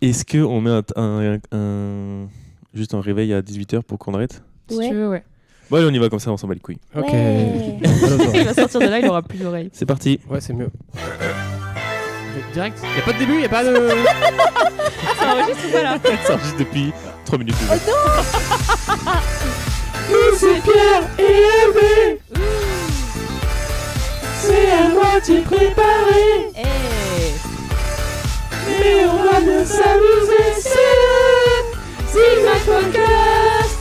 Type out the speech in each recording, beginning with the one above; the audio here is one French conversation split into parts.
Est-ce qu'on met juste un réveil à 18h pour qu'on arrête? Si tu veux, ouais. Bon, allez, on y va comme ça, on s'en bat les couilles. Ok. Il va sortir de là, il aura plus d'oreilles. C'est parti. Ouais, c'est mieux. Direct. Y a pas de début, y a pas de. Ça enregistre ou pas là? Ça enregistre depuis 3 minutes. Oh non. C'est Pierre et Hervé. C'est à moitié préparé. Hey. Mais on va bien s'amuser. C'est Zigzag Podcast.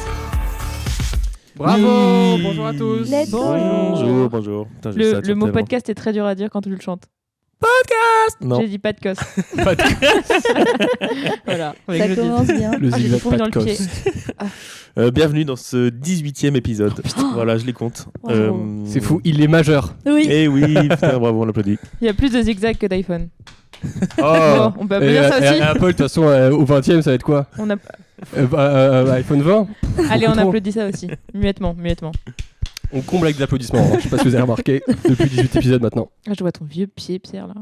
Bravo. Oui. Bonjour à tous. Let's go. Bonjour. Putain, Le mot podcast est très dur à dire quand tu le chantes. Non. J'ai dit pas de cos. Voilà. Ça commence bien. Le j'ai Zigzag fourmi dans le pied. Podcast. Bienvenue dans ce 18e épisode. Voilà, je les compte. Wow. C'est fou, il est majeur. Oui. Eh oui, putain, bravo, on l'applaudit. Il y a plus de zigzag que d'iPhone. Oh. Bon, on peut applaudir ça aussi. Apple, de toute façon, au 20e, ça va être quoi? On a... iPhone 20. Allez, on Trop. applaudit ça aussi. Muettement. On comble avec des applaudissements. Hein. Je sais pas si vous avez remarqué depuis 18 épisodes maintenant. Ah, je vois ton vieux pied, Pierre, là.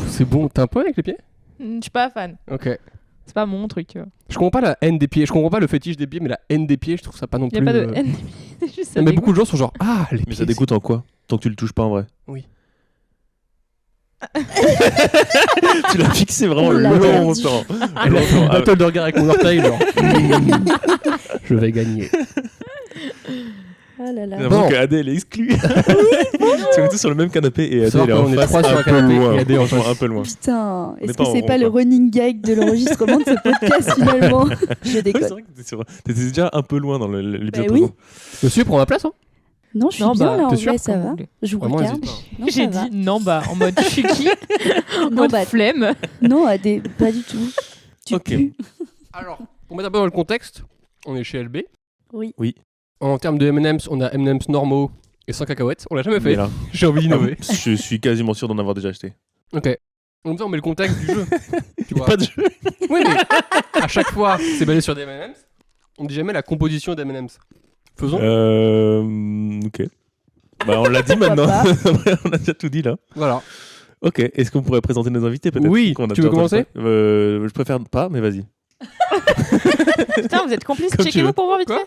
C'est bon, t'as un problème avec les pieds? Je suis pas fan. Ok. C'est pas mon truc. Je comprends pas la haine des pieds. Je comprends pas le fétiche des pieds, mais la haine des pieds, je trouve ça pas non Il plus. y a pas de haine. C'est juste ça. Mais beaucoup de gens sont genre les Mais pieds. ça dégoûte en quoi? Tant que tu le touches pas en vrai. Oui. Tu l'as fixé vraiment On l'a longtemps. Elle a fait une battle de regard avec mon orteil, genre. Je vais gagner. Oh là là. J'ai l'impression Bon. que Adé elle est exclue. On était sur le même canapé et Adé Sauf elle est en qu'on est face trois sur un un peu canapé loin. et Adé en Franchement, face. un peu loin. Putain, est est-ce pas que en c'est rond, pas le quoi. running gag de l'enregistrement de ce podcast finalement? Je Ouais, c'est déconne. vrai que t'étais déjà un peu loin dans l'épisode Bah oui. précédent. Monsieur, prends ma place, hein? Non, je suis Non, bien bah, là en t'es sûr vrai, ça Comme va. vous voulez. Je vous Vraiment, regarde. hésite pas. Non, J'ai ça va. dit non, bah, en mode je suis qui? En Non, mode bah, flemme. non, pas du tout. Tu Ok. pues. Alors, pour mettre un peu dans le contexte, on est chez LB. Oui. En termes de M&M's, on a M&M's normaux et sans cacahuètes. On l'a jamais Mais fait. là, J'ai envie d'innover. je suis quasiment sûr d'en avoir déjà acheté. Ok. Comme ça, on met le contexte du jeu. Tu vois. Pas de jeu. Oui, mais à chaque fois, c'est basé sur des M&M's. On dit jamais la composition des M&M's. Faisons. Ok. Bah on l'a dit maintenant. On a déjà tout dit là. Voilà. Ok. Est-ce qu'on pourrait présenter nos invités peut-être? Oui, Qu'on a tu déjà veux commencer? entendu Je préfère pas, mais vas-y. Putain, vous êtes complices. Comme tu Checkez-vous veux. pour voir vite Quoi fait.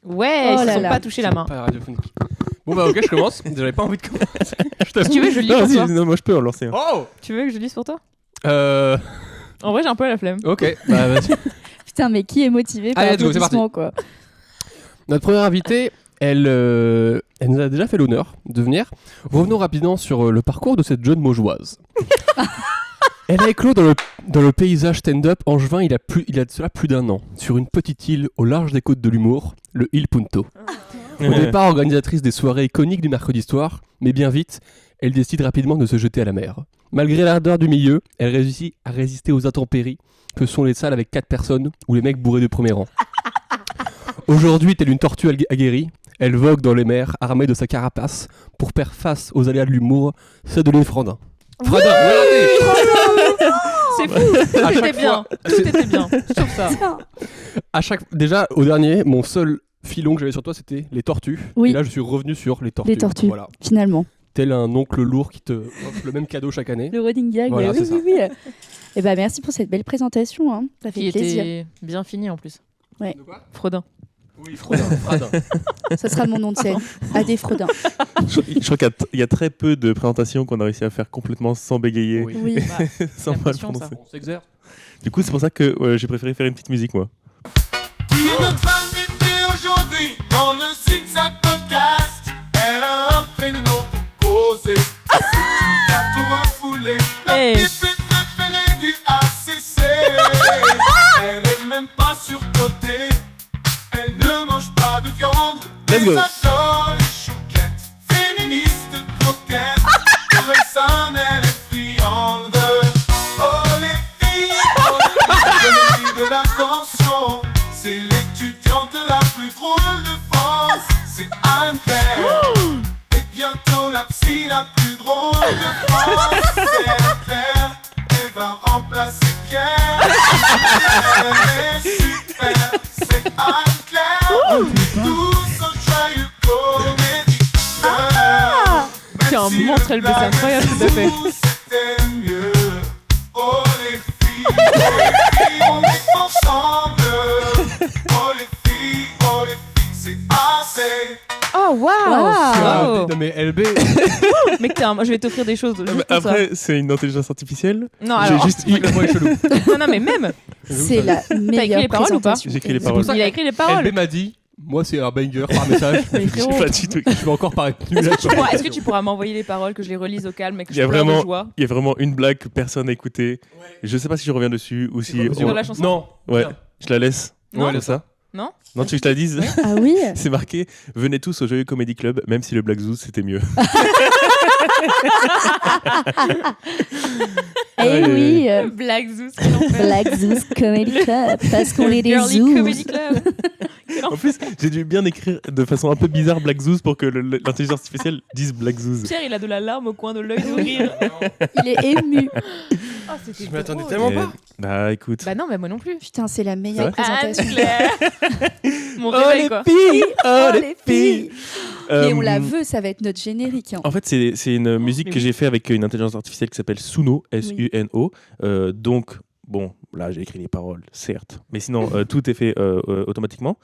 Ouais, Oh ils se là sont là. pas touché la main. Pas radiophonique. Bon bah ok, je commence. J'avais pas envie de commencer. Je Si t'avoue. tu veux, je lis Non, pour vas-y, toi. non, moi je peux en lancer un. Oh. Tu veux que je lise pour toi? Ok, En vrai, j'ai un peu la flemme. bah vas-y. Putain, mais qui est motivé par Allez, let's go, c'est l'applaudissement quoi? Notre première invitée, elle nous a déjà fait l'honneur de venir. Revenons rapidement sur le parcours de cette jeune Maugeoise. Elle a éclos dans le paysage stand-up angevin il y a de cela plus d'un an, sur une petite île au large des côtes de l'humour, le Il Punto. Au départ organisatrice des soirées iconiques du mercredi soir, mais bien vite, elle décide rapidement de se jeter à la mer. Malgré l'ardeur du milieu, elle réussit à résister aux intempéries que sont les salles avec 4 personnes ou les mecs bourrés de premier rang. Aujourd'hui, telle une tortue aguerrie, elle vogue dans les mers armée de sa carapace pour faire face aux aléas de l'humour, Sadeline Fradin. Fradin, C'est fou. À Tout chaque était bien. Tout était bien. Sauf ça. Déjà, au dernier, mon seul filon que j'avais sur toi, c'était les tortues. Oui. Et là, je suis revenu sur les tortues. Les tortues. Voilà. Finalement. Tel un oncle lourd qui te offre le même cadeau chaque année. Le running gag, Voilà, oui, c'est oui, oui. Et bah merci pour cette belle présentation, hein. Ça fait Qui plaisir. était bien fini en plus. De quoi? Frodin. Oui, Fradin. Ça sera mon nom de scène. Adé Frodin. Je crois qu'il y a très peu de présentations qu'on a réussi à faire complètement sans bégayer, Oui. Oui. Bah, sans la mal pression, ça. prononcer. On s'exerce. Du coup, c'est pour ça que j'ai préféré faire une petite musique, moi. Qui est notre invitée aujourd'hui dans le Zigzag Podcast? Elle a un prénom posé, t'as tout refoulé. La Hey. pépite préférée du ACC. Elle est même pas surcotée, elle ne mange pas de viande. Let's go. Elle adore les chouquettes, féministe coquette. Pour elle, ça, elle est friande. Oh les filles, de l'attention, c'est l'étudiante la plus drôle de France, c'est Anne-Claire. Et bientôt la psy la plus drôle de France, c'est Anne-Claire. Elle va remplacer Pierre. Elle est super, c'est Anne-Claire. Tous au joyeux comédie. C'est un monstre, LB, c'est incroyable ce que t'as fait. C'était mieux. Oh les filles. Oh, waouh Waouh. Non mais LB, Mec, je vais t'offrir des choses. Juste pour Après, c'est une intelligence artificielle. ça. Non, J'ai alors. juste eu. Non, mais même. C'est la meilleure les paroles ou pas présentation. J'ai écrit les C'est paroles. pour ça Il a écrit les paroles. LB m'a dit, moi c'est un banger par message. Mais J'ai frérot, pas du tout. Je vais encore paraître nul. est-ce que tu pourras m'envoyer les paroles, que je les relise au calme et que Il y a je pleure de vraiment- joie Il y a vraiment une blague que personne n'a écoutée. Je sais pas si je reviens dessus ou si. Dans la chanson Non. Ouais, je la laisse. Non. Ouais, comme ça. Non Non, tu veux que je te la dise Ah oui. C'est marqué venez tous au Joyeux Comedy Club, même si le Black Zoo c'était mieux. Eh oui. Black Zoo, c'est l'enfer. Black Zeus Comedy Club. Parce qu'on est des Girly zoos. Comedy Club. En plus, j'ai dû bien écrire de façon un peu bizarre Black Zoo pour que l'intelligence artificielle dise Black Zoo. Pierre, il a de la larme au coin de l'œil de rire. Il est ému. Oh, c'était Je m'attendais drôle. tellement Et- pas. Bah écoute. Bah non, mais moi non plus. Putain, c'est la meilleure C'est présentation. Anne-Claire. Mon réveil, quoi. filles Oh, les filles. Et on la Euh, veut, ça va être notre générique. Hein. En fait, c'est une musique Mais que oui. j'ai fait avec une intelligence artificielle qui s'appelle Suno, S-U-N-O. Donc, bon, là, j'ai écrit les paroles, certes. Mais sinon, tout est fait automatiquement.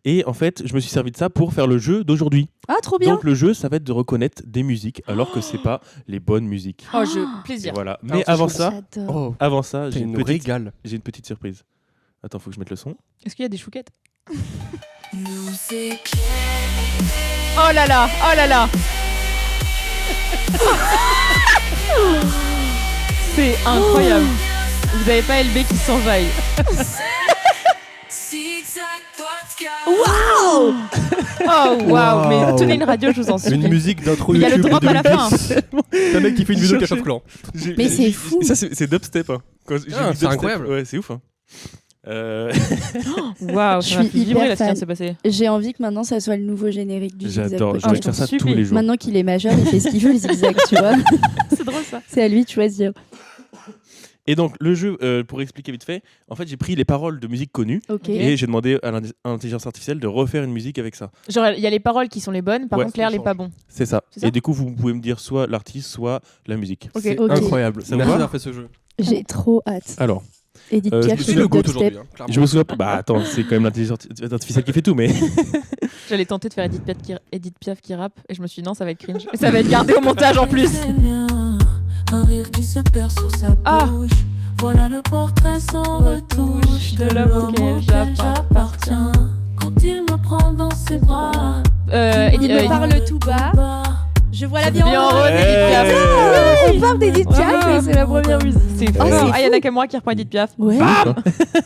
Et en fait, je me suis servi de ça pour faire le jeu d'aujourd'hui. Ah, trop bien. Donc, le jeu, ça va être de reconnaître des musiques, alors que c'est pas les bonnes musiques. Oh, Et plaisir. voilà. Alors, Mais c'est avant chaud. ça, J'adore. Oh, j'ai c'est une une petite, régale. j'ai une petite surprise. Attends, faut que je mette le son. Est-ce qu'il y a des chouquettes Oh là là, oh là là. C'est incroyable. Vous avez pas LB qui s'enjaille. Oh waouh, Waouh. mais tenez une radio, je vous en supplie. Une musique d'intro Il y a le YouTube drop de à la fin. 2010. C'est un mec qui fait une vidéo de chauffe clan. Mais c'est fou. Ça, c'est dubstep. Hein. Quand j'ai Ah, mis c'est dubstep, incroyable. Ouais, c'est ouf. Hein. Waouh, Je ça m'a suis fait vibrer hyper là ce qui vient fan. de se passer. J'ai envie que maintenant ça soit le nouveau générique du Zigzag J'adore. Je Podcast. vais faire ça supplie. tous les jours. Maintenant qu'il est majeur, il fait ce qu'il veut, le Zigzag, tu vois. C'est drôle ça. C'est à lui de choisir. Et donc, le jeu, pour expliquer vite fait, en fait, j'ai pris les paroles de musique connues Ok. et j'ai demandé à l'intelligence artificielle de refaire une musique avec ça. Genre, il y a les paroles qui sont les bonnes, par Ouais, contre, l'air ça les change. pas bons. C'est ça. C'est ça Et du coup, vous pouvez me dire soit l'artiste, soit la musique. Ok. C'est Ok. incroyable. Ça Merci vous va d'avoir fait ce jeu. J'ai trop hâte. Alors, Edith je Piaf, me C'est suis le le goût dubstep. aujourd'hui. hein, clairement. je me souviens. Bah attends, c'est quand même l'intelligence artificielle qui fait tout, mais. J'allais tenter de faire Edith Piaf qui rappe et je me suis dit non, ça va être cringe. Et ça va être gardé au montage en plus. Un rire qui se perd sur sa Ah. bouche. Voilà le portrait sans retouche de l'homme auquel j'appartiens. Quand il me prend dans ses bras, Il me parle tout bas. Je vois la vie en Bien rose. rose, Edith Piaf. On parle d'Edith Piaf Ouais. et c'est la première musique. C'est Oh, fort. c'est Ah, il y a fou. Nakamura qui reprend Edith Piaf. Ouais. Et voilà,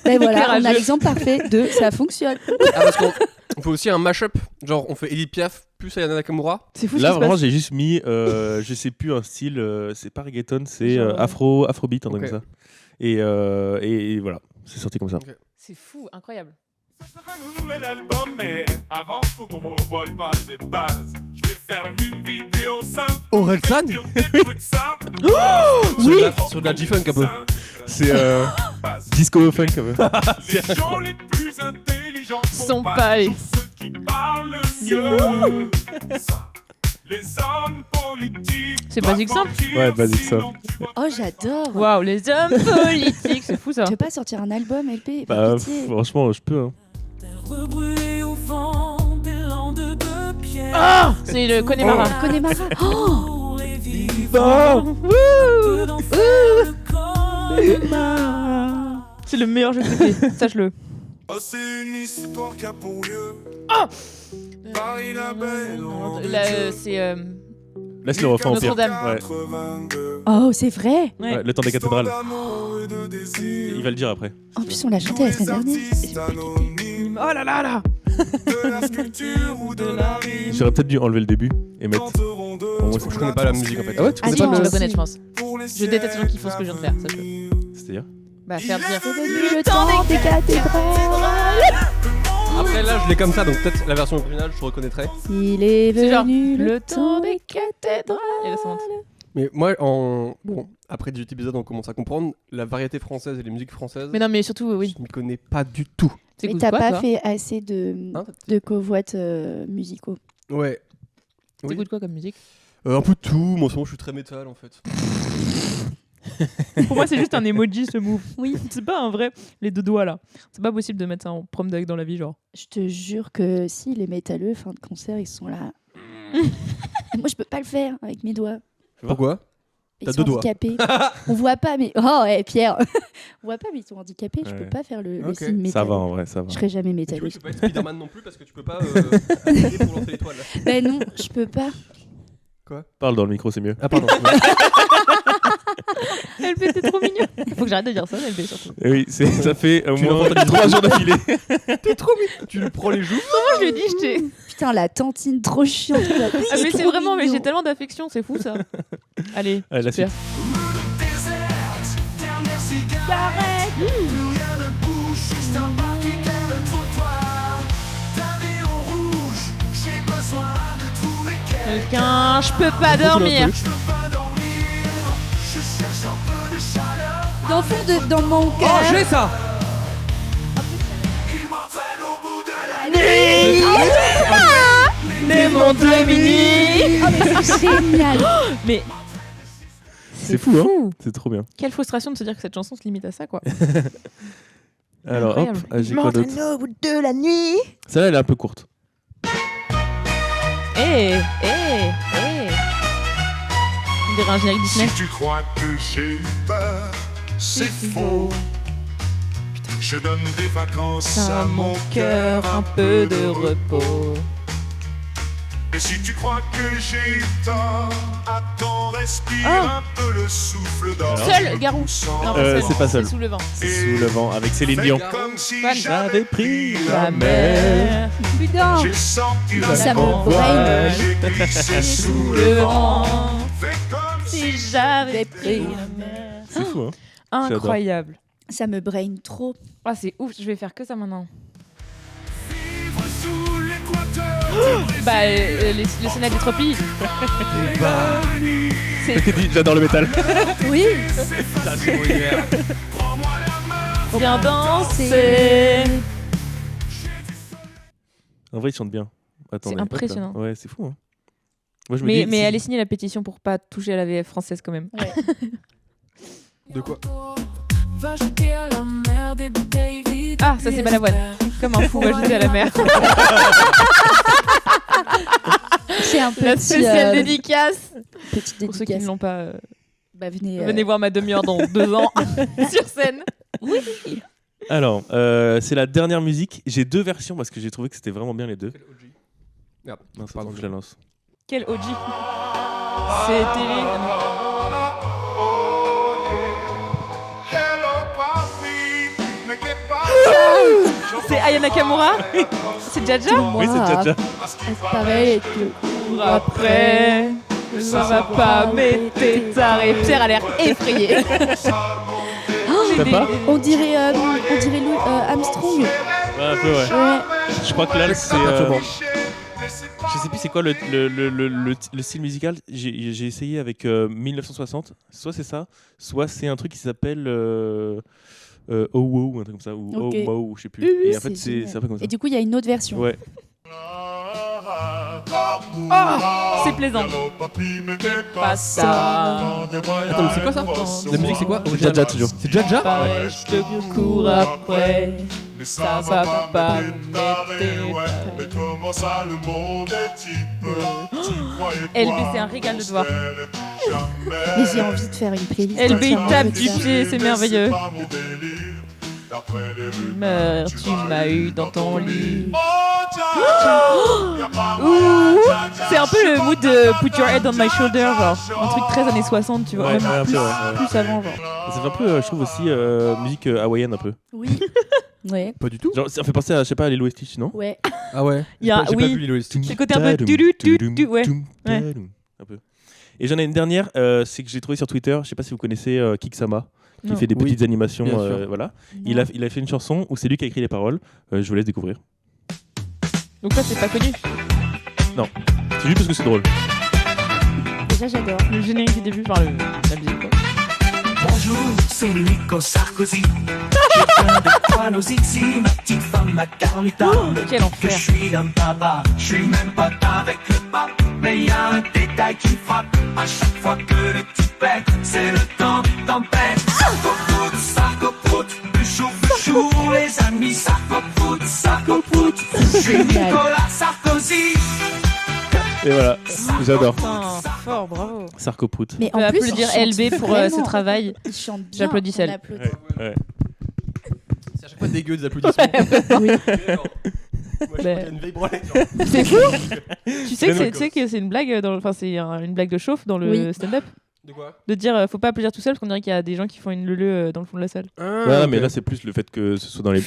on Éclairageux. a l'exemple parfait de ça fonctionne. Ah, parce qu'on fait aussi un mashup. Genre, on fait Edith Piaf plus Ayana Nakamura. C'est fou ce Là, qui se vraiment, passe. j'ai juste mis, je sais plus, un style, c'est pas reggaeton, c'est Genre, afrobeat, un truc Ok. comme ça. Et voilà, c'est sorti comme ça. Ok. C'est fou, incroyable. Ça sera le nouvel album, mais avant, faut qu'on me revoie pas des bases. Je vais faire une vidéo simple. Orelsan Sur des trucs simples. Sur de la G-Funk un peu. C'est disco funk un peu. Les gens les plus intelligents Sont pas les- ceux qui parlent mieux. Ça, les hommes politiques. C'est basique simple. Ouais, basique simple. Oh, j'adore. Waouh, les hommes politiques, c'est fou ça. Tu veux pas sortir un album, LP? Bah, Par pitié. franchement, je peux. Hein. rebrûlé au vent des landes de pierre. Ah, c'est le Connemara. Connemara. Oh, Pour les vivants, peu d'enfer de coma. C'est le meilleur jeu que j'ai fait, sache-le. Oh, c'est une histoire qui a pour lieu. Paris la belle. au Là, c'est Laisse le refrain au pire. Notre-Dame. Ouais. 82. oh, c'est vrai. ouais. Ouais, le temps des cathédrales. D'amour et de désir. Il va le dire après. En plus, on l'a chanté la semaine dernière. Artistes anonymes, Oh là là là. de la sculpture ou de la rime. J'aurais peut-être dû enlever le début et mettre. Tenteront de Bon, moi, Je connais pas la musique en fait. Ah ouais, tu connais Si, Attends, tu vas aussi. connaître, je pense. pour les Je déteste les gens qui font ce que je viens de faire, sache-le. C'est-à-dire Bah, faire dire. C'est venu le temps des cathédrales. Après là, je l'ai comme ça, donc peut-être la version originale, je reconnaîtrais. Il est C'est genre, venu le le temps temps des des cathédrales. Et là, ça monte. Mais moi, bon, après 18 épisodes, on commence à comprendre la variété française et les musiques françaises. Mais non, mais surtout, oui. Je m'y connais pas du tout. C'est Mais cool, t'as quoi, pas toi fait assez de Hein covoites musicaux. Ouais. Oui. T'écoutes quoi comme musique Un peu de tout, moi en ce moment je suis très métal en fait. Pour moi, c'est juste un emoji ce move. Oui. C'est pas un vrai. Les deux doigts là. C'est pas possible de mettre ça en prom deck dans la vie, genre. Je te jure que si les métalleux, fin de concert, ils sont là. Moi, je peux pas le faire avec mes doigts. Pourquoi? Ils T'as sont 2 doigts. handicapés. On voit pas, mais. Oh, ouais, Pierre. On voit pas, mais ils sont handicapés. Je Ouais. peux pas faire le Ok. signe métal. Ça va en vrai, ça va. Je serai jamais Tu métal. peux pas être Spider-Man non plus parce que tu peux pas appuyer pour lancer l'étoile. Ben non, je peux pas. Parle dans le micro, c'est mieux. Ah pardon. LB, t'es trop mignon. Faut que j'arrête de dire ça, LB surtout. Et oui, ça fait au Tu moins l'entends 3 jours d'affilée. T'es trop mignon. Tu lui prends les joues. Moi, je lui ai dit, j'étais. Putain, la tantine trop chiante. là. Ah, mais c'est trop vraiment, mais mignon. j'ai tellement d'affection, c'est fou ça. Allez, Allez, la super. suite. Dernière cigarette, plus rien ne bouge, juste un bar qui guette le trottoir. D'un néon rouge, j'ai besoin de trouver Quelqu'un, je peux pas dormir. je peux pas dormir. Je cherche un peu de chaleur, Dans le fond, dans mon Oh, cœur. j'ai ça. il m'entraîne au bout de la nuit. Mais mon Dominique. Oh, mais c'est génial. Mais C'est fou, hein. C'est trop bien. quelle frustration de se dire que cette chanson se limite à ça, quoi. Alors, hop, Incroyable. j'ai quoi d'autre? au bout de la nuit. Celle-là, elle est un peu courte. On dirait un générique Disney. Si tu crois que j'ai peur, c'est faux. Je donne des vacances à mon cœur, un peu de repos. Et si tu crois que j'ai tort, attends, respire Ah. un peu le souffle d'or. Seul, Garou. Non, c'est pas seul. C'est sous le vent. C'est sous le vent avec Céline Dion. Comme si Fan. j'avais pris La mer. Putain. J'ai senti Ça la me bombe, braille. j'ai glissé sous Le le vent. vent. Fais comme Si si j'avais pris la mer. C'est fou, hein. Incroyable. Ça me brain trop. Ah, c'est ouf, je vais faire que ça maintenant. vivre sous l'équateur. Bah, le Sénat des Tropiques. T'as dit, j'adore le métal. Oui. Prends-moi la main. Viens danser. En vrai, il chante bien. Attendez, C'est hop là. impressionnant. Ouais, c'est fou, hein. Moi, je me dis, Mais si- allez signer la pétition pour pas toucher à la VF française quand même. De quoi? Va jeter à la mer des bouteilles vides. Ah, ça c'est Balavoine. Comme un fou va jeter à la mer. C'est un La petit, spéciale dédicace. petite Pour ceux qui dédicace. ne l'ont pas, Bah, venez. venez voir ma demi-heure dans 2 ans sur scène. Alors, c'est la dernière musique. J'ai 2 versions parce que j'ai trouvé que c'était vraiment bien les deux. Merde. Non, c'est Pardon, que je la lance. Quel OG. C'était lui. Hello, papi, n'inquiète pas. C'est Aya Nakamura. C'est Jaja. Oui, c'est Jaja. C'est pareil. Que... Après, ça va pas m'être taré. Pierre a l'air effrayé. T'as pas On dirait Louis Armstrong. Ouais, un peu, ouais. Ouais. Je crois que là, c'est. Sûrement. Je sais plus c'est quoi le style musical. J'ai essayé avec 1960. Soit c'est ça, soit c'est un truc qui s'appelle Oh Wow ou un truc comme ça, ou Ok. Oh Mo, je sais plus. Oui, oui, Et en fait, c'est génial. un peu comme ça. Et du coup, il y a une autre version. Ouais. C'est plaisant. Pas ça. Attends, mais c'est quoi ça? La musique, c'est quoi? Jaja, toujours. C'est Jaja? Pareil, je te cours après. Ça va pas m'être. Comment ça, le monde est type? LB, c'est un régal de te voir. Mais j'ai envie de faire une playlist. LB, il entièrement tape avec du ça. pied, c'est merveilleux. Meurs, tu m'as eu dans ton lit. Ouh, c'est un peu le mood de Put Your Head on My Shoulder, genre un truc très années 60, tu vois, Ouais, même ouais, un plus, peu, ouais. plus avant, genre. Ça fait un peu, je trouve aussi, musique hawaïenne un peu. Oui. Ouais. Pas du tout. Genre, ça fait penser à, je sais pas, à Lilo et Stitch, non? Ouais. Ah ouais. Il y a, J'ai pas vu oui, Lilo et Stitch. le côté un peu du, ouais. Ouais. Un peu. Et j'en ai une dernière, c'est que j'ai trouvé sur Twitter, je sais pas si vous connaissez Kiksama, qui Non. fait des Oui, petites animations, bien sûr. voilà. Il a fait une chanson où c'est lui qui a écrit les paroles, je vous laisse découvrir. Donc ça, c'est pas connu. C'est juste parce que c'est drôle. Déjà, j'adore. Le générique du début, enfin la musique, quoi. Bonjour, c'est Nico Sarkozy. Je viens de toi, nos ici, ma petite femme, ma Carlita. Quel Que enfer. je suis un papa, je suis même pas avec le pape. Mais y a un détail qui frappe. À chaque fois que le petit pète, c'est le temps de tempête. Sarcoprout, chou, les amis, sarcoprout. Je suis Nicolas Sarkozy. Et voilà, j'adore. Putain, fort, bravo. Sarcoprout. Mais On peut en plus, applaudir il chante LB pour vraiment. ce travail. Il chante bien. J'applaudis on Celle. applaudit. Ouais. C'est à chaque fois dégueu des applaudissements. Oui. Moi, je Bah. crois qu'il y a une vieille branlette. C'est fou. Tu sais Très que c'est une blague enfin c'est une blague de chauffe dans le Oui. stand-up De quoi? de dire faut pas applaudir tout seul parce qu'on dirait qu'il y a des gens qui font une leu dans le fond de la salle. Ouais, mais là, c'est plus le fait que ce soit dans les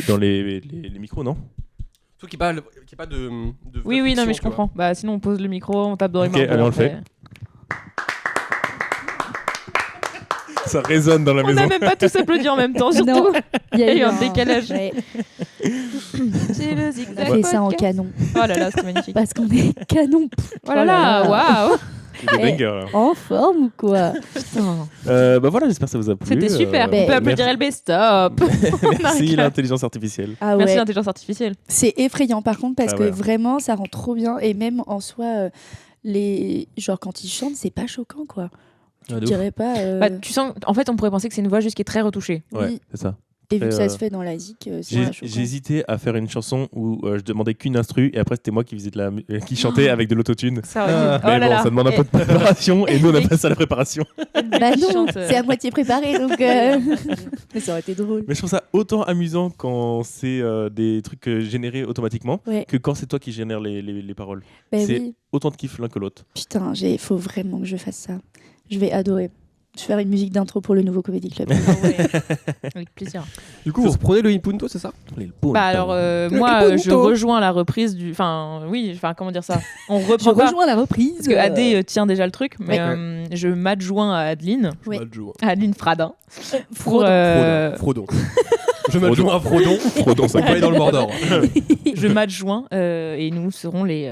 micros, non? Toi qui pas de Oui oui non mais je fiction, tu vois. comprends. Bah sinon on pose le micro, on tape dans les Ok, mains. allez, on le fait. Ça résonne dans la On maison. n'a même pas tous applaudi en même temps surtout. Non. Il y a eu un décalage. Ouais. C'est le On a zigzag fait ça en podcast. canon. Oh là là c'est magnifique. Parce qu'on est canon. Oh là là waouh. Des bangers, là. En forme ou quoi? Putain. Bah voilà, j'espère que ça vous a plu. C'était super. Ben, On peut applaudir LB stop. Merci l'intelligence artificielle. Ah Merci ouais. l'intelligence artificielle. C'est effrayant par contre parce Ah que ouais. vraiment ça rend trop bien et même en soi genre quand ils chantent c'est pas choquant quoi. Ah, Je de ouf. dirais pas. Bah, tu sens en fait on pourrait penser que c'est une voix juste qui est très retouchée. Ouais, Oui. c'est ça. Et vu que très, ça se fait dans la zik, c'est J'ai pas choquant. j'ai hésité à faire une chanson où je demandais qu'une instru et après c'était moi qui faisais qui chantait avec de l'autotune. Ça aurait été- Mais oh là bon, là. ça demande un peu de préparation et nous on a pas ça à la préparation. Bah qui non, chante, c'est à moitié préparé donc. Mais ça aurait été drôle. Mais je trouve ça autant amusant quand c'est des trucs générés automatiquement Ouais. que quand c'est toi qui génères les paroles. Bah c'est- oui. Autant de kiff l'un que l'autre. Putain, faut vraiment que je fasse ça. Je vais adorer. Je vais faire une musique d'intro pour le nouveau Comedy Club. Avec plaisir. Du coup, vous reprenez le Impunto, c'est ça? Bah alors Le moi Ipunto. je rejoins la reprise du comment dire ça. On Je reprend pas rejoins la reprise. parce que AD tient déjà le truc mais Ouais. je m'adjoins à Adeline, Ouais. à Adeline Fradin pour Frodon. Je m'adjoins à Frodon. Frodon, ça On va aller dans le Mordor. je m'adjoins et nous serons les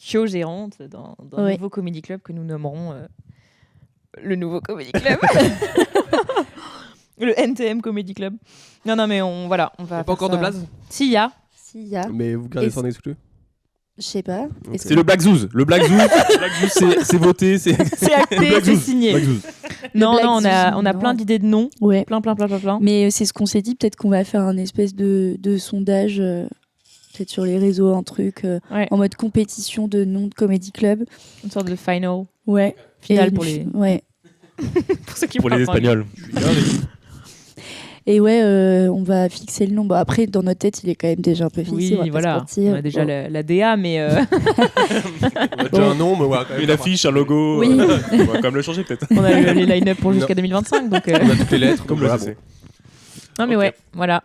co-gérantes d'un Ouais. nouveau Comedy Club que nous nommerons le nouveau Comedy Club. Le NTM Comedy Club. Non mais on va Y a pas faire encore de ça. place? Si y a. S'il y a, Mais vous gardez Et ça en exclu? je sais pas. Est-ce C'est le Black Zouz. Le Black Zouz, c'est voté. C'est C'est acté, Black c'est Zouz. signé. Black Zouz. Non, Black non, on a Zouz, plein non. d'idées de noms. Ouais. Plein. Mais c'est ce qu'on s'est dit, peut-être qu'on va faire un espèce de sondage, peut-être sur les réseaux, un truc, Ouais. en mode compétition de nom de Comedy Club. Une sorte de final. Ouais. Final Et pour les, Ouais. pour ceux qui Pour les parlent pas Espagnols. Et ouais, on va fixer le nom. Bon, après, dans notre tête, il est quand même déjà un peu fixé. Oui, on va pas voilà. se mentir. On a déjà Bon. la DA, mais On a déjà un nom, mais ouais, quand même. Une affiche, un logo. Oui. On va quand même le changer peut-être. on a les line-up pour jusqu'à 2025. Donc, On a toutes les lettres, Comme voilà, le bon. CC. non, mais Ok. ouais, voilà.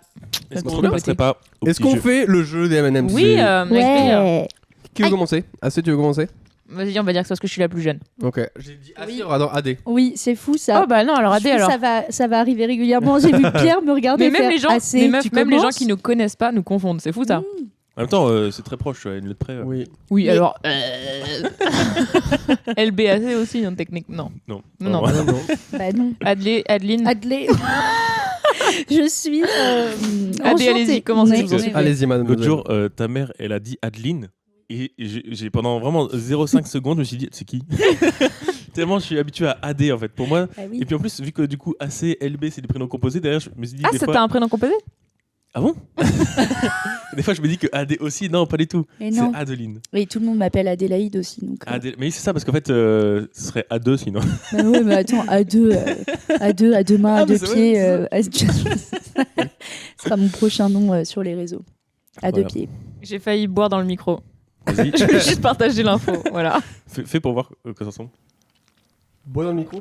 Est-ce Notre qu'on nouveauté. passerait pas au Est-ce petit qu'on jeu fait le jeu des M&M's? Oui, avec plaisir. Ouais. Qui veut commencer? Assez, tu veux commencer? Vas-y, on va dire que c'est parce que je suis la plus jeune. Ok. J'ai dit Assez, alors AD. Oui, c'est fou ça. Oh, bah non, alors AD, Je trouve alors. ça va arriver régulièrement. J'ai vu Pierre me regarder. Mais même faire les gens, assez, mais meuf, tu même les gens commences qui ne connaissent pas nous confondent. C'est fou ça. En même temps, c'est très proche, une lettre près. Oui. Oui, Mais- alors. LBAC aussi, en technique. Non. Non. Non. Ouais. Bah non. Adeline. Adlé. Je suis. Allez, allez-y, commencez, je vous en Ouais. supplie. Allez-y, madame. L'autre jour, ta mère, elle a dit Adeline. Et j'ai pendant vraiment 0,5 secondes, je me suis dit, c'est qui? Tellement je suis habitué à AD en fait. Pour moi. Ah oui. Et puis en plus, vu que du coup, AC, LB, c'est des prénoms composés, derrière, je me suis dit. Ah, des ça fois... t'a un prénom composé? Ah bon? Des fois, je me dis que AD aussi. Non, pas du tout. Et C'est non. Adeline. Et tout le monde m'appelle Adélaïde aussi. Donc, Mais c'est ça, parce qu'en fait, ce serait A2 sinon. Bah ouais, mais attends, à deux mains, à Ah, mais deux c'est pieds. vrai, Ce sera mon prochain nom sur les réseaux. À deux Voilà. pieds. J'ai failli boire dans le micro. Vas-y, Je vais juste partager l'info. Voilà. fais pour voir que ça ressemble. Bois dans le micro.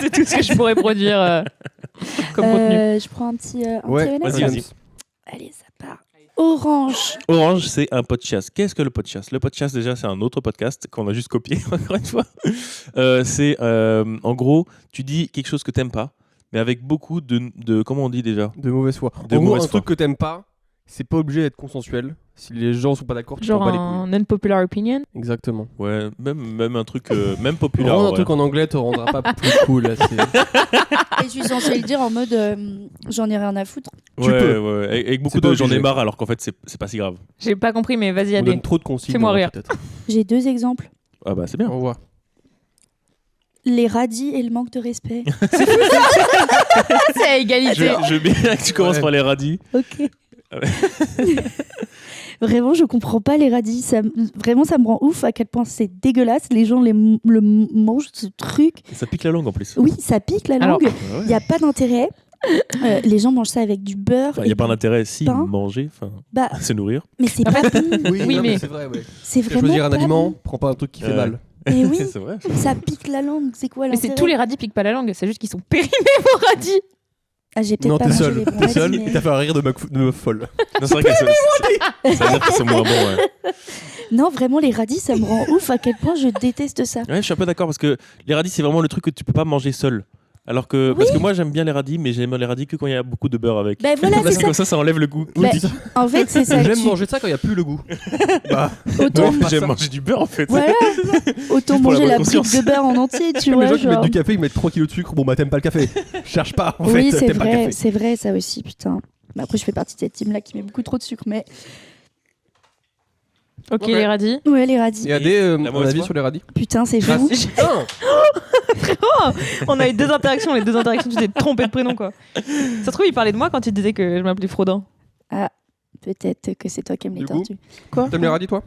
C'est tout ce que je pourrais produire comme contenu. Je prends un petit Ouais, M&M's. vas-y, vas-y. Allez, ça part. Orange. Orange, c'est un podcast. Qu'est-ce que le podcast? Le podcast, déjà, c'est un autre podcast qu'on a juste copié, encore une fois. C'est, en gros, tu dis quelque chose que t'aimes pas, mais avec beaucoup de comment on dit déjà? De mauvaise foi. De En gros, mauvaise un truc que t'aimes pas, c'est pas obligé d'être consensuel. Si les gens sont pas d'accord, tu Genre prends pas les couilles. un unpopular opinion. Exactement. Ouais, même un truc, même populaire. Vraiment, en un vrai. truc en anglais te rendra pas plus cool. Là, Et je suis censée le dire en mode j'en ai rien à foutre. Tu Ouais, peux. ouais, avec beaucoup C'est pas de j'en ai obligé. marre, alors qu'en fait, c'est pas si grave. J'ai pas compris, mais vas-y, On allez. donne trop de consignes. Fais-moi dans rire. la tête. J'ai 2 exemples. Ah bah, c'est bien. On voit. Les radis et le manque de respect. C'est à égalité. Je veux bien que tu commences Ouais. par les radis. Ok. Vraiment, je comprends pas les radis. Vraiment, ça me rend ouf à quel point c'est dégueulasse. Les gens le mangent, ce truc. Et ça pique la langue en plus. Oui, ça pique la Alors, langue. Ah ouais. Il n'y a pas d'intérêt. Les gens mangent ça avec du beurre. Il n'y a pas d'intérêt si pain. manger, Bah, se nourrir. mais c'est En pas fait, bon. Oui, non, mais- c'est vrai, ouais. C'est Tu vas vraiment choisir un pas aliment, bon. prends pas un truc qui fait Ouais. mal. Mais oui, C'est vrai. ça pique la langue. C'est quoi Mais l'intérêt? c'est tous les radis piquent pas la langue, c'est juste qu'ils sont périmés vos radis. Ah, j'ai peut-être Non, pas t'es mangé seul. les bons T'es seul. radis, mais- T'as fait un rire de meuf folle. Non, c'est vrai que ça veut dire que c'est moins bon. Ouais. Non, vraiment, les radis, ça me rend ouf à quel point je déteste ça. Ouais, je suis un peu d'accord parce que les radis, c'est vraiment le truc que tu peux pas manger seul. Alors que, parce que moi j'aime bien les radis, mais j'aime les radis que quand il y a beaucoup de beurre avec. Ben voilà, Parce c'est que ça. comme ça enlève le goût. Bah, en fait, c'est ça. J'aime tu- manger ça quand il n'y a plus le goût. Bah, Autant, Non, pas J'aime ça. manger du beurre en fait. voilà. Autant Juste pour la manger bonne la conscience. brique de beurre en entier, tu comme les vois. gens qui mettent Genre... du café, ils mettent 3 kilos de sucre. Bon, bah, t'aimes pas le café. Cherche pas, en Oui, fait. c'est T'aimes pas le vrai, café. c'est vrai, ça aussi, putain. Bah, après, je fais partie de cette team-là qui met beaucoup trop de sucre, mais... Ok, Ok. les radis. Ouais, les radis. Il y a des La un mauvaise avis foi. sur les radis. Putain, c'est Ah, fou. si. Putain. On a eu deux interactions, les deux interactions, tu t'es trompé de prénom quoi. Ça se trouve, il parlait de moi quand il disait que je m'appelais Frodin. Peut-être que c'est toi qui aimes les Du coup tortues. T'aimes les radis, toi?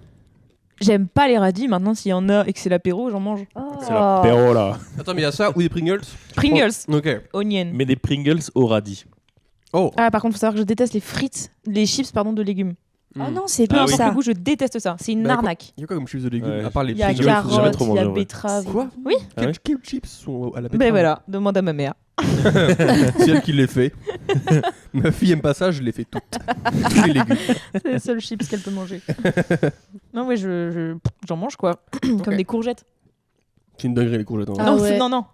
J'aime pas les radis, maintenant s'il y en a et que c'est l'apéro, j'en mange. C'est l'apéro là. Attends, mais il y a ça ou des Pringles? Pringles, Ok. onion. Mais des Pringles au radis. Oh. Ah, par contre, faut savoir que je déteste les frites, les chips, pardon, de légumes. Oh non, c'est Peu bon Ah oui. importe ça. le goût, je déteste ça. C'est une Bah, arnaque. Il y a quoi comme chips de légumes Ouais. à part les Il y a Jamais- carottes, jamais trop il y a mangé, ouais. betterave. Quoi? Oui. Ah ouais Quels chips sont à la betterave? Ben voilà, demande à ma mère. C'est elle qui les fait. Ma fille aime pas ça, je les fais toutes. Tous les légumes. C'est les seuls chips qu'elle peut manger. Non, oui, j'en mange quoi. Comme Ok. des courgettes. C'est une dinguerie les courgettes. Ah non, ouais. non, non.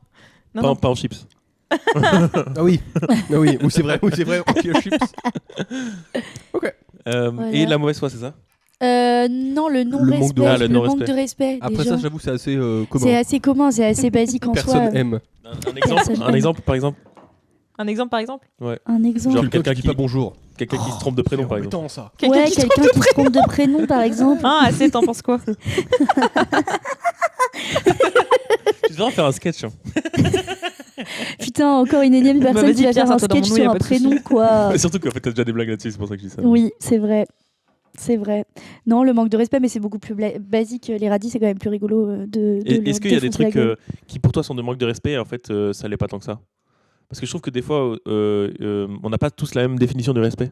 Non, Pas, non. pas en chips. Ah oui. Ah oui, oui c'est vrai. Oui, c'est vrai. Ok, chips. Ok. Voilà. Et la mauvaise foi, c'est ça? Non, le non-respect, de- Ah, le le manque non-respect. de respect des Après ça, gens. j'avoue, c'est assez commun. C'est assez commun, c'est assez basique en Personne soi. aime. Un exemple, par exemple. Un exemple par exemple Un exemple. Genre Quelqu'un quelqu'un qui qui- dit pas bonjour. Quelqu'un qui se trompe de prénom, par exemple. Embêtant, ça. Ouais, qui se quelqu'un qui se trompe de prénom, par exemple. Ah, assez, t'en penses quoi? Tu devrais en faire un sketch. Hein. Putain, encore une énième personne vas-y, qui va Pierre, faire un ça, toi, dans sketch mon nom, y a sur un pas de souci. prénom, quoi. Surtout qu'en fait, t'as déjà des blagues là-dessus, c'est pour ça que je dis ça. Oui, c'est vrai. C'est vrai. Non, le manque de respect, mais c'est beaucoup plus basique. Les radis, c'est quand même plus rigolo Et est-ce qu'il y a des défoncer la trucs gueule. qui pour toi sont de manque de respect et en fait ça l'est pas tant que ça? Parce que je trouve que des fois on n'a pas tous la même définition de respect.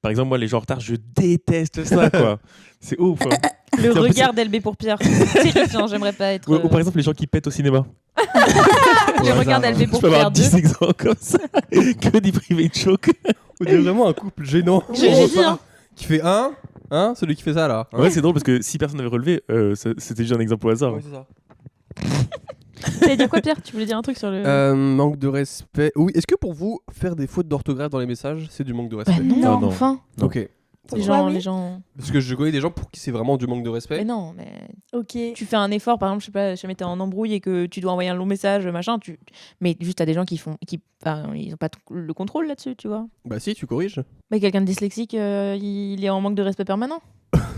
Par exemple, moi les gens en retard, je déteste ça quoi. C'est ouf. Hein. Le En plus, regard d'Elbé pour Pierre. C'est terrifiant, j'aimerais pas être. Ou par exemple les gens qui pètent au cinéma. Le regard d'Elbé Je pour peux avoir Pierre 2. 10 exemples comme ça. Que des private jokes. On dirait vraiment un couple gênant. J'ai Au dit, repas. hein. Qui fait celui qui fait ça là. Ouais, c'est drôle parce que si personne n'avait relevé, c'était juste un exemple au hasard. Ouais, c'est ça. T'allais dire quoi, Pierre? Tu voulais dire un truc sur le. Manque de respect. Oui, est-ce que pour vous, faire des fautes d'orthographe dans les messages, c'est du manque de respect? Bah non, Non, non. enfin. Ok. Les Pourquoi, gens, oui les gens. Parce que je connais des gens pour qui c'est vraiment du manque de respect. Mais non, mais Ok. tu fais un effort, par exemple, je sais pas, jamais t'es en embrouille et que tu dois envoyer un long message, machin, mais juste t'as des gens ils ont pas le contrôle là-dessus, tu vois. Bah si, tu corriges. Mais quelqu'un de dyslexique, il est en manque de respect permanent.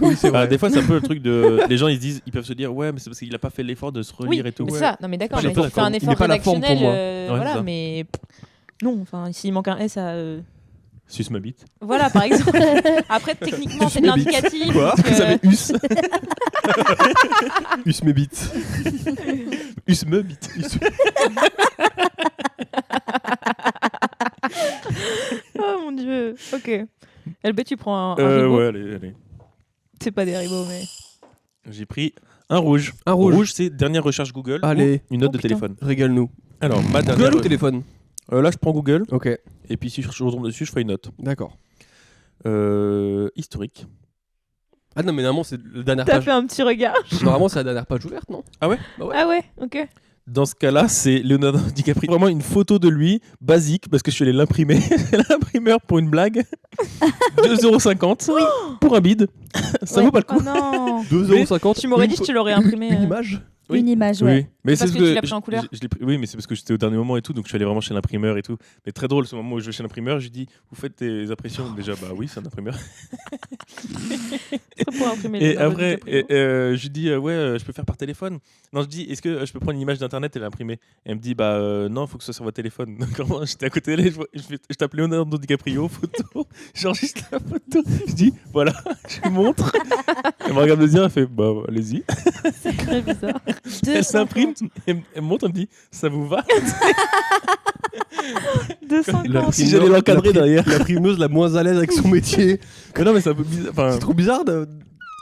Oui, c'est vrai. Des fois, c'est un peu le truc de. Les gens ils peuvent se dire ouais, mais c'est parce qu'il a pas fait l'effort de se relire Oui, et tout. mais Ouais. ça, non mais d'accord, Je suis mais un peu tu fais un d'accord. Il effort met pas la forme pour rédactionnel, moi. Ouais, voilà, c'est ça. mais non, enfin, s'il manque un S à. Suce ma bite. Voilà, par exemple. Après, techniquement, c'est de Us me bite. l'indicatif. Quoi donc, Vous savez, us. Us mes bites. Us me bite. Oh mon dieu, ok. LB, tu prends un ribo. Ouais, allez. C'est pas des ribos, mais. J'ai pris un rouge. Un rouge. C'est dernière recherche Google. Allez. ou une note Oh, de putain. téléphone. Régale-nous. Alors, ma dernière. Google ou téléphone? Là, je prends Google. Ok. Et puis, si je retombe dessus, je ferai une note. D'accord. Historique. Ah non, mais normalement, c'est la dernière T'as page. fait un petit regard. Normalement, c'est la dernière page ouverte, non? Ah ouais? Bah ouais. Ah ouais, ok. Dans ce cas-là, c'est Leonardo DiCaprio. Vraiment une photo de lui, basique, parce que je suis allé l'imprimer. L'imprimeur pour une blague. 2,50€ pour un bide. Ça Ouais. vaut pas le coup. Oh non. 2,50€. Tu m'aurais dit que tu l'aurais imprimé. Une image? Oui. Une image, ouais. Oui, Mais Parce c'est que tu l'as pris en couleur. je l'ai pris- Oui, mais c'est parce que j'étais au dernier moment et tout, donc je suis allé vraiment chez l'imprimeur et tout. Mais très drôle, ce moment où je vais chez l'imprimeur, je lui dis, vous faites des impressions déjà? Bah oui, c'est un imprimeur. Pour imprimer Et Leonardo après, DiCaprio. je lui dis, je peux faire par téléphone. Non, je dis, est-ce que je peux prendre une image d'internet et l'imprimer? Et elle me dit, bah non, il faut que ce soit sur votre téléphone. Donc vraiment, j'étais à côté d'elle, je tape Leonardo DiCaprio, photo, j'enregistre la photo. Je dis, voilà, je lui montre. Elle me regarde me dire, elle fait, bah allez-y. C'est très bizarre. Elle s'imprime, elle me montre, elle me dit, ça vous va? 2,50. Si j'allais l'encadrer derrière. L'imprimeuse la moins à l'aise avec son métier. Mais non, mais c'est un peu bizarre. Enfin, C'est trop bizarre de.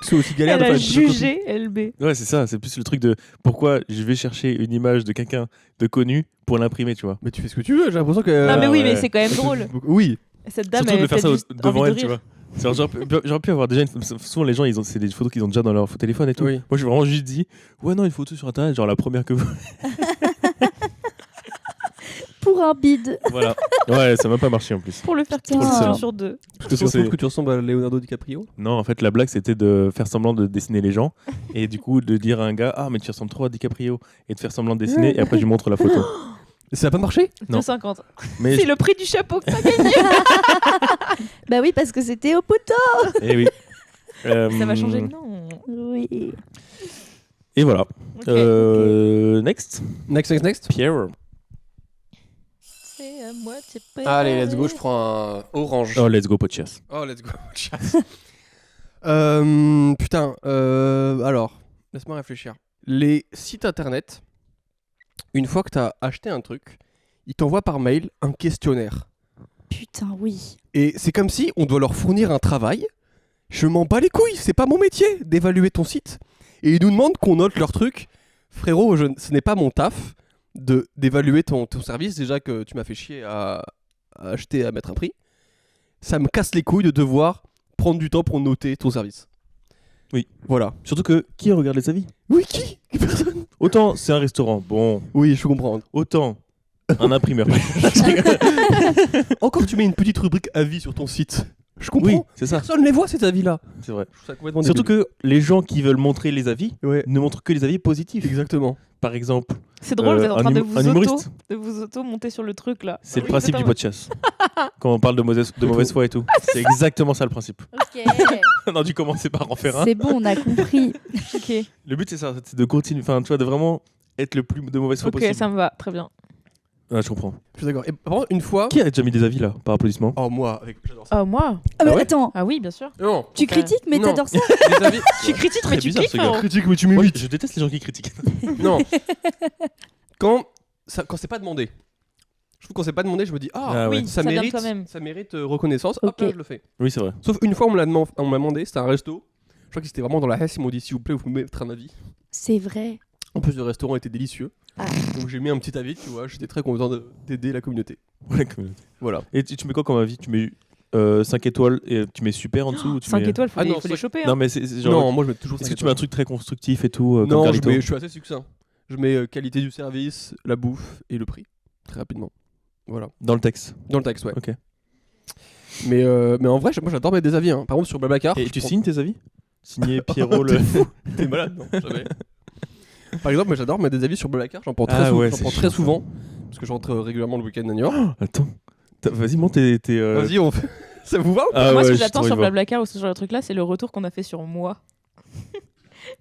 C'est aussi galère Elle de a faire une photocopie. jugé LB. ouais, c'est ça. C'est plus le truc de pourquoi je vais chercher une image de quelqu'un de connu pour l'imprimer, tu vois. Mais tu fais ce que tu veux, j'ai l'impression que. Non mais oui, ouais. mais c'est quand même drôle. Oui. Cette dame, Surtout elle de faire ça juste devant envie elle, de tu rire. vois. C'est genre, j'aurais pu avoir déjà souvent les gens c'est des photos qu'ils ont déjà dans leur téléphone et tout. Oui. Moi j'ai vraiment juste dit ouais non une photo sur internet genre la première que vous. Pour un bide. Voilà. Ouais, ça m'a pas marché en plus. Pour le faire Putain. tirer Trop le sur deux. Parce que Ça, tu c'est- trouves que tu ressembles à Leonardo DiCaprio. Non, en fait la blague c'était de faire semblant de dessiner les gens et du coup de dire à un gars ah mais tu ressembles trop à DiCaprio et de faire semblant de dessiner et après je lui montre la photo. Ça a pas marché? Non. 2,50. Mais C'est le prix du chapeau que t'as gagné. Bah oui, parce que c'était au poteau. eh oui. Ça va changer de nom. Oui. Et voilà. Ok. Next. Next. Pierre. C'est à moitié Allez, let's go, je prends un orange. Oh let's go Pochias. Oh, let's go. Putain, alors, laisse-moi réfléchir. Les sites internet, une fois que tu as acheté un truc, ils t'envoient par mail un questionnaire. Putain, oui. Et c'est comme si on doit leur fournir un travail. Je m'en bats les couilles, c'est pas mon métier d'évaluer ton site. Et ils nous demandent qu'on note leur truc. Frérot, ce n'est pas mon taf d'évaluer ton service. Déjà que tu m'as fait chier à acheter, à mettre un prix. Ça me casse les couilles de devoir prendre du temps pour noter ton service. Oui. Voilà. Surtout que qui regarde les avis? Oui, qui? Personne. Autant c'est un restaurant, bon, Oui, je comprends. autant un imprimeur. Encore, tu mets une petite rubrique avis sur ton site. Je comprends. Oui, c'est ça, Personne ne les voit, ces avis-là. c'est vrai. Je trouve ça complètement Surtout débile. que les gens qui veulent montrer les avis Ouais, ne montrent que les avis positifs. exactement. Par exemple, C'est drôle, vous êtes en train un de humoriste. vous auto-monter sur le truc là. C'est le Oui, principe du totalement. podcast. Quand on parle de mauvaise foi et tout. C'est exactement ça le principe. Ok. On a dû commencer par en faire un. C'est bon, on a compris. Ok, Le but c'est ça, c'est de continuer, enfin tu vois, de vraiment être le plus de mauvaise foi ok, possible. ça me va, très bien. Ah, je comprends. Je suis d'accord. Et par contre, une fois. Qui a déjà mis des avis là, par applaudissement? Oh, moi, j'adore ça. Ah, moi Ah, mais ouais attends, Ah oui, bien sûr. Non, tu critiques, mais Non. t'adores ça. les avis. Tu critiques, Très mais tu bizarre, kiffes, ce gars. frérot. Critique, mais tu Moi, m'imites. je déteste les gens qui critiquent. Non. Quand c'est pas demandé. Je trouve quand c'est pas demandé, je me dis Ah ouais. Oui, ça ça vient de mérite, toi-même. ça mérite reconnaissance. Hop Ok. là, je le fais. Oui, c'est vrai. Sauf une fois, on m'a demandé, c'était un resto. Je crois que c'était vraiment dans la hesse. Ils m'ont dit, s'il vous plaît, vous pouvez mettre un avis. C'est vrai. En plus, le restaurant était délicieux. Ah. Donc j'ai mis un petit avis, tu vois. J'étais très content d'aider la communauté. Ouais, communauté. Voilà. Et tu mets quoi comme avis? Tu mets 5 étoiles et tu mets super en dessous ou tu 5 mets... étoiles, faut Ah les, non, faut les cinq- choper. hein. Non, mais c'est genre. Non, moi je mets toujours Est-ce 5 que tu mets un truc très constructif et tout comme Non, Carlito je suis assez succinct. Je mets qualité du service, la bouffe et le prix. Très rapidement. Voilà. Dans le texte. Dans le texte, ouais. Ok. Mais en vrai, moi j'adore mettre des avis. Hein. Par contre, sur Blablacar. Et je tu prends- signes tes avis? Signé Pierrot le. T'es malade, non? Jamais. Par exemple, moi j'adore mettre des avis sur Blablacar. J'en prends très, Ah ouais, j'en c'est prends chiant, très ça. souvent. Parce que je rentre régulièrement le week-end à New York. Attends. Vas-y, monte tes. Vas-y, on fait. Ça vous va ou pas? Ah Moi, ouais, ce que j'ai j'attends trop sur envie de voir. Blablacar ou ce genre de truc là, c'est le retour qu'on a fait sur moi.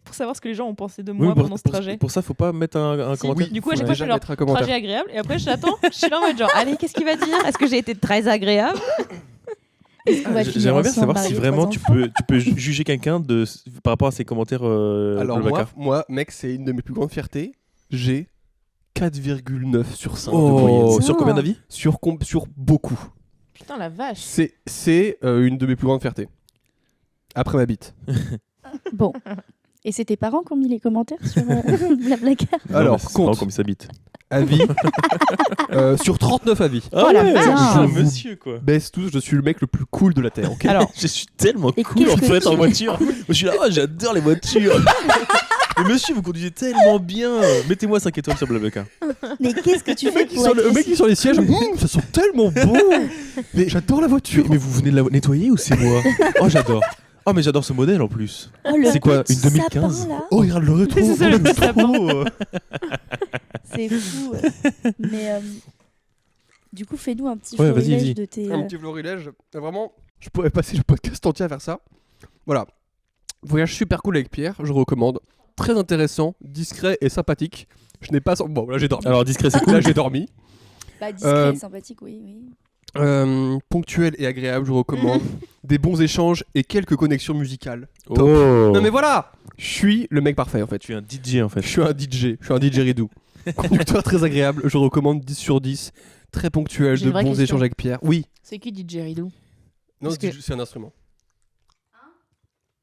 Pour savoir ce que les gens ont pensé de Oui, moi mais pendant ce trajet. pour ça, faut pas mettre un Si, commentaire. du coup, à Faut chaque fois, je déjà fais leur mettre un commentaire. trajet agréable et après, j'attends. Je suis là en mode genre, allez, qu'est-ce qu'il va dire? Est-ce que j'ai été très agréable? Est-ce qu'on va finir J'aimerais bien ensemble, savoir si mariés, vraiment trois enfants tu peux juger quelqu'un par rapport à ses commentaires. Alors Blablacar. moi, mec, c'est une de mes plus grandes fiertés. J'ai 4,9 sur 5 de Oh, moyenne. sur combien d'avis? Sur beaucoup. Putain, la vache. C'est une de mes plus grandes fiertés. Après ma bite. Bon. Et c'est tes parents qui ont mis les commentaires sur Blablacar? Non, Alors, mais c'est compte. marrant comme il s'habite. Avis. Sur 39 avis. Oh la ouais, putain. c'est un Je vous monsieur quoi. Baisse tous, je suis le mec le plus cool de la Terre, ok? Alors, Je suis tellement Et cool en qu'est-ce que fait tu- en voiture. Je suis là, oh, j'adore les voitures. Mais monsieur, vous conduisez tellement bien. Mettez-moi 5 étoiles sur Blablacar. Mais qu'est-ce que tu fais pour être Le mec aussi- qui est sur les sièges, ça sent tellement bon. Mais j'adore la voiture. Mais vous venez de la nettoyer ou c'est moi? Oh, j'adore. Oh, mais j'adore ce modèle en plus. Oh, le C'est quoi, petit une 2015? sapin, là. Oh, regarde le rétro. C'est ça, le petit sapin. C'est fou. Mais du coup, fais-nous un petit Ouais, vas-y, florilège vas-y. de tes. Un petit florilège. Vraiment, je pourrais passer le podcast entier à faire ça. Voilà. Voyage super cool avec Pierre, je recommande. Très intéressant, discret et sympathique. Je n'ai pas... Bon, là j'ai dormi. Alors, discret, c'est Là cool. j'ai dormi. Bah, discret, sympathique, oui. Ponctuel et agréable, je recommande. Des bons échanges et quelques connexions musicales. Oh. Non mais voilà, je suis le mec parfait en fait. Tu es un DJ en fait. Je suis un DJ Ridou. Conducteur très agréable, je recommande 10 sur 10. Très ponctuel, J'ai de une vraie bons question. échanges avec Pierre. Oui, C'est qui DJ Ridou? non, Parce que- c'est un instrument.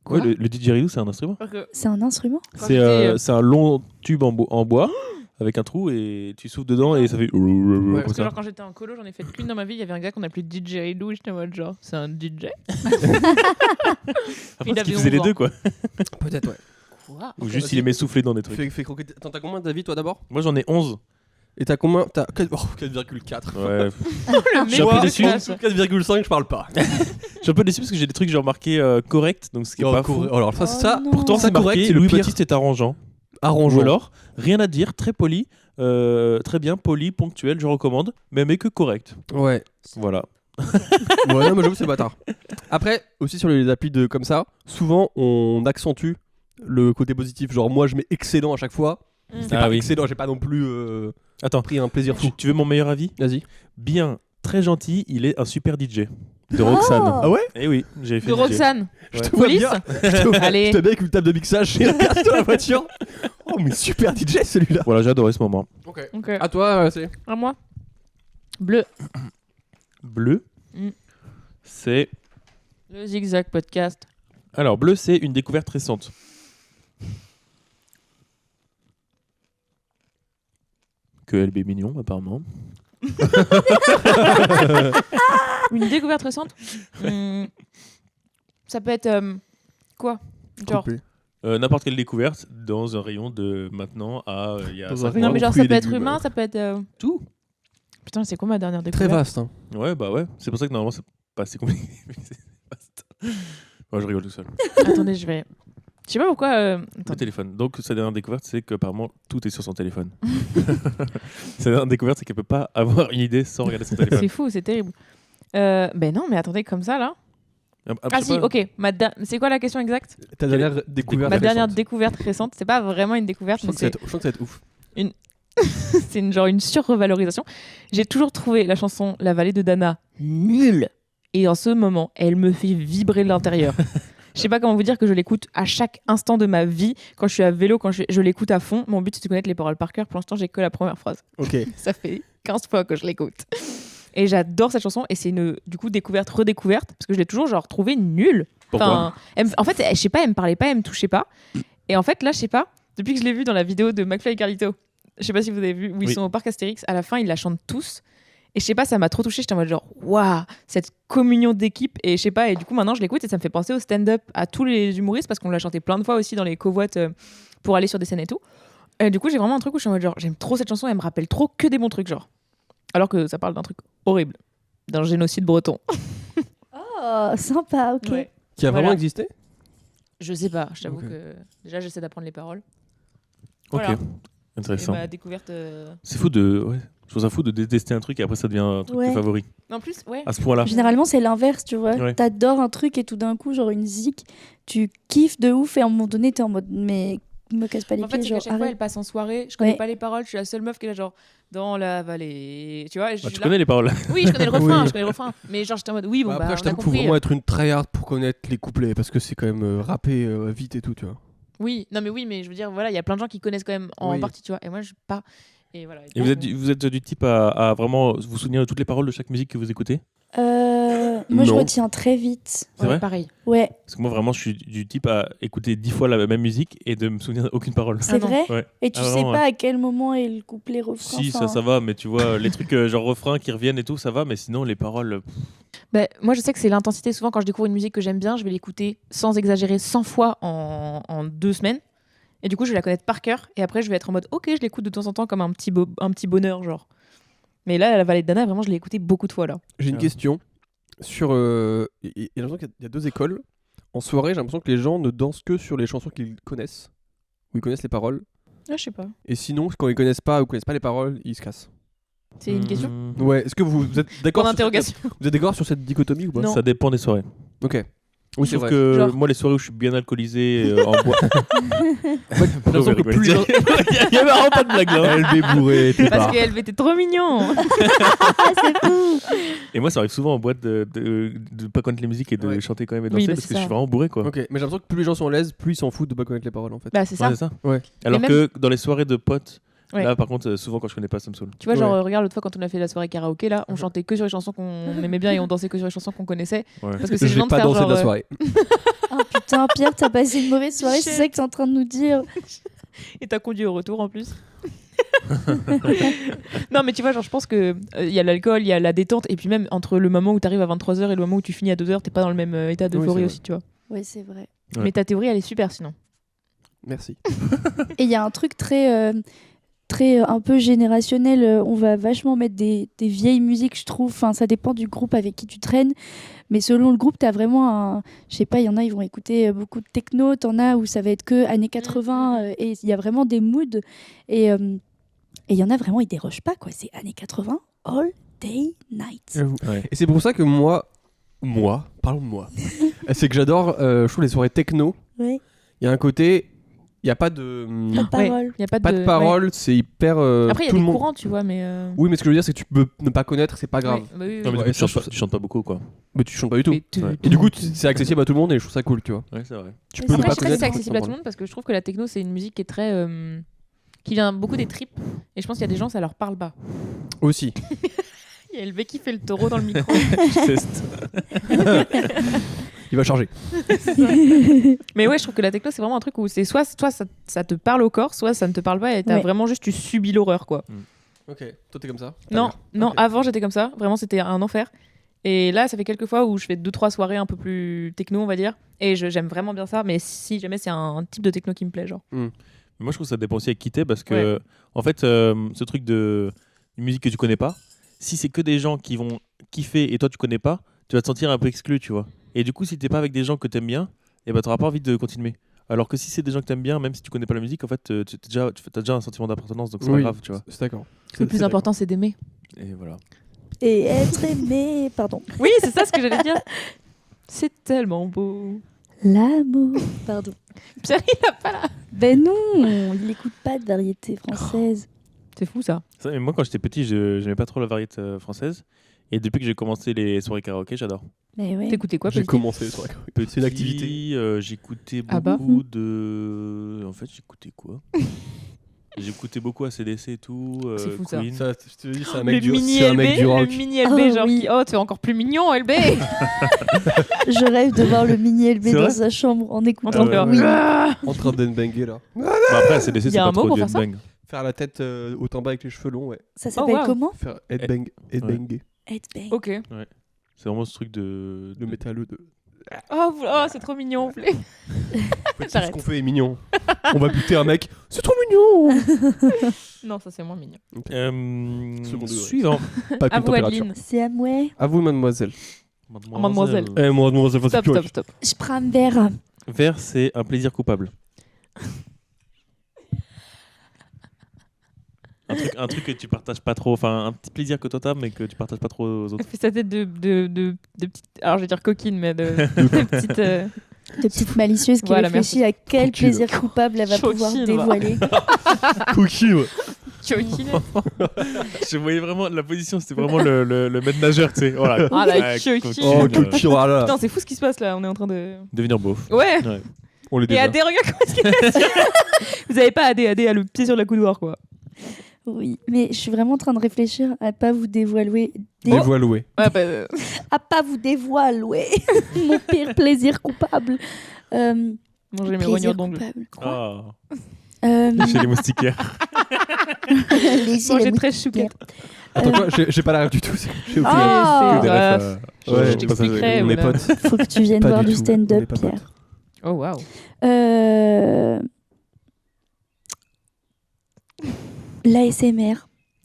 Ouais, le DJ Ridou, c'est un instrument. C'est un instrument. Quand C'est j'étais, c'est un long tube en bois avec un trou et tu souffles dedans et ça fait. Comme Parce que ça. genre quand j'étais en colo, j'en ai fait qu'une dans ma vie. Il y avait un gars qu'on appelait DJ Ridou. J'étais en mode genre, c'est un DJ. Après, il parce qu'il avait faisait les 11 deux quoi. Peut-être, ouais. Quoi? Ou juste vas-y. il aimait souffler dans des trucs. Fais croqueter. Attends, t'as combien David toi d'abord? Moi j'en ai 11. Et t'as combien? T'as 4,4. Ouais. Le Je suis un peu mec, déçu. quoi, En dessous de 4,5, je parle pas. Je suis un peu déçu parce que j'ai des trucs genre marqués corrects donc ce qui est pas fou. Alors ça, c'est ça. non. Pourtant Ça, c'est correct, marqué c'est le Louis pire. Baptiste est arrangeant. Arrangeant. Ou alors rien à dire, très poli, très bien, poli, ponctuel, je recommande, mais que correct. Ouais. Voilà. Ouais, non, mais j'avoue, c'est bâtard. Après, aussi sur les applis de comme ça, souvent on accentue le côté positif. Genre, moi je mets excellent à chaque fois. C'est Ah pas oui. excellent, j'ai pas non plus Attends, pris un plaisir fou. tu veux mon meilleur avis? Vas-y. Bien, très gentil, il est un super DJ. De Roxane. Ah ouais? Eh oui, j'ai fait De DJ. Roxane. Ouais. te vois Police. bien. Je Allez. te bien avec une table de mixage et un casque dans la voiture. Oh, mais super DJ celui-là. Voilà, j'ai adoré ce moment. Ok. Ok. À toi, c'est. À moi. Bleu. Bleu, Mm. c'est... Le Zigzag Podcast. Alors, bleu, c'est une découverte récente. Que LB mignon, apparemment. Une découverte récente. Ça peut être quoi? Genre. Coupé. N'importe quelle découverte dans un rayon de maintenant à il y a Dans un 5 rayon. mois. Non mais genre fruits ça et peut être légumes. humain, ça peut être Tout. Putain, c'est quoi ma dernière Très découverte? vaste. Hein. Ouais, bah ouais. C'est pour ça que normalement, c'est pas assez compliqué. mais c'est vaste. Moi, je rigole tout seul. Attendez, je vais. Je sais pas pourquoi. Le Attends. téléphone. Donc, sa dernière découverte, c'est qu'apparemment, tout est sur son téléphone. Sa dernière découverte, c'est qu'elle peut pas avoir une idée sans regarder son téléphone. C'est fou, c'est terrible. Ben non, mais attendez, comme ça là. Ah si, ok. C'est quoi la question exacte? Ta dernière découverte. Ma dernière récente. découverte récente, c'est pas vraiment une découverte, Je mais sens que ça va être ouf. c'est une surrevalorisation. J'ai toujours trouvé la chanson La Vallée de Dana nulle. Et en ce moment, elle me fait vibrer de l'intérieur. Je sais pas comment vous dire que je l'écoute à chaque instant de ma vie. Quand je suis à vélo, quand je l'écoute à fond. Mon but, c'est de connaître les paroles par cœur. Pour l'instant, j'ai que la première phrase. Ok. Ça fait 15 fois que je l'écoute. Et j'adore cette chanson. Et c'est une, du coup, découverte, redécouverte. Parce que je l'ai toujours, genre, trouvée nulle. Pourquoi En fait, je sais pas, elle me parlait pas, elle me touchait pas. Et en fait, là, je sais pas, depuis que je l'ai vue dans la vidéo de McFly et Carlito, je sais pas si vous avez vu, où ils Oui. sont au parc Astérix, à la fin, ils la chantent tous. Et je sais pas, ça m'a trop touchée. J'étais en mode genre, waouh, cette communion d'équipe. Et je sais pas, et du coup, maintenant, je l'écoute et ça me fait penser au stand-up, à tous les humoristes, parce qu'on l'a chanté plein de fois aussi dans les covoites pour aller sur des scènes et tout. Et du coup, j'ai vraiment un truc où je suis en mode genre, j'aime trop cette chanson, elle me rappelle trop que des bons trucs, genre. Alors que ça parle d'un truc horrible, d'un génocide breton. Oh, sympa, ok. Ouais. Qui a Voilà. vraiment existé? Je sais pas, je t'avoue Ok. que déjà, j'essaie d'apprendre les paroles. Ok, Voilà. Et intéressant. ma découverte. C'est fou de... Ouais. Je trouve ça fou de détester un truc et après ça devient un truc Ouais. tes favoris. En plus, ouais. À ce point-là. Généralement, c'est l'inverse, tu vois. Ouais. T'adores un truc et tout d'un coup, genre une zik, tu kiffes de ouf et à un moment donné, t'es en mode, mais me casse pas les En fait, pieds, c'est qu'à genre, chaque fois, arrête. elle passe en soirée, je connais Ouais. pas les paroles, je suis la seule meuf qui est là, genre, dans la vallée. Tu vois, et je Ah, suis tu là. connais les paroles. Oui, je connais le refrain, Oui. je connais le refrain. Mais genre, j'étais en mode, oui, bon, Après, bah, je on a t'avoue qu'il faut compris. vraiment être une tryhard pour connaître les couplets parce que c'est quand même rappé vite et tout, tu vois. Oui, non, mais oui, mais je veux dire, voilà, il y a plein de gens qui connaissent quand même en Oui. partie, tu vois. Et moi, je pas. Et voilà. Et vous êtes du type à vraiment vous souvenir de toutes les paroles de chaque musique que vous écoutez? Moi, je Non. retiens très vite. C'est vrai pareil. Ouais, Parce que moi vraiment je suis du type à écouter 10 fois la même musique et de me souvenir d'aucune parole. c'est non. vrai. Ouais. Et tu Ah, sais vraiment, pas à quel moment est le couplet refrain. Si, enfin, ça va, mais tu vois, les trucs genre refrain qui reviennent et tout, ça va, mais sinon les paroles. Bah, moi, je sais que c'est l'intensité. Souvent, quand je découvre une musique que j'aime bien, je vais l'écouter sans exagérer 100 fois en 2 semaines. Et du coup, je vais la connaître par cœur. Et après, je vais être en mode, ok, je l'écoute de temps en temps comme un petit bonheur, genre. Mais là, La Vallée de Dana, vraiment, je l'ai écouté beaucoup de fois, là. J'ai une Ah. question sur. Il y a l'impression qu'il y a deux écoles. En soirée, j'ai l'impression que les gens ne dansent que sur les chansons qu'ils connaissent, où ils connaissent les paroles. Ah, je sais pas. Et sinon, quand ils connaissent pas ou connaissent pas les paroles, ils se cassent. C'est une question. Ouais, est-ce que vous êtes d'accord Point sur d'interrogation. vous êtes d'accord sur cette dichotomie ou pas? Non. Ça dépend des soirées. Ok. Oui, c'est Sauf vrai. que Genre- moi, les soirées où je suis bien alcoolisé en bois. J'ai l'impression que plus les gens- Il y a vraiment pas de blague là. LB bourré, t'es Parce pas. qu'elle était trop mignon. Et moi, ça arrive souvent en boîte de pas connaître les musiques et de Ouais. chanter quand même et Oui, danser bah, parce c'est que je ça. suis vraiment bourré quoi. Ok, mais j'ai l'impression que plus les gens sont à l'aise, plus ils s'en foutent de pas connaître les paroles en fait. Bah, c'est Ouais, ça. c'est ça. Ouais. Alors Et que dans les soirées de potes, Ouais. là par contre, souvent quand je connais pas, ça me saoule. Tu vois, genre, Ouais. regarde l'autre fois quand on a fait la soirée karaoké, là, on chantait que sur les chansons qu'on aimait bien et on dansait que sur les chansons qu'on connaissait. Ouais. Parce que c'est Je gênant vais de pas faire danser genre. de la soirée. Oh putain, Pierre, t'as passé une mauvaise soirée, c'est Shit. ça que t'es en train de nous dire. Et t'as conduit au retour en plus. Non, mais tu vois, genre, je pense que il y a l'alcool, il y a la détente, et puis même entre le moment où t'arrives à 23h et le moment où tu finis à 2h, t'es pas dans le même état Oui, d'euphorie c'est aussi, tu vois. Ouais, c'est vrai. Ouais. Mais ta théorie, elle est super sinon. Merci. Et il y a un truc très un peu générationnel. On va vachement mettre des vieilles musiques, je trouve. Enfin, ça dépend du groupe avec qui tu traînes. Mais selon le groupe, t'as vraiment un. Je sais pas, il y en a, ils vont écouter beaucoup de techno. T'en as où ça va être que années 80. Et il y a vraiment des moods. Et il y en a vraiment, ils dérochent pas, quoi. C'est années 80, all day, night. Ouais. Et c'est pour ça que parlons de moi. C'est que j'adore, je trouve les soirées techno. Ouais. Il y a un côté, il y a pas de Pas de parole. Y a pas pas de ouais. parole, c'est hyper. Après, il y a tout des le monde. courants, tu vois, mais. Oui, mais ce que je veux dire, c'est que tu peux ne pas connaître, c'est pas grave. Ouais, bah oui, Non, mais oui. du coup, Ouais, ça, tu chantes pas beaucoup quoi. Mais tu chantes pas du tout. Et tu- Ouais. Et du coup, c'est accessible à tout le monde et je trouve ça cool, tu vois. Ouais, c'est vrai. Tu Mais peux ne Après, pas je sais pas si connaître. c'est accessible à tout le monde parce que je trouve que la techno, c'est une musique qui est très. Qui vient beaucoup des tripes. Et je pense qu'il y a des gens, ça leur parle pas. Aussi. Il y a LV qui fait le taureau dans le micro. Je teste. Il va charger. Mais ouais, je trouve que la techno, c'est vraiment un truc où c'est soit ça te parle au corps, soit ça ne te parle pas et t'as Ouais. vraiment juste, tu subis l'horreur, quoi. Ok. Toi, t'es comme ça? Non, non, Ok. avant j'étais comme ça, vraiment c'était un enfer. Et là, ça fait quelques fois où je fais 2-3 soirées un peu plus techno, on va dire. Et j'aime vraiment bien ça, mais si jamais c'est un type de techno qui me plaît, genre. Mais moi, je trouve que ça dépend aussi avec qui t'es parce que, en fait, ce truc de une musique que tu connais pas, si c'est que des gens qui vont kiffer et toi tu connais pas, tu vas te sentir un peu exclu, tu vois. Et du coup, si t'es pas avec des gens que t'aimes bien, et ben t'auras pas envie de continuer. Alors que si c'est des gens que t'aimes bien, même si tu connais pas la musique, en fait, tu as déjà un sentiment d'appartenance, donc c'est pas Oui, grave, tu vois. C'est d'accord. Le plus important, c'est d'aimer. Et voilà. Et être aimé, pardon. Oui, c'est ça ce que j'allais dire. C'est tellement beau. L'amour. Pardon. Pierre, il a pas là. Ben non, il n'écoute pas de variété française. C'est fou ça. Ça, mais moi, quand j'étais petit, je n'aimais pas trop la variété française. Et depuis que j'ai commencé les soirées karaoké, j'adore. Mais ouais. T'écoutais quoi, J'ai petit commencé les soirées. Petit, C'est une activité. J'écoutais Ah bah. beaucoup de. En fait, j'écoutais quoi J'écoutais beaucoup ACDC et tout. C'est fou, ça. Queen. Ça, je te dis, c'est un Le mec du, mini c'est un LB, mec du le rock. mini LB, Oh, genre oui. qui... Oh, tu es encore plus mignon, LB. Je rêve de voir le mini LB C'est dans vrai sa chambre en écoutant. train de faire- Oui. Ah En train d'enbanger là. Bah après, ACDC, Y c'est a pas un mot trop pour du faire ça headbang. Faire la tête au en bas avec les cheveux longs, ouais. Ça s'appelle wow. comment Faire headbanger. Headbang. Ok. C'est vraiment ce truc de. Le métalleux de. Oh, c'est trop mignon. En fait, tout ce J'arrête. qu'on fait est mignon. On va buter un mec. C'est trop mignon. Non, ça c'est moins mignon. Second degré. Suivant. Pas À qu'une vous, température. Adeline. C'est à moi. À vous, mademoiselle. Mademoiselle. Mademoiselle, Stop, stop, stop. Je prends un verre. Vert, c'est un plaisir coupable. Un truc que tu partages pas trop, enfin un petit plaisir que toi t'as mais que tu partages pas trop aux autres. Elle fait sa tête de petite. Alors je vais dire coquine, mais de petite. De petite malicieuse qui Voilà, réfléchit à quel Coquine. plaisir coupable elle va pouvoir Coquine, dévoiler. Cookie, ouais. Coquine. Je voyais vraiment la position, c'était vraiment le maître nageur, tu sais. Voilà. Ah, la Ouais, coquine. Oh, coquine, cookie, voilà. Putain, c'est fou ce qui se passe là. On est en train de. Devenir beauf. Ouais. On les Et déjà. AD, regarde comment est-ce qu'il est. Vous avez pas AD a le pied sur la coudoir, quoi. Oui, mais je suis vraiment en train de réfléchir à pas vous dévoiler. Dévoiloué. Ouais, bah. À pas vous dévoiler mon pire plaisir coupable. Manger mes Plaisir rognures d'ongles. coupable. Ah, Euh, chez les moustiquaires. Laissez Manger les très chouquette. Attends, quoi J'ai pas la rêve du tout. J'ai aucune Ah. idée. Que des bref. refs, Ouais, je je t'expliquerai, On est voilà. potes. Faut que tu viennes Pas voir du du tout. stand-up, On est pas Pierre. potes. Oh, waouh. L'ASMR.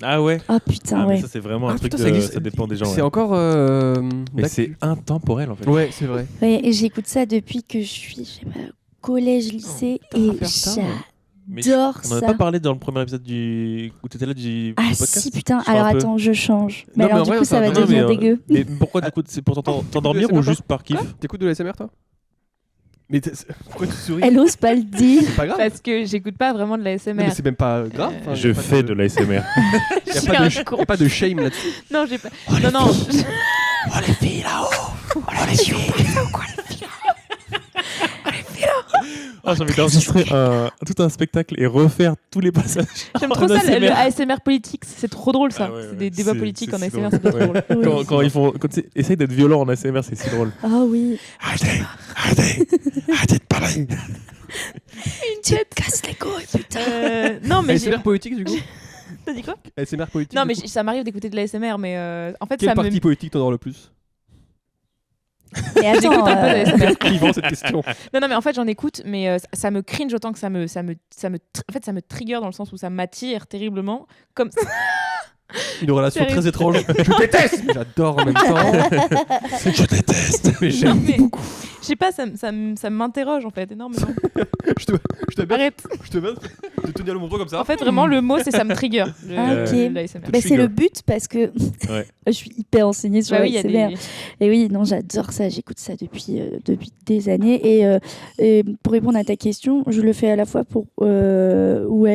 Ah ouais. Oh putain, Ah, mais ouais. ça c'est vraiment un Ah, truc putain, ça de... existe. ça dépend des gens. C'est ouais. encore. Mais d'actu. c'est intemporel en fait. Ouais, c'est vrai. Ouais, et j'écoute ça depuis que je suis, je sais pas, collège, lycée, et Mais j'adore on en a ça. pas parlé dans le premier épisode où t'étais là du Ah podcast. si, putain. Je fais Alors un peu. attends, je change. Mais Non, mais alors en du vrai, coup, ça va enfin, Non, devenir mais, dégueu. mais pourquoi du coup c'est pour t'endormir ou juste par kiff? T'écoutes de l'ASMR, toi? Mais pourquoi tu souris? Elle ose pas le dire. C'est pas grave. Parce que j'écoute pas vraiment de la Non, SMR. mais c'est même pas grave. Enfin, Je y a pas fais de l'ASMR. Y a Je pas de suis un con. y a pas de shame là-dessus. Non, j'ai pas. Non, non. Oh les filles là-haut. Oh les filles. Ah, j'ai envie d'enregistrer tout un spectacle et refaire tous les passages. J'aime en trop ça, ASMR. le ASMR politique. C'est trop drôle ça. Ah ouais, C'est ouais. des débats C'est- politiques c'est en si ASMR, drôle. c'est trop drôle. Oui. Quand ils font, quand ils essayent d'être violents en ASMR, c'est si drôle. Ah oui. Arrêtez de parler. Tu te casses les couilles, putain. Non, mais j'ai. ASMR politique, du coup? T'as dit quoi? ASMR politique. Non, du mais coup ça m'arrive d'écouter de l'ASMR, mais en fait, Quel ça me. parti politique t'endors le plus? Mais attends, J'écoute un peu de ASMR. Clivant cette question. Non, non, mais en fait, j'en écoute, mais ça me cringe autant que en fait, ça me trigger dans le sens où ça m'attire terriblement. Comme Une relation Sérieux. très étrange. Je déteste, mais j'adore en même temps. Je déteste. Mais Non, j'aime mais- beaucoup. je sais pas, ça m'interroge en fait énormément. Je te bête Arrête. de tenir le montre comme ça. En fait, vraiment, le mot, c'est ça me trigger. Ah, ok. l'ASMR. bah, c'est le but parce que Ouais. je suis hyper enseignée sur Bah oui, il y a l'ASMR. des. Et oui, non, j'adore ça. J'écoute ça depuis des années. Et pour répondre à ta question, je le fais à la fois pour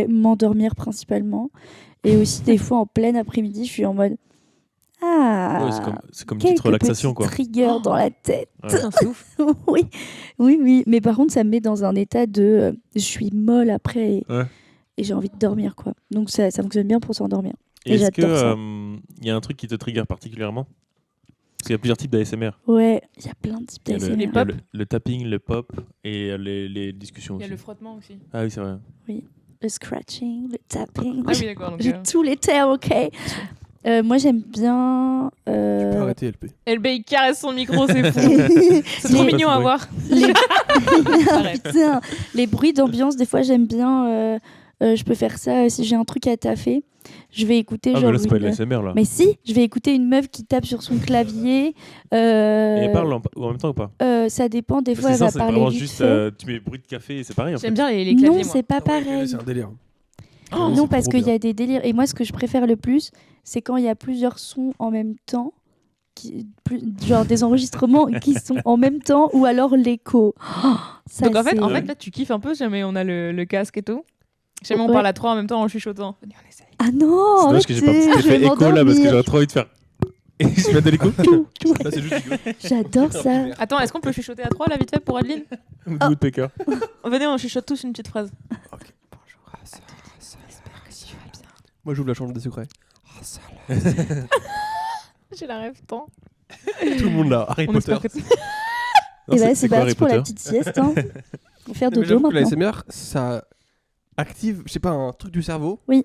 m'endormir principalement. Et aussi, des fois, en plein après-midi, je suis en mode Ah, Ouais, c'est comme une petite quelques relaxation petits quoi. triggers dans la tête. Putain, c'est ouf. oui, oui, oui. Mais par contre, ça me met dans un état de je suis molle après Ouais. et j'ai envie de dormir, quoi. Donc, ça fonctionne bien pour s'endormir. Et Est-ce que j'adore ça. il y a un truc qui te trigger particulièrement? Parce qu'il y a plusieurs types d'ASMR. Ouais, il y a plein de types Il y a d'ASMR. le, Les il y a pop. le tapping, le pop et les discussions Il y a aussi. le frottement aussi. Ah oui, c'est vrai. Le scratching, le tapping. Ah oui, d'accord. donc, J'ai tous les termes, ok. Moi, j'aime bien. Tu peux arrêter LP. LB, il caresse son micro, c'est fou. C'est trop Les- mignon à voir. les... Arrête. Putain, les bruits d'ambiance, des fois, j'aime bien. Je peux faire ça si j'ai un truc à taffer. Je vais écouter Ah, genre. mais là, c'est pas de une- l'ASMR là. Mais si, je vais écouter une meuf qui tape sur son clavier. Et elle parle en même temps ou pas? Ça dépend, des Parce fois, que elle ça, va c'est parler vraiment vite juste fait. tu mets bruit de café et c'est pareil en fait. J'aime bien les claviers, Non, moi. c'est pas pareil. C'est un délire. Oh, Non, c'est parce trop qu'il y bien. a des délires. Et moi, ce que je préfère le plus, c'est quand il y a plusieurs sons en même temps. Genre des enregistrements qui sont en même temps ou alors l'écho. Oh, ça, Donc en fait, c'est- là, tu kiffes un peu, jamais on a le casque et tout. Jamais on Ouais. parle à trois en même temps en chuchotant. Venez, on essaye. Ah non, C'est dommage que j'ai pas arrêtez, je fait vais écho là parce que m'endormir. j'aurais trop envie de faire. Et je mets de l'écho. Là, c'est juste rigolo. J'adore ça. Attends, est-ce qu'on peut chuchoter à trois là vite fait pour Adeline? Ou de Woodpecker. Venez, on chuchote tous une petite phrase. Moi, j'ouvre la chambre des secrets. J'ai la rêve tant. Tout le monde là. Harry On Potter. espère que Non, Et bah, c'est c'est quoi, parti Harry pour la Potter petite sieste. Hein. On va faire Non, mais dodo j'avoue que la maintenant. ASMR, ça active, je sais pas, un truc du cerveau. Oui.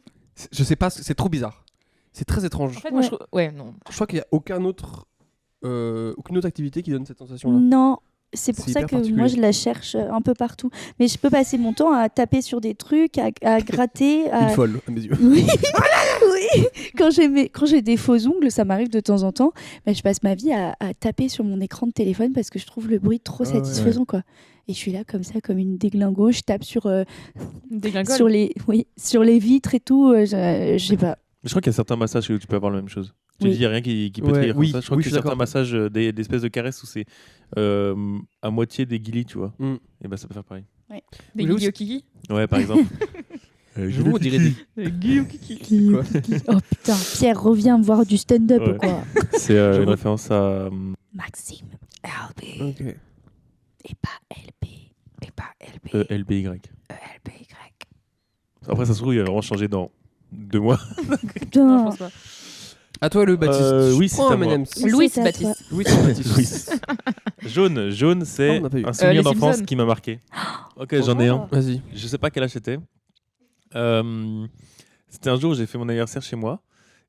Je sais pas, c'est trop bizarre. C'est très étrange. En fait, moi, je trouve. Ouais, non. Je crois qu'il y a aucune autre activité qui donne cette sensation-là. Non, c'est pour C'est ça hyper que particulier. moi je la cherche un peu partout. Mais je peux passer mon temps à taper sur des trucs, à gratter. Une folle, à mes yeux. Oui. Oui. Quand j'ai des faux ongles, ça m'arrive de temps en temps. Mais je passe ma vie à taper sur mon écran de téléphone parce que je trouve le bruit trop Ah ouais. satisfaisant, quoi. Et je suis là comme ça, comme une déglingo. Je tape sur Dégringole. sur les vitres et tout. Je sais pas. Mais je crois qu'il y a certains massages où tu peux avoir la même chose. Tu Oui. dis, il n'y a rien qui peut Ouais, trigger comme oui, ça. Je crois oui, que je suis certains d'accord. massages, des espèces de caresses où c'est à moitié des guilis, tu vois. Mm. Et ben ça peut faire pareil. Des Vous guillis au kiki. Ouais, par exemple. Je vous dirais des... Des guillis au kiki. Quoi Oh putain, Pierre, reviens me voir du stand-up Ouais. ou quoi. C'est une J'avoue. référence à. Maxime, LB, Ok. et pas LB, et pas LB, LBY. LBY. Après, ça se trouve, il va vraiment changer dans 2 mois. Non, je Putain. pense pas. À toi, le Baptiste. Oui, Je c'est prends à un moi. M&M's. Louis C'est à Baptiste. Oui, c'est Baptiste. Jaune, c'est Ah, on n'a pas eu. un souvenir les d'enfance Simpsons. qui m'a marqué. Ok, j'en ai un. Vas-y. Je sais pas quel âge c'était. C'était un jour où j'ai fait mon anniversaire chez moi.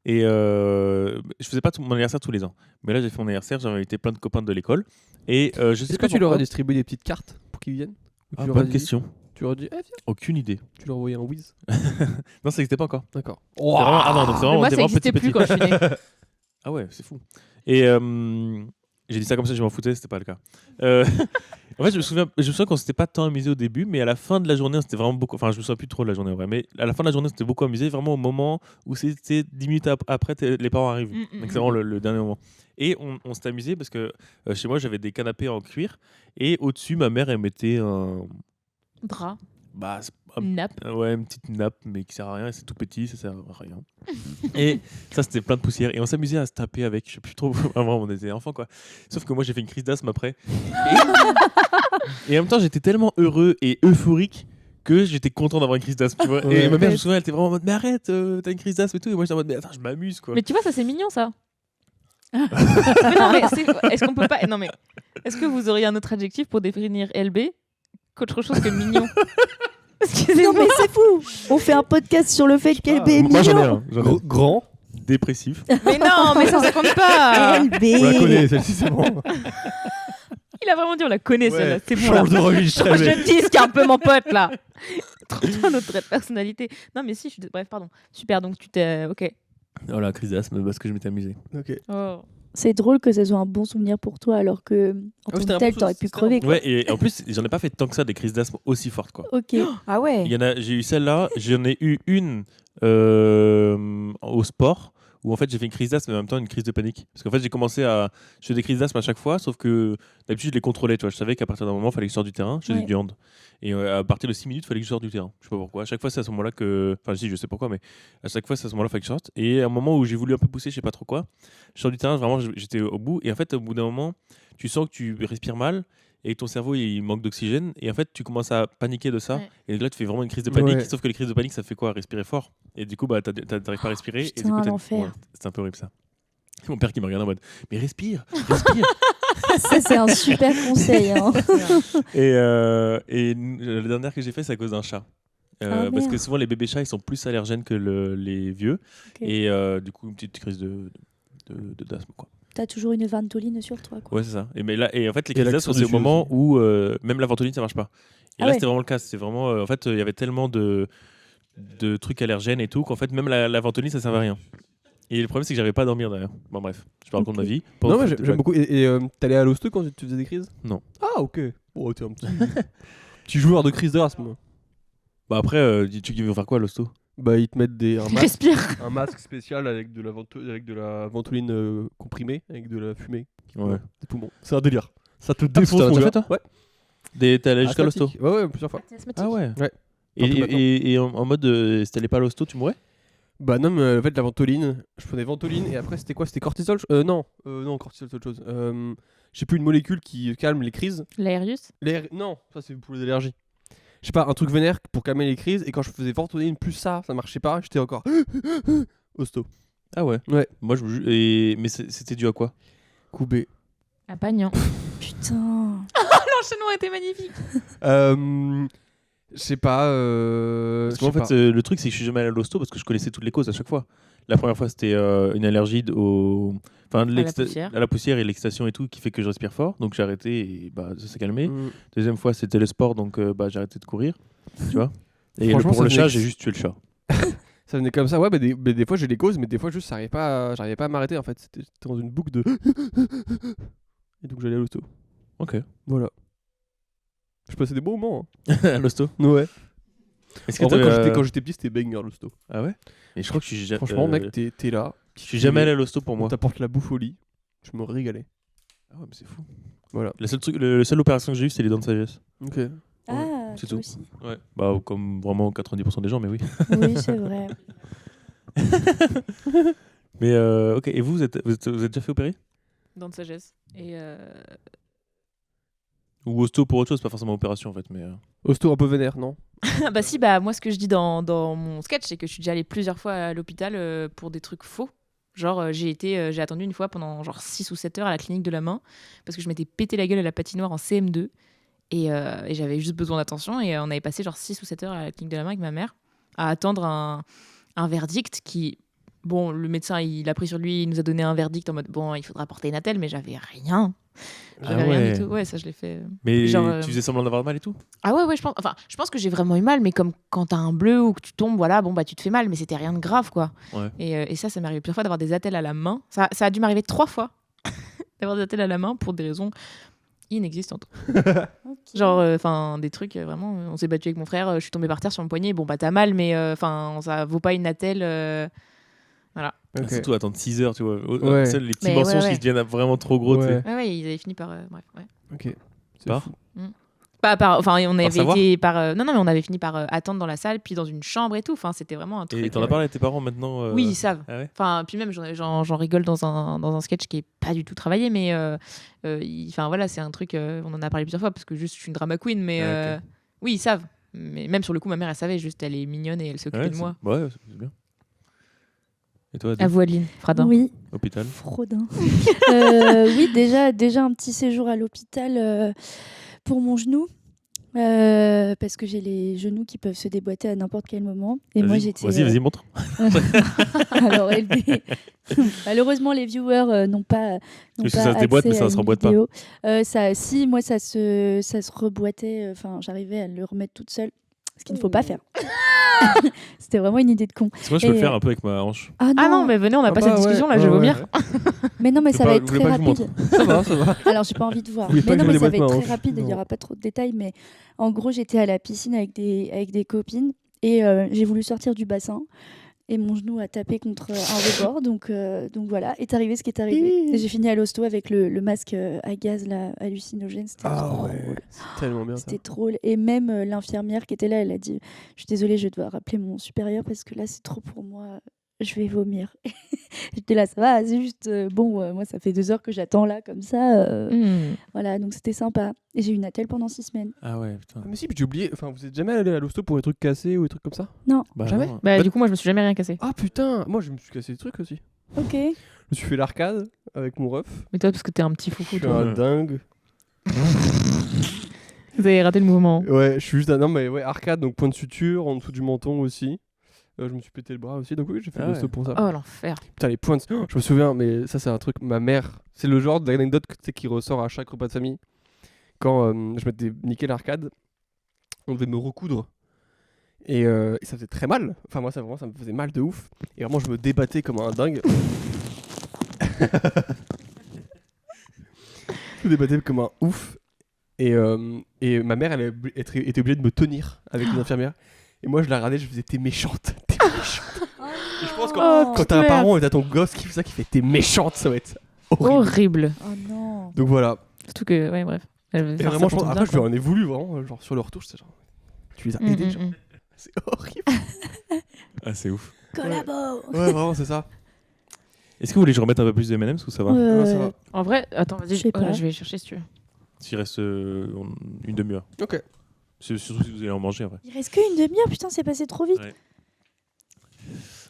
Et je faisais pas mon anniversaire tous les ans. Mais là, j'ai fait mon anniversaire, j'avais invité plein de copains de l'école. Et je sais Est-ce pas que tu leur as pourquoi. distribué des petites cartes pour qu'ils viennent Ou tu Ah, leur as bonne dit- question. Tu leur dis, viens. Aucune idée. Tu leur envoyais un whiz. Non, ça n'existait pas encore. D'accord. C'est vraiment- Ah non, donc c'est Mais vraiment, moi, t'es ça vraiment n'existait petit, plus petit. quand je suis née. Ah ouais, c'est fou. Et j'ai dit ça comme ça, je m'en foutais, c'était pas le cas. En fait, je me souviens qu'on s'était pas tant amusé au début, mais à la fin de la journée, on s'était vraiment beaucoup. Enfin, je me souviens plus trop de la journée en vrai, mais à la fin de la journée, on s'était beaucoup amusé, vraiment au moment où c'était 10 minutes après, les parents arrivent. Donc c'est vraiment le dernier moment. Et on s'était amusé parce que chez moi, j'avais des canapés en cuir et au-dessus, ma mère, elle mettait un. Drap, Bah, nappe. ouais, une petite nappe, mais qui sert à rien, c'est tout petit, ça sert à rien. Et ça, c'était plein de poussière. Et on s'amusait à se taper avec, je sais plus trop, vraiment, on était enfants, quoi. Sauf que moi, j'ai fait une crise d'asthme après. Et en même temps, j'étais tellement heureux et euphorique que j'étais content d'avoir une crise d'asthme, tu vois. Ouais. Et ma mère, je me souviens, elle était vraiment en mode, mais arrête, t'as une crise d'asthme et tout. Et moi, j'étais en mode, mais attends, je m'amuse, quoi. Mais tu vois, ça c'est mignon ça. Mais non, mais est-ce qu'on peut pas. Non, mais est-ce que vous auriez un autre adjectif pour définir LB qu'autre chose que mignon? Non Excusez-moi. mais c'est fou. On fait un podcast sur le fait qu'elle est Moi, j'en ai mignon. un. J'en ai un. Grand. Dépressif. Mais non, mais ça compte pas. LB. On la connaît, celle-ci, c'est bon. Il a vraiment dit, on la connaît Ouais. celle-là. C'est bon. Là. Change de registre. Trop je dis qu'il est un peu mon pote là. Trop notre trait de personnalité. Non, mais si, bref, pardon. Super, donc tu t'es. Ok. Voilà, crise d'asthme, parce que je m'étais amusé. Ok. Oh. C'est drôle que ça soit un bon souvenir pour toi alors que en tant c'était un que tel bon t'aurais pu souvenir, crever. Quoi. Ouais, et en plus, j'en ai pas fait tant que ça des crises d'asthme aussi fortes, quoi. Ok. Ah ouais. Il y en a, j'ai eu celle-là, j'en ai eu une au sport où en fait j'ai fait une crise d'asthme mais en même temps une crise de panique. Parce qu'en fait j'ai commencé à. Je fais des crises d'asthme à chaque fois, sauf que d'habitude je les contrôlais. Tu vois. Je savais qu'à partir d'un moment il fallait que je sorte du terrain, je faisais Ouais. du hand. Et à partir de 6 minutes il fallait que je sorte du terrain. Je sais pas pourquoi. À chaque fois c'est à ce moment-là que. Enfin si, je sais pourquoi, mais à chaque fois c'est à ce moment-là qu'il fallait que je sorte. Et à un moment où j'ai voulu un peu pousser, je sais pas trop quoi, je sors du terrain, vraiment j'étais au bout. Et en fait au bout d'un moment, tu sens que tu respires mal. Et ton cerveau il manque d'oxygène et en fait tu commences à paniquer de ça. Ouais. Et là tu fais vraiment une crise de panique, Ouais. sauf que les crises de panique ça fait quoi? Respirer fort. Et du coup bah t'arrives pas à respirer. Et putain, du coup, l'enfer. c'est un peu horrible ça. Et mon père qui me regarde en mode mais respire, respire. Ça c'est un super conseil. Hein. et la dernière que j'ai fait c'est à cause d'un chat. Ah, Parce que merde. souvent les bébés chats ils sont plus allergènes que les vieux. Ok. Et du coup une petite crise d'asthme quoi. T'as toujours une ventoline sur toi. Quoi. Ouais, c'est ça. Et en fait, les Et crises l'accent d'asthme, c'est au dessus moment aussi. où même la ventoline, ça marche pas. Et Ah là, ouais. c'était vraiment le cas. C'est vraiment, en fait, il y avait tellement de trucs allergènes et tout qu'en fait, même la ventoline, ça servait à rien. Et le problème, c'est que j'arrivais pas à dormir derrière. Bon, bref, je parle de ma vie. Non, mais j'aime beaucoup. Et t'allais à l'hosto quand tu faisais des crises? Non. Ah, ok. Oh, t'es un petit joueur de crise d'asthme. Bah, après, tu veux faire quoi à l'hosto? Bah, ils te mettent Respire. un masque spécial avec de la ventoline comprimée, avec de la fumée qui Ouais. des poumons. C'est un délire. Ça te parce que défonce t'as mon déjà gars. fait, toi Ouais. T'es allé jusqu'à l'hosto? Asthmatique. Ouais, plusieurs fois. Ah ouais. Ouais. Un peu maintenant. Et en mode, si t'allais pas à l'hosto, tu mourrais? Bah non, mais en fait, la ventoline, je prenais ventoline et après, c'était quoi? C'était cortisol? Non, cortisol, c'est autre chose. Je sais plus, une molécule qui calme les crises. L'aérius. Non, ça c'est pour les allergies. Je sais pas, un truc vénère pour calmer les crises. Et quand je faisais ventoline plus ça marchait pas. J'étais encore hosto. Ah ouais. Ouais. Moi, mais c'était dû à quoi? Coubé. À Pagnan. Putain. L'enchaînement était magnifique. Je sais pas. Parce qu'en fait, le truc, c'est que je suis jamais allé à l'hosto parce que je connaissais toutes les causes à chaque fois. La première fois, c'était une allergie à la poussière et l'excitation et tout qui fait que je respire fort. Donc j'ai arrêté et bah, ça s'est calmé. Deuxième fois, c'était le sport, donc bah, j'ai arrêté de courir. Tu vois. Et Franchement, pour le ça chat, venait- j'ai juste tué le chat. Ça venait comme ça, ouais, mais des fois j'ai les causes, mais des fois juste j'arrivais pas à m'arrêter en fait. C'était dans une boucle de. Et donc j'allais à l'hosto. Ok. Voilà. Je passais des bons moments. Hein. À l'hosto. Ouais. Est-ce que En vrai, t'avais, quand j'étais petit, c'était banger l'hosto. Ah ouais. Et je crois que je suis Franchement, mec, t'es là. je suis jamais allé à l'hosto pour On moi. t'apporte la bouffe au lit. Je me régalais. Ah ouais, mais c'est fou. Voilà. Le seule opération que j'ai eue, c'était les dents de sagesse. Ok. Ah, c'est toi tout. aussi. Ouais. Bah comme vraiment 90% des gens, mais oui. Oui, c'est vrai. Mais ok. Et vous êtes déjà fait opérer? Dents de sagesse. Et Ou hosto pour autre chose, pas forcément opération en fait, mais. Hosto un peu vénère, non? bah si, bah moi ce que je dis dans mon sketch, c'est que je suis déjà allée plusieurs fois à l'hôpital pour des trucs faux. Genre j'ai attendu une fois pendant genre 6 ou 7 heures à la clinique de la main parce que je m'étais pété la gueule à la patinoire en CM2 et j'avais juste besoin d'attention et on avait passé genre 6 ou 7 heures à la clinique de la main avec ma mère à attendre un verdict qui... Bon, le médecin, il a pris sur lui, il nous a donné un verdict en mode, bon, il faudra porter une attelle, mais j'avais rien. J'avais rien du tout. Ouais, ça je l'ai fait. Mais Genre, tu faisais semblant d'avoir mal et tout? Ah ouais, je pense que j'ai vraiment eu mal, mais comme quand t'as un bleu ou que tu tombes, voilà, bon bah tu te fais mal, mais c'était rien de grave, quoi. Ouais. Et ça m'est arrivé plusieurs fois d'avoir des attelles à la main. Ça a dû m'arriver 3 fois d'avoir des attelles à la main pour des raisons inexistantes. Ok. Genre, des trucs vraiment. On s'est battu avec mon frère, je suis tombée par terre sur mon poignet. Bon bah t'as mal, mais ça vaut pas une attelle. Ok. Surtout attendre 6 heures, tu vois. Ouais. Les petits Mais mensonges ouais. qui deviennent vraiment trop gros, tu sais. Ouais. Ouais, ils avaient fini par. Bref, ouais. Ok. C'est Par fou. On avait savoir été non, mais on avait fini par attendre dans la salle, puis dans une chambre et tout. Enfin, c'était vraiment un truc. Et t'en as parlé à tes parents maintenant? Oui, ils savent. Ah ouais? Enfin, puis même, j'en rigole dans un sketch qui est pas du tout travaillé, mais voilà, c'est un truc. On en a parlé plusieurs fois parce que juste je suis une drama queen, mais Ah, ok. oui, ils savent. Mais même sur le coup, ma mère, elle savait. Juste, elle est mignonne et elle s'occupait Ouais, de moi. Ouais, c'est bien. Et toi, À vous, Adeline, Fradin. Oui, hôpital? Frodin. Oui, déjà un petit séjour à l'hôpital pour mon genou. Parce que j'ai les genoux qui peuvent se déboîter à n'importe quel moment. Et moi, j'étais. Vas-y, montre. Alors, malheureusement, les viewers n'ont pas. Parce que ça se déboîte, mais ça se reboîte pas. Si, moi, ça se reboîtait. Enfin, j'arrivais à le remettre toute seule. Ce qu'il ne faut pas faire. C'était vraiment une idée de con. Parce que moi, je peux Et, le faire un peu avec ma hanche. Ah non, mais venez, on n'a pas cette discussion là, je vais vomir. Mais non, mais Je ça veux va pas- être je voulais très pas que je vous rapide. Ça va. Alors, j'ai pas envie de voir. Vous voulez pas Mais que non, je mais ça me va être déboîte ma très hanche. rapide. Il n'y Non. aura pas trop de détails. Mais en gros, j'étais à la piscine avec des copines et j'ai voulu sortir du bassin. Et mon genou a tapé contre un rebord. Donc voilà, est arrivé ce qui est arrivé. Et j'ai fini à l'hosto avec le masque à gaz là, hallucinogène. C'était drôle. C'est tellement bien ça. C'était drôle. Et même l'infirmière qui était là, elle a dit « Je suis désolée, je vais devoir appeler mon supérieur parce que là, c'est trop pour moi. Je vais vomir. » J'étais là, ça va, c'est juste... moi, ça fait 2 heures que j'attends là, comme ça. Voilà, donc c'était sympa. Et j'ai eu une attelle pendant 6 semaines. Ah ouais, putain. Ah, mais si, puis j'ai oublié. Enfin, vous êtes jamais allé à l'hosto pour des trucs cassés ou des trucs comme ça? Bah, Jamais. non. Bah, du coup, moi, je me suis jamais rien cassé. Ah putain, moi je me suis cassé des trucs aussi. Ok. Je me suis fait l'arcade avec mon ref. Mais toi, parce que t'es un petit foufou, Je suis toi. un dingue. Vous avez raté le mouvement. Ouais, je suis juste un. Non, mais ouais, arcade, donc point de suture, en dessous du menton aussi. Je me suis pété le bras aussi, donc oui, j'ai fait Ah l'hosto ouais. pour ça. Oh, l'enfer. Putain, les points de... Oh, je me souviens, mais ça, c'est un truc. Ma mère, c'est le genre d'anecdote qui ressort à chaque repas de famille. Quand je m'étais niqué l'arcade, on devait me recoudre. Et ça faisait très mal. Enfin, moi, ça me faisait mal de ouf. Et vraiment, je me débattais comme un dingue. Je me débattais comme un ouf. Et ma mère, elle était obligée de me tenir avec une infirmière. Et moi, je la regardais, je faisais t'es méchante. T'es méchante. Et je pense que Oh, quand t'as un merde. parent et t'as ton gosse qui fait ça, qui fait t'es méchante, ça va être horrible. Horrible. Oh non. Donc voilà. Surtout que, ouais, bref. Et vraiment, je pense, après, je lui en ai voulu vraiment. Genre sur le retour, j'étais genre. Tu les as aidés, genre. C'est horrible. Ah, c'est ouf. Collabo. Ouais, vraiment, c'est ça. Est-ce que vous voulez que je remette un peu plus de M&M's ou ça va? Ouais, ça va. En vrai, attends, vas-y, Je sais pas. je vais chercher si tu veux. S'il reste une demi-heure. Ok. C'est surtout si vous allez en manger après. Il reste qu'une demi-heure, putain, c'est passé trop vite. Ouais.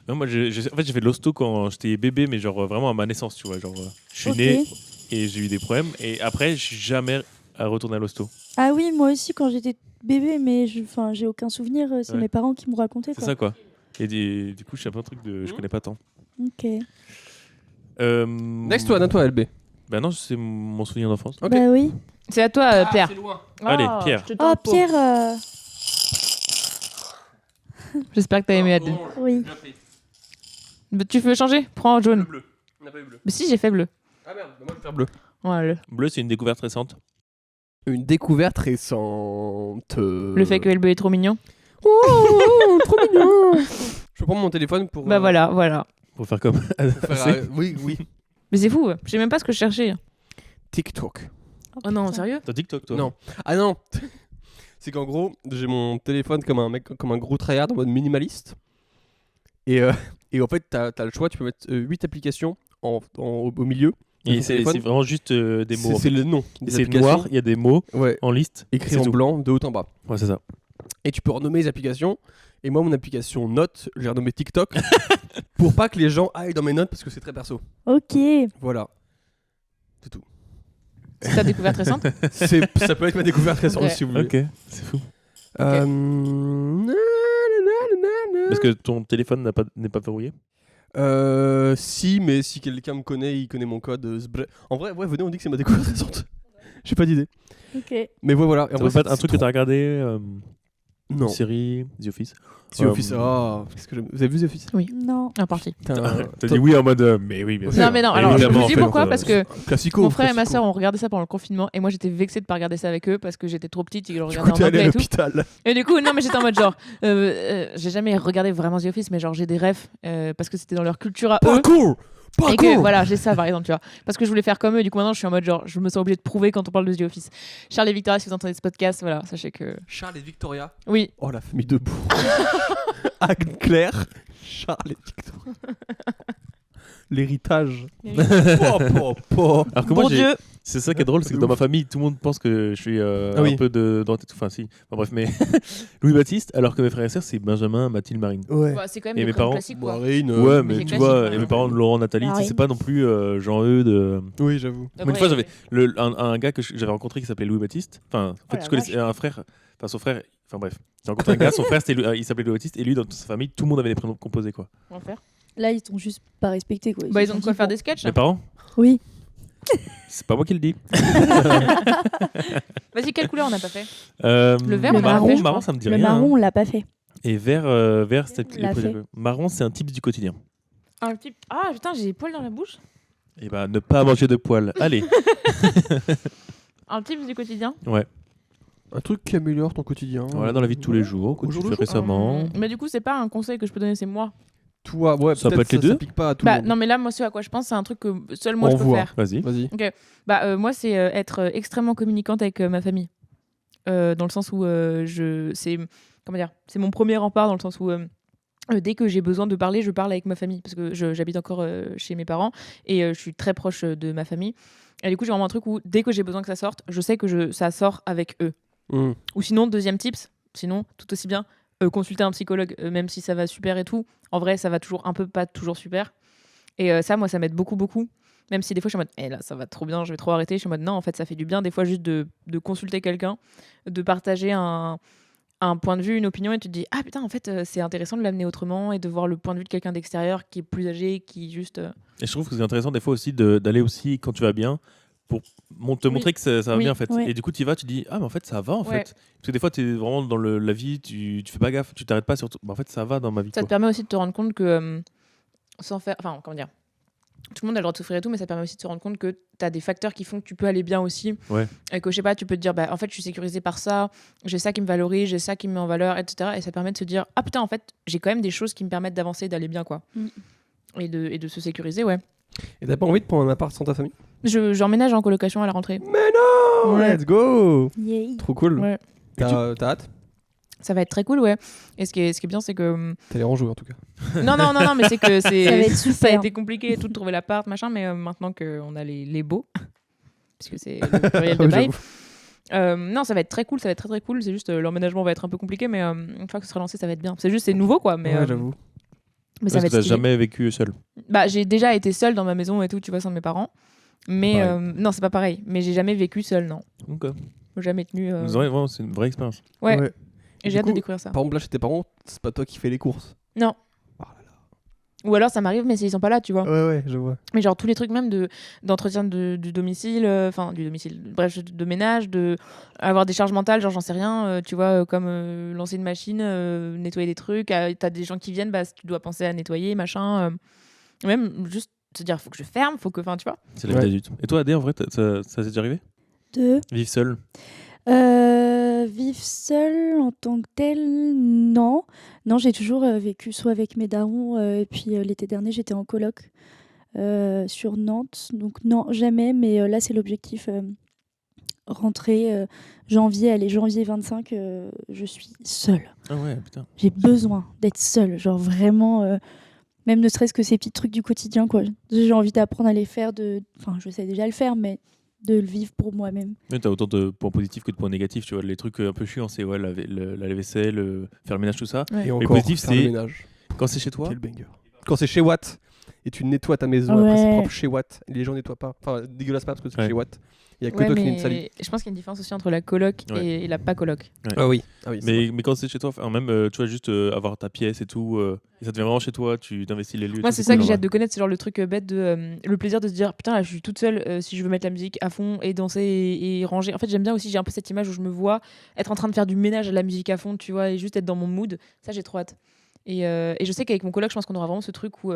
Non, moi, en fait, j'ai fait de l'hosto quand j'étais bébé, mais genre vraiment à ma naissance, tu vois. Genre, je suis Ok. né et j'ai eu des problèmes. Et après, je suis jamais retourné à l'hosto. Ah oui, moi aussi, quand j'étais bébé, mais j'ai aucun souvenir. C'est Ouais. mes parents qui m'ont raconté. C'est ça, quoi. Et du coup, je sais un peu un truc de... Je connais pas tant. Ok. Next one, à toi, LB. Bah non, c'est mon souvenir d'enfance. Ok. Bah oui. C'est à toi, Pierre. loin. Allez, Pierre. je te tends Oh, le pot. Pierre. J'espère que t'as aimé, Adeline. Oui. Bah, tu veux changer? Prends jaune. Bleu. On n'a pas eu bleu. Mais si, j'ai fait bleu. Ah merde, moi je vais faire bleu. Ouais, Bleu, c'est une découverte récente. Une découverte récente. le fait que LB est trop mignon. Oh, trop mignon. Je prends mon téléphone pour. Bah voilà. Pour faire comme... Oui, oui. Mais c'est fou, je sais même pas ce que je cherchais. TikTok. Oh non, sérieux? T'as TikTok, toi? Non. Ah non. C'est qu'en gros, j'ai mon téléphone comme un gros tryhard en mode minimaliste. Et en fait, t'as le choix, tu peux mettre 8 applications au milieu. de Et ton c'est téléphone. vraiment juste des mots. en C'est fait. le nom. Et des c'est applications. noir, il y a des mots Ouais. en liste. Écrit C'est en tout. blanc de haut en bas. Ouais, c'est ça. Et tu peux renommer les applications. Et moi, mon application Notes, j'ai renommé TikTok pour pas que les gens aillent dans mes notes parce que c'est très perso. Ok. Voilà. C'est tout. C'est ta découverte récente? Ça peut être ma découverte récente Ok. si vous voulez. Ok, c'est fou. Parce Parce que ton téléphone n'est pas verrouillé? si, mais si quelqu'un me connaît, il connaît mon code. En vrai, ouais, venez, on dit que c'est ma découverte récente. J'ai pas d'idée. Ok. Mais voilà. Ça peut pas être un truc que t'as regardé Non. Une série, The Office. The Office. Ah, qu'est-ce que j'aime. Vous avez vu The Office? Non. Un parti. T'as dit oui en mode mais oui, bien sûr. Non, mais non, alors je Évidemment, vous dis en fait, pourquoi, parce que Classico. mon frère et ma classico. sœur ont regardé ça pendant le confinement et moi j'étais vexée de pas regarder ça avec eux parce que j'étais trop petite et qu'ils le Du regardaient coup, t'es en allé à anglais et tout. l'hôpital. Et du coup, non, mais j'étais en mode genre, j'ai jamais regardé vraiment The Office, mais genre j'ai des refs parce que c'était dans leur culture à eux. Parcours. Et que voilà, j'ai ça par exemple, tu vois. Parce que je voulais faire comme eux, du coup maintenant je suis en mode genre, je me sens obligée de prouver quand on parle de The Office. Charles et Victoria, si vous entendez ce podcast, voilà, sachez que. Charles et Victoria. Oui, Oh, la famille de bourgs. Anne-Claire, Charles et Victoria. L'héritage. Alors que moi, bon Dieu. c'est ça qui est drôle, c'est que dans ma famille, tout le monde pense que je suis oui. un peu dans enfin si, enfin, bref, mais Louis-Baptiste, alors que mes frères et sœurs, c'est Benjamin, Mathilde, Marine. Ouais. Bah, c'est quand même Et des mes prénoms parents classiques quoi. Marine. Ouais, mais mais c'est tu classique, vois, ouais. et mes parents, Laurent, Nathalie, Marine. c'est pas non plus Jean-Eudes. Oui, j'avoue. Mais une fois, j'avais un gars que j'avais rencontré qui s'appelait Louis-Baptiste. Enfin, en fait, la je connaissais un frère, enfin son frère, enfin bref. J'ai rencontré un gars, son frère, il s'appelait Louis-Baptiste, et lui, dans toute sa famille, tout le monde avait des prénoms composés, quoi. On va faire. Là, ils t'ont juste pas respecté, quoi. Bah, ils se ont de sont quoi dit, faire bon. des sketchs. Mes parents Oui. C'est pas moi qui le dis. Vas-y, quelle couleur on n'a pas fait? Le vert, on l'a marron, fait, je marron, crois. ça me dit Le rien. marron, hein. on l'a pas fait. Et vert, c'était On l'a fait. marron, c'est un type du quotidien. Un type. Ah putain, j'ai des poils dans la bouche. Et bah, ne pas manger de poils. Allez. Un type du quotidien. Ouais. Un truc qui améliore ton quotidien. Voilà, dans la vie de tous les jours, que Au tu jour fais le jour. récemment. Mais du coup, c'est pas un conseil que je peux donner, c'est moi. Toi, ouais, Ça peut-être peut être les deux. Ça pique pas à tout Bah le monde. non, mais là, moi, ce à quoi je pense, c'est un truc que seul moi On je peux voit. faire. Vas-y. Vas-y. Moi, c'est être extrêmement communicante avec ma famille. Dans le sens où c'est mon premier rempart, dans le sens où dès que j'ai besoin de parler, je parle avec ma famille. Parce que j'habite encore chez mes parents et je suis très proche de ma famille. Et du coup, j'ai vraiment un truc où dès que j'ai besoin que ça sorte, je sais que ça sort avec eux. Ou sinon, deuxième tips, sinon, tout aussi bien, consulter un psychologue, même si ça va super et tout. En vrai, ça va toujours un peu, pas toujours super. Et ça, moi, ça m'aide beaucoup, beaucoup. Même si des fois, je suis en mode, là, ça va trop bien, je vais trop arrêter. Je suis en mode, non, en fait, ça fait du bien. Des fois, juste de consulter quelqu'un, de partager un point de vue, une opinion, et tu te dis, ah putain, en fait, c'est intéressant de l'amener autrement et de voir le point de vue de quelqu'un d'extérieur qui est plus âgé, qui juste. Et je trouve que c'est intéressant des fois aussi d'aller aussi quand tu vas bien pour te montrer que ça va Oui. bien en fait. Ouais. Et du coup tu y vas, tu dis ah mais en fait ça va en Ouais. fait. Parce que des fois tu es vraiment dans la vie, tu fais pas gaffe, tu t'arrêtes pas surtout. Bah, en fait ça va dans ma vie. Ça te Quoi. permet aussi de te rendre compte que, sans faire. Enfin, comment dire. Tout le monde a le droit de souffrir et tout, mais ça te permet aussi de te rendre compte que tu as des facteurs qui font que tu peux aller bien aussi. Ouais. Et que je sais pas, tu peux te dire, bah, en fait, je suis sécurisée par ça, j'ai ça qui me valorise, j'ai ça qui me met en valeur, etc. Et ça te permet de se dire, ah putain, en fait, j'ai quand même des choses qui me permettent d'avancer, d'aller bien, quoi. Mm. Et de se sécuriser, ouais. Et t'as pas envie de prendre un appart sans ta famille? J'emménage en colocation à la rentrée. Mais non! Ouais. Let's go! Yay. Trop cool. Ouais. T'as hâte? Ça va être très cool, ouais. Et ce qui est bien, c'est que. T'as l'air en jeu en tout cas. Non, mais c'est que c'est. Ça va être Ça a super. été compliqué et tout de trouver l'appart, machin, mais maintenant qu'on a les beaux, puisque c'est le pluriel de bail. Non, ça va être très cool, ça va être très très cool. C'est juste l'emménagement va être un peu compliqué, mais une fois que ce sera lancé, ça va être bien. C'est juste c'est nouveau, quoi. Mais, Ouais, j'avoue. mais ça Parce va que t'as être stylé. jamais vécu seul. Bah, j'ai déjà été seule dans ma maison et tout, tu vois, sans mes parents. Mais Pareil. non, c'est pas pareil. Mais j'ai jamais vécu seule, non. Donc Jamais tenu. vraiment, c'est une vraie expérience. Ouais. Ouais. Et Du j'ai hâte de coup, découvrir ça. Par exemple, là chez tes parents, c'est pas toi qui fais les courses. Non. Oh là là. Ou alors ça m'arrive, mais ils sont pas là, tu vois. Ouais, je vois. Mais genre tous les trucs même d'entretien du domicile, enfin du domicile, bref, de ménage, de avoir des charges mentales, genre j'en sais rien, tu vois, comme lancer une machine, nettoyer des trucs, t'as des gens qui viennent, bah tu dois penser à nettoyer, machin. Même juste se dire, faut que je ferme, faut que, enfin tu vois. C'est la vie Ouais. d'adulte. Et toi Adé, en vrai, ça s'est déjà arrivé? De Vivre seul? vivre seule en tant que telle, non. Non, j'ai toujours vécu soit avec mes darons, et puis l'été dernier, j'étais en coloc sur Nantes. Donc non, jamais, mais là, c'est l'objectif. Rentrer janvier 25, je suis seule. Ah ouais, putain. J'ai besoin d'être seule, genre vraiment, même ne serait-ce que ces petits trucs du quotidien, quoi. J'ai envie d'apprendre à les faire, enfin, je sais déjà le faire, mais de le vivre pour moi-même. Mais t'as autant de points positifs que de points négatifs, tu vois. Les trucs un peu chiants, c'est ouais, la vaisselle, faire le ménage, tout ça. Ouais. Et le encore, positif, faire le c'est ménage. quand c'est chez toi. Quel banger. Quand c'est chez Watt et tu nettoies ta maison. Après, c'est Ouais. propre chez Watt. Les gens nettoient pas. Enfin, dégueulasse pas parce que c'est Ouais. chez Watt. Il y a que Ouais, toi qui mais nettoie salis. je pense qu'il y a une différence aussi entre la coloc Ouais. et la pas coloc. Ah oui. Ah oui, c'est vrai. Mais quand c'est chez toi, enfin, même tu vois, juste avoir ta pièce et tout, et ça devient vraiment chez toi, tu t'investis les lieux. et Moi, tout, c'est ça cool, que en j'ai vrai. hâte de connaître, c'est genre le truc bête de le plaisir de se dire putain, là je suis toute seule, si je veux mettre la musique à fond et danser et ranger. En fait, j'aime bien aussi, j'ai un peu cette image où je me vois être en train de faire du ménage à la musique à fond, tu vois, et juste être dans mon mood. Ça, j'ai trop hâte. Et je sais qu'avec mon coloc, je pense qu'on aura vraiment ce truc où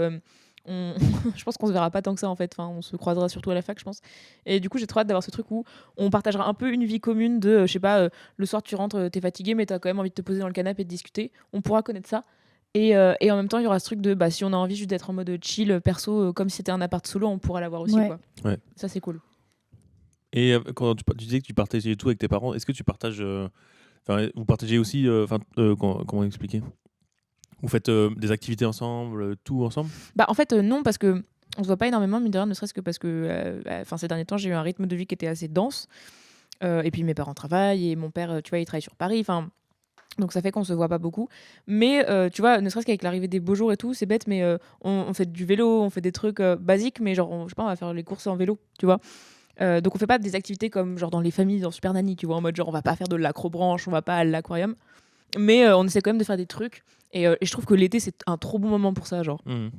je pense qu'on se verra pas tant que ça en fait. Enfin, on se croisera surtout à la fac, je pense. Et du coup, j'ai trop hâte d'avoir ce truc où on partagera un peu une vie commune de, je sais pas, le soir tu rentres, t'es fatigué, mais t'as quand même envie de te poser dans le canapé et de discuter. On pourra connaître ça. Et en même temps, il y aura ce truc de bah, si on a envie juste d'être en mode chill, perso, comme si c'était un appart solo, on pourra l'avoir aussi. Ouais. Quoi. Ouais. Ça, c'est cool. Et quand tu disais que tu partageais tout avec tes parents, est-ce que tu partages. Enfin, vous partagez aussi. Comment expliquer? Vous faites des activités ensemble, tout ensemble? Bah, en fait, non, parce que on se voit pas énormément, mine de rien, ne serait-ce que parce que ces derniers temps, j'ai eu un rythme de vie qui était assez dense. Et puis mes parents travaillent et mon père, tu vois, il travaille sur Paris. Enfin. Donc ça fait qu'on se voit pas beaucoup. Mais tu vois, ne serait-ce qu'avec l'arrivée des beaux jours et tout, c'est bête, mais on fait du vélo, on fait des trucs basiques, mais genre, je sais pas, on va faire les courses en vélo, tu vois. Donc on fait pas des activités comme genre dans les familles, dans Super Nanny, tu vois, en mode genre on va pas faire de l'acrobranche, on va pas à l'aquarium. Mais on essaie quand même de faire des trucs. Et je trouve que l'été, c'est un trop bon moment pour ça, genre. Mhm.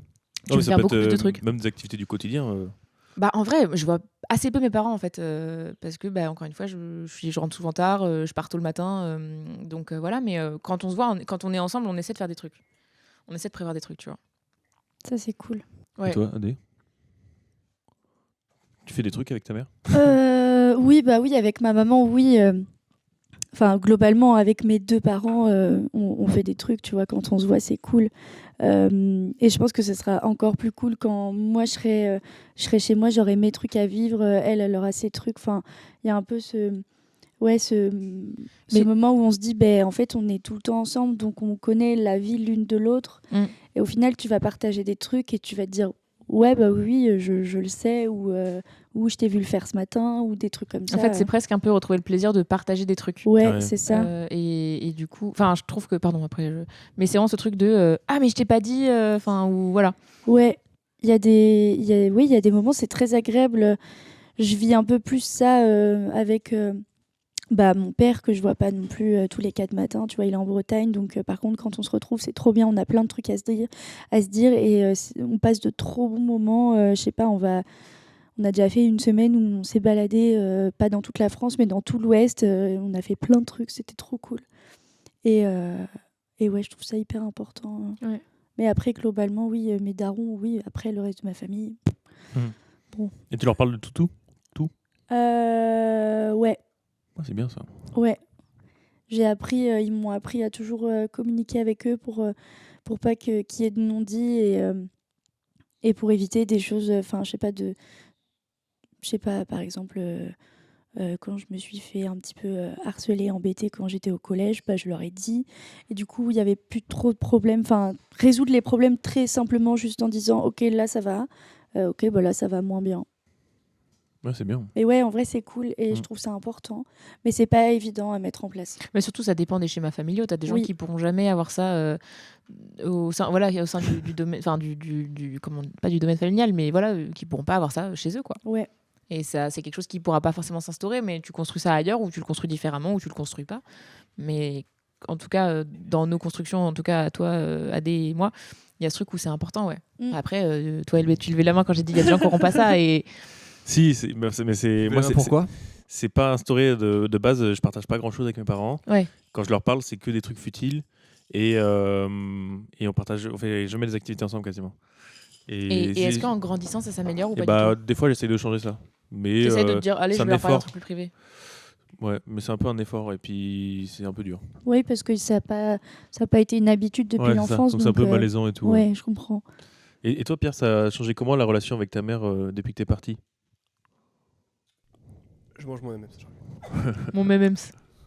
Tu veux ça faire peut beaucoup être, plus de trucs. Même des activités du quotidien. Bah en vrai, je vois assez peu mes parents en fait, parce que bah, encore une fois, je rentre souvent tard, je pars tôt le matin, donc voilà. Mais quand on se voit, quand on est ensemble, on essaie de faire des trucs. On essaie de prévoir des trucs, tu vois. Ça, c'est cool. Ouais. Et toi, Adé? Tu fais des trucs avec ta mère? Oui, bah oui, avec ma maman, oui. Enfin, globalement, avec mes deux parents, on fait des trucs, tu vois, quand on se voit, c'est cool. Et je pense que ce sera encore plus cool quand moi, je serai chez moi, j'aurai mes trucs à vivre, elle aura ses trucs. Enfin, il y a un peu ce Mais- moment où on se dit, ben, en fait, on est tout le temps ensemble, donc on connaît la vie l'une de l'autre. Mm. Et au final, tu vas partager des trucs et tu vas te dire, ouais, bah oui, je le sais, ou je t'ai vu le faire ce matin, ou des trucs comme ça. En fait, c'est presque un peu retrouver le plaisir de partager des trucs. Ouais, Ouais. c'est ça. Et du coup, enfin, je trouve que, pardon, après, mais c'est vraiment ce truc de ah, mais je t'ai pas dit, enfin, ou voilà. Ouais, il y a des moments, c'est très agréable. Je vis un peu plus ça avec mon père, que je vois pas non plus tous les 4 matins. Tu vois, il est en Bretagne, donc par contre, quand on se retrouve, c'est trop bien. On a plein de trucs à se dire et on passe de trop bons moments. Je sais pas, on a déjà fait une semaine où on s'est baladé, pas dans toute la France, mais dans tout l'Ouest. On a fait plein de trucs, c'était trop cool. Et ouais, je trouve ça hyper important. Ouais. Mais après, globalement, oui, mes darons, oui. Après, le reste de ma famille. Et tu leur parles de tout? Ouais, Ah, c'est bien ça. ouais. Ils m'ont appris à toujours communiquer avec eux pour pas qu'il y ait de non-dits et pour éviter des choses, enfin, je sais pas, par exemple, quand je me suis fait un petit peu harceler, embêter quand j'étais au collège, bah, je leur ai dit. Et du coup, il n'y avait plus trop de problèmes. Enfin, résoudre les problèmes très simplement, juste en disant, ok, là, ça va. Ok, bah là, ça va moins bien. Ouais, c'est bien. Et ouais, en vrai, c'est cool et je Mm. trouve ça important. Mais c'est pas évident à mettre en place. Mais surtout, ça dépend des schémas familiaux. T'as des gens Oui. qui pourront jamais avoir ça au sein du domaine, enfin pas du domaine familial, mais voilà, qui pourront pas avoir ça chez eux, quoi. Ouais. Et ça, c'est quelque chose qui pourra pas forcément s'instaurer, mais tu construis ça ailleurs, ou tu le construis différemment, ou tu le construis pas. Mais en tout cas, dans nos constructions, en tout cas, toi, Adé et moi, il y a ce truc où c'est important, ouais. Mm. Après, toi, tu levais la main quand j'ai dit il y a des gens qui n'auront pas ça, et Si, mais c'est. Moi, Pourquoi c'est pas instauré de base. Je partage pas grand chose avec mes parents. ouais. Quand je leur parle, c'est que des trucs futiles. Et on fait jamais des activités ensemble quasiment. Et est-ce qu'en grandissant, ça s'améliore ou pas bah, du tout? des fois, j'essaie de changer ça. Mais J'essaie de te dire, allez, c'est je un vais leur parler un effort. truc plus privé. Ouais, mais c'est un peu un effort et puis c'est un peu dur. Oui, parce que ça a pas été une habitude depuis Ouais, c'est ça. l'enfance. Donc c'est un peu donc, malaisant et tout. Ouais, je comprends. Et toi, Pierre, ça a changé comment la relation avec ta mère depuis que t'es parti? Je mange mon M&M's. Mon memems.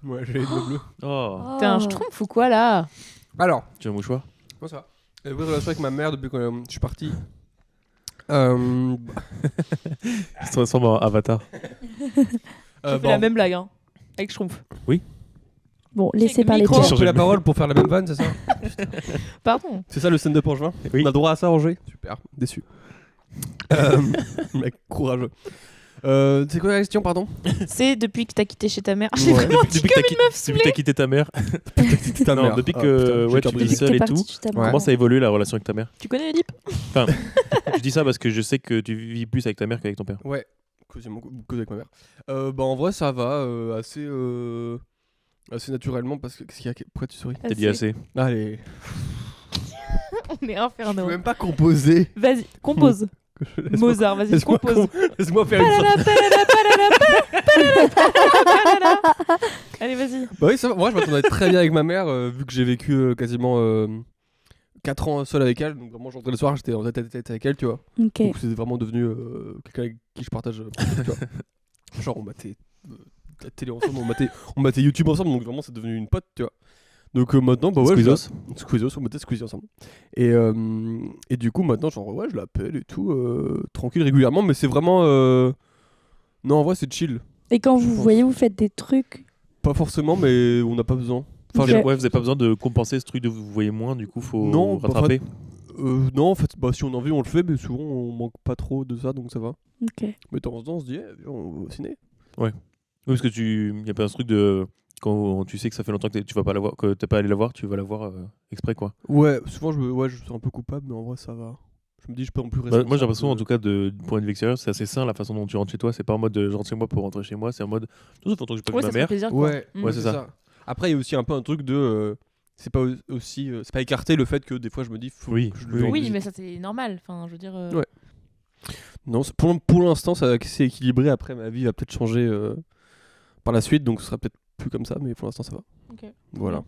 Ouais, j'ai les doigts bleus. Oh, T'es un schtroumpf ou quoi, là? Alors, tu as un mouchoir? comment ça va? Une vraie relation avec ma mère depuis que je suis parti. Il se transforme en avatar. Je fais la même blague, hein, avec schtroumpf. Bon, laissez le parler micro. Jack. J'ai pris la parole pour faire la même vanne, c'est ça? Pardon. C'est ça le stand-up en juin? Oui. On a droit à ça, Angers? Super, déçu. Mec, courageux. C'est quoi la question, pardon? C'est depuis que t'as quitté chez ta mère. J'ai Ouais. vraiment dit Depuis que comme t'as une qui- meuf depuis que t'as quitté ta mère, Ta non, mère. depuis Ah, que putain, ouais, j'ai tu cœur vis brisé. seul T'es et parti, tout, tu t'as Ouais. comment ça a évolué la relation avec ta mère? Tu connais Elip? Je dis ça parce que je sais que tu vis plus avec ta mère qu'avec ton père. Ouais, quasiment que avec ma mère. En vrai, ça va assez naturellement parce que. Qu'est-ce qu'il y a? Pourquoi tu souris? T'as dit assez. Allez. On est Je infernal. peux même pas composer. Vas-y, compose. Laisse-moi- Mozart, vas-y, laisse-moi compose. Laisse-moi faire une. Allez, vas-y. Bah oui, ça va. Moi, je m'entendais très bien avec ma mère, vu que j'ai vécu quasiment 4 ans seul avec elle. Donc, vraiment, je rentrais le soir, j'étais en tête à tête avec elle, tu vois. Ok. Donc, c'est vraiment devenu quelqu'un avec qui je partage. Tu vois. Genre, on matait la télé ensemble, on matait YouTube ensemble, donc vraiment, c'est devenu une pote, tu vois. Donc, maintenant, bah ouais. Squeezos, on matait Squeezie ensemble. Et du coup, maintenant, genre, ouais, je l'appelle et tout, tranquille, régulièrement, mais c'est vraiment. Non, en vrai, c'est chill. Et quand Je vous pense. voyez, vous faites des trucs. Pas forcément, mais on n'a pas besoin. Enfin, Ok. j'ai- Ouais, vous avez pas besoin de compenser ce truc de vous voyez moins, du coup faut Non, rattraper. Non, en fait, si on a envie, on le fait, mais souvent, on manque pas trop de ça, donc ça va. Ok. Mais de temps en temps, on se dit, viens, on va au ciné. Oui, parce que y a pas un truc de quand tu sais que ça fait longtemps que tu vas pas la voir, que t'es pas allé la voir, tu vas la voir exprès quoi. Ouais, souvent, je suis un peu coupable, mais en vrai, ça va. Je me dis, je peux en plus Bah, rester. moi j'ai l'impression en tout cas du point de vue extérieur, c'est assez sain la façon dont tu rentres chez toi. C'est pas en mode je rentre chez moi pour rentrer chez moi, c'est en mode tout ça fait longtemps que j'ai pas Ouais, vu ça ma fait mère. plaisir. Quoi. Ouais, Mm. Ouais, c'est ça. Après, il y a aussi un peu un truc de. C'est pas aussi. C'est pas écarter le fait que des fois, je me dis, faut Oui, que je oui, lui rende Oui, visite. mais ça c'est normal. Enfin, je veux dire. Ouais. Non, pour l'instant, ça c'est équilibré. Après, ma vie va peut-être changer par la suite, donc ce sera peut-être plus comme ça, mais pour l'instant, ça va. Ok. Voilà.